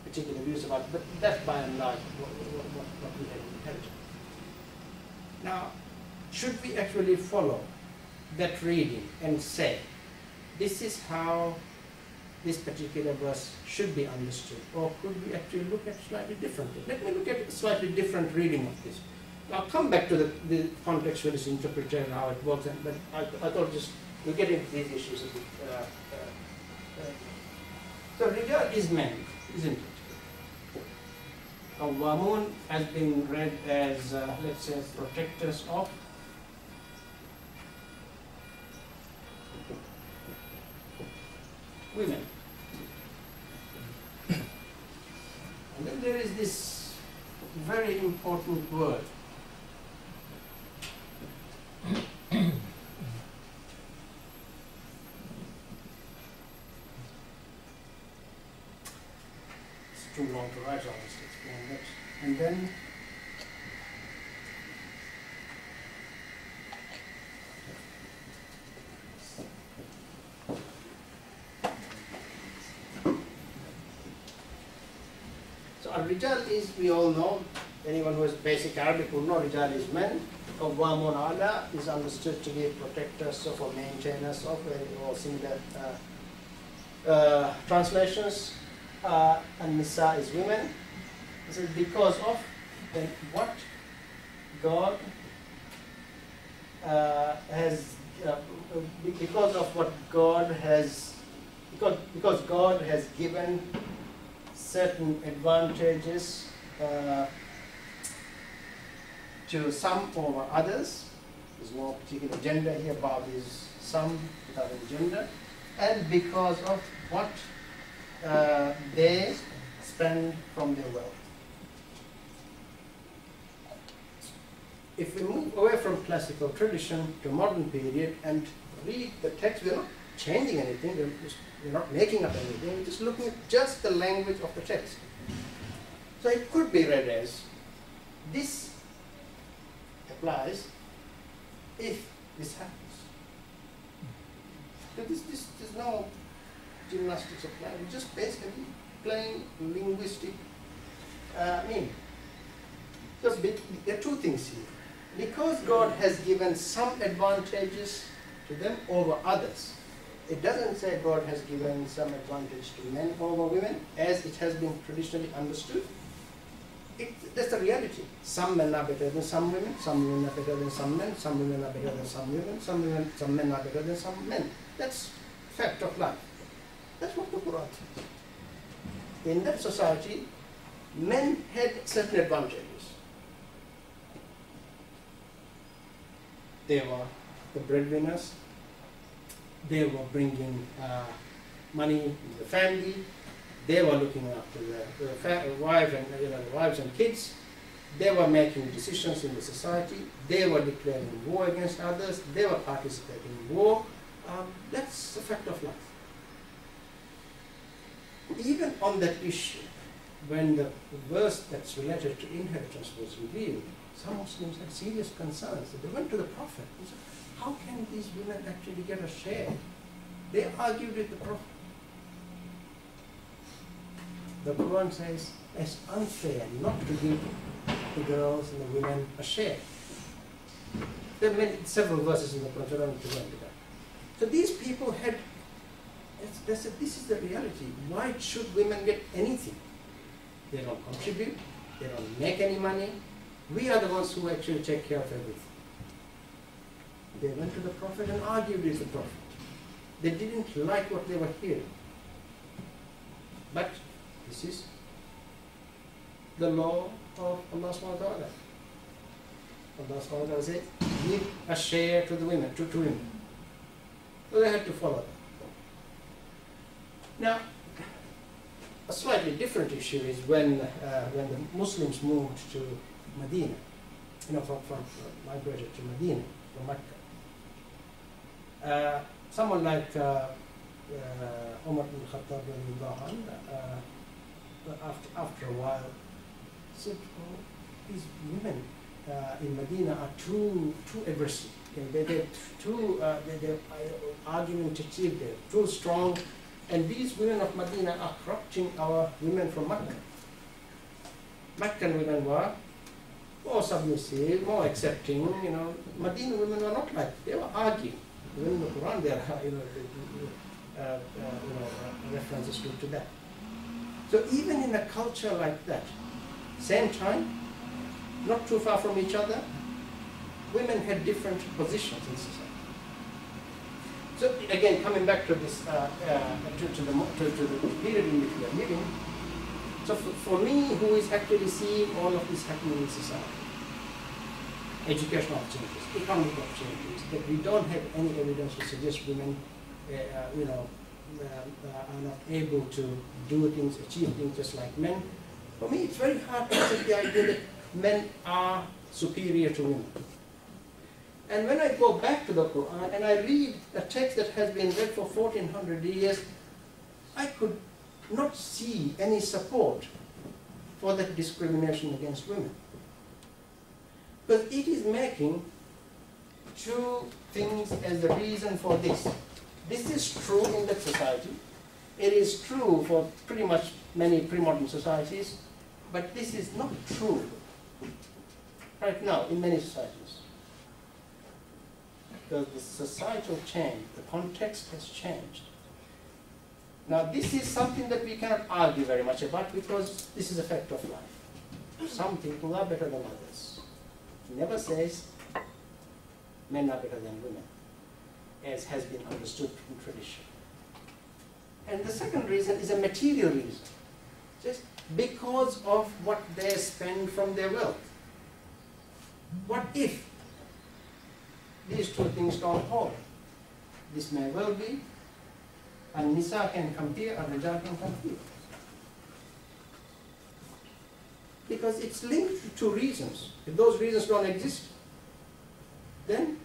particular views about it, but that's by and large what we have inherited. Now, should we actually follow that reading and say, this is how this particular verse should be understood, or could we actually look at it slightly differently? Let me look at a slightly different reading of this. I'll come back to the contextualist interpretation, how it works, but I thought just we'll get into these issues a bit. So rijal is men, isn't it? Qawwamun has been read as, let's say, protectors of women. And then there is this very important word. It's too long to write, so I'll just explain that. And then Rijal is, we all know, anyone who has basic Arabic will know Rijal is men. Qawwamun ala is understood to be protectors of or maintainers of, or similar translations. And Nisa is women. This is because of what God has, because of what God has, because God has given certain advantages to some over others. There's no particular gender here, Bab is some without any gender, and because of what they spend from their wealth. If we move away from classical tradition to modern period and read the text, we're not changing anything, we're not making up anything, we're just looking at just the language of the text. So it could be read as, this applies if this happens. So there's no gymnastics of language, just basically plain linguistic meaning. Because there are two things here. Because God has given some advantages to them over others, it doesn't say God has given some advantage to men over women, as it has been traditionally understood. That's the reality. Some men are better than some women are better than some men, some women are better than some women, some men are better than some men. That's fact of life. That's what the Quran says. In that society, men had certain advantages. They were the breadwinners. They were bringing money into the family. They were looking after the wives and kids. They were making decisions in the society. They were declaring war against others. They were participating in war. That's a fact of life. Even on that issue, when the verse that's related to inheritance was revealed, some Muslims had serious concerns. They went to the Prophet and said, how can these women actually get a share? They argued with the Prophet. The Quran says it's unfair not to give the girls and the women a share. There are several verses in the Quran, I don't need to go into that. So these people had, they said, this is the reality. Why should women get anything? They don't contribute, they don't make any money. We are the ones who actually take care of everything. They went to the Prophet and argued with the Prophet. They didn't like what they were hearing. But this is the law of Allah subhanahu wa ta'ala. Allah subhanahu wa ta'ala said, give a share to the women, to women. So they had to follow that. Now, a slightly different issue is when the Muslims moved to Medina, from migrated to Medina, from Mecca. Someone like Umar ibn Khattab, after a while, said, oh, these women in Medina are too aggressive. They're too they're argumentative, they're too strong, and these women of Medina are corrupting our women from Mecca. Meccan women were more submissive, more accepting. Medina women were not like, they were arguing. Even in the Quran there are references to that. So even in a culture like that, same time, not too far from each other, women had different positions in society. So again, coming back to this, to the period in which we are living, so for me, who is actually seeing all of this happening in society, educational changes, economic changes, that we don't have any evidence to suggest women, are not able to do things, achieve things just like men. For me, it's very hard to accept the idea that men are superior to women. And when I go back to the Quran and I read a text that has been read for 1400 years, I could not see any support for that discrimination against women. Because it is making two things as the reason for this. This is true in that society. It is true for pretty much many pre-modern societies, but this is not true right now in many societies. Because the societal change, the context has changed. Now this is something that we cannot argue very much about because this is a fact of life. Some people are better than others. It never says men are better than women, as has been understood in tradition. And the second reason is a material reason, just because of what they spend from their wealth. What if these two things don't hold? This may well be, and Nisa can come here, and Rijal can come here. Because it's linked to two reasons. If those reasons don't exist, then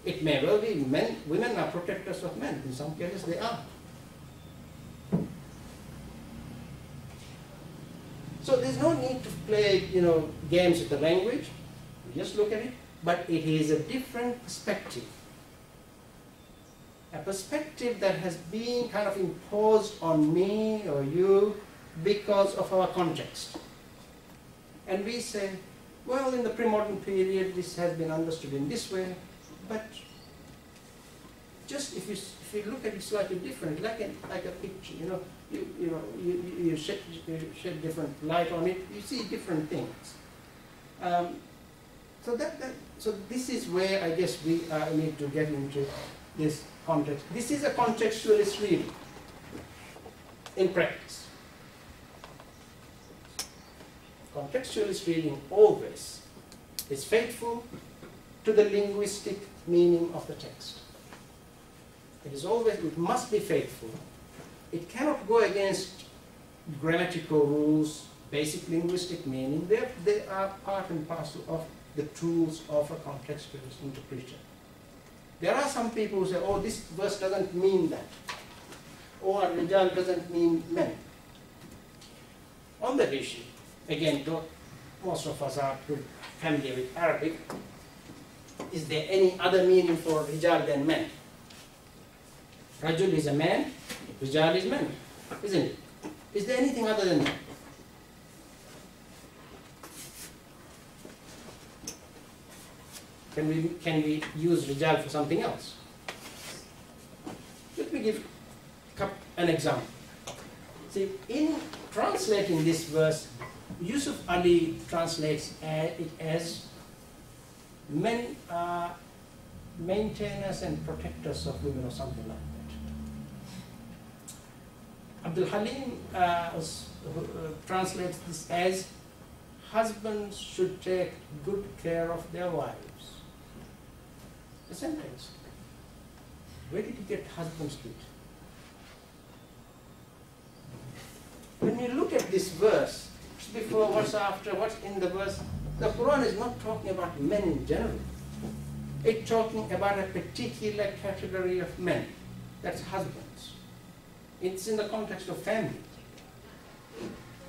it may well be women are protectors of men. In some cases they are. So there's no need to play, games with the language. We just look at it. But it is a different perspective. A perspective that has been kind of imposed on me or you because of our context. And we say, well, in the pre-modern period, this has been understood in this way, but just if you look at it slightly different, like a picture, you shed different light on it, you see different things. So this is where I guess we need to get into this context. This is a contextualist reading in practice. Contextualist reading always is faithful to the linguistic meaning of the text. It must be faithful. It cannot go against grammatical rules, basic linguistic meaning. They are part and parcel of the tools of a contextualist interpreter. There are some people who say, oh, this verse doesn't mean that. Or Rijal doesn't mean men. On that issue, again, though most of us are familiar with Arabic, is there any other meaning for Rijal than men? Rajul is a man, Rijal is men, isn't it? Is there anything other than that? Can we use rijal for something else? Let me give an example. See, in translating this verse, Yusuf Ali translates it as men are maintainers and protectors of women, or something like that. Abdul Halim translates this as husbands should take good care of their wives. The sentence. Where did you get husbands to it? When you look at this verse, what's before, what's after, what's in the verse, the Quran is not talking about men in general. It's talking about a particular category of men. That's husbands. It's in the context of family.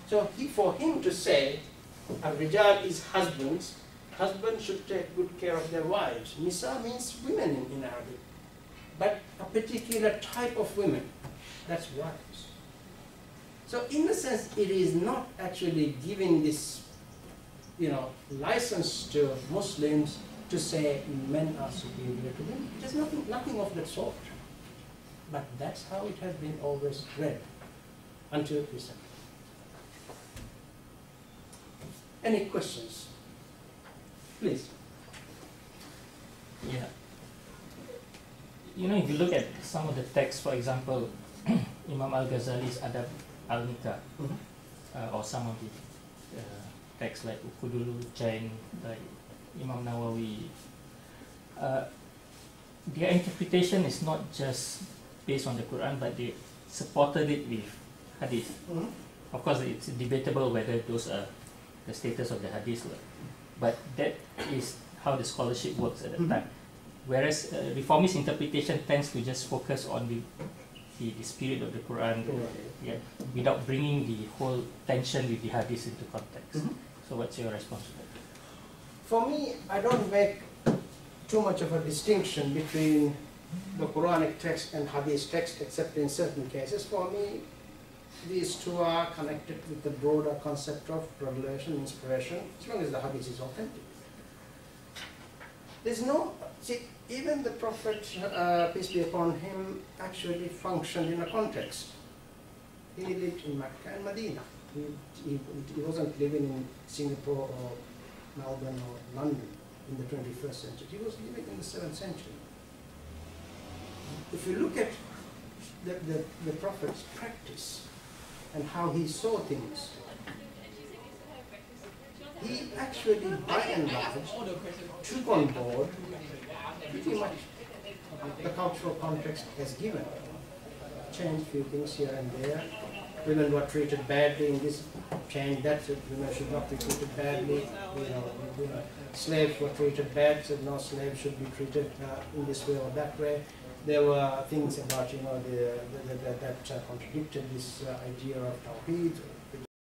So for him to say, Ar-Rijal is husbands, husbands should take good care of their wives. Nisa means women in Arabic, but a particular type of women, that's wives. So in a sense, it is not actually giving this, license to Muslims to say men are superior to women. There's nothing of that sort. But that's how it has been always read until recently. Any questions? Please. Yeah. If you look at some of the texts, for example, Imam Al-Ghazali's Adab Al-Nikah, or some of the texts like Ukudulu Jain, like Imam Nawawi, their interpretation is not just based on the Quran, but they supported it with hadith. Of course, it's debatable whether those are the status of the hadith, but that is how the scholarship works at the time. Whereas reformist interpretation tends to just focus on the spirit of the Quran, without bringing the whole tension with the hadith into context. So what's your response to that? For me, I don't make too much of a distinction between the Quranic text and hadith text, except in certain cases. For me, these two are connected with the broader concept of revelation, inspiration, as long as the hadith is authentic. There's no, even the Prophet, peace be upon him, actually functioned in a context. He lived in Mecca and Medina. He wasn't living in Singapore or Melbourne or London in the 21st century. He was living in the 7th century. If you look at the Prophet's practice and how he saw things, he actually, by and large, took on board pretty much the cultural context as given. Changed a few things here and there. Women were treated badly in this, changed that, said women should not be treated badly. Slaves were treated bad, said no, slaves should be treated in this way or that way. There were things about, that contradicted this idea of Tawheed.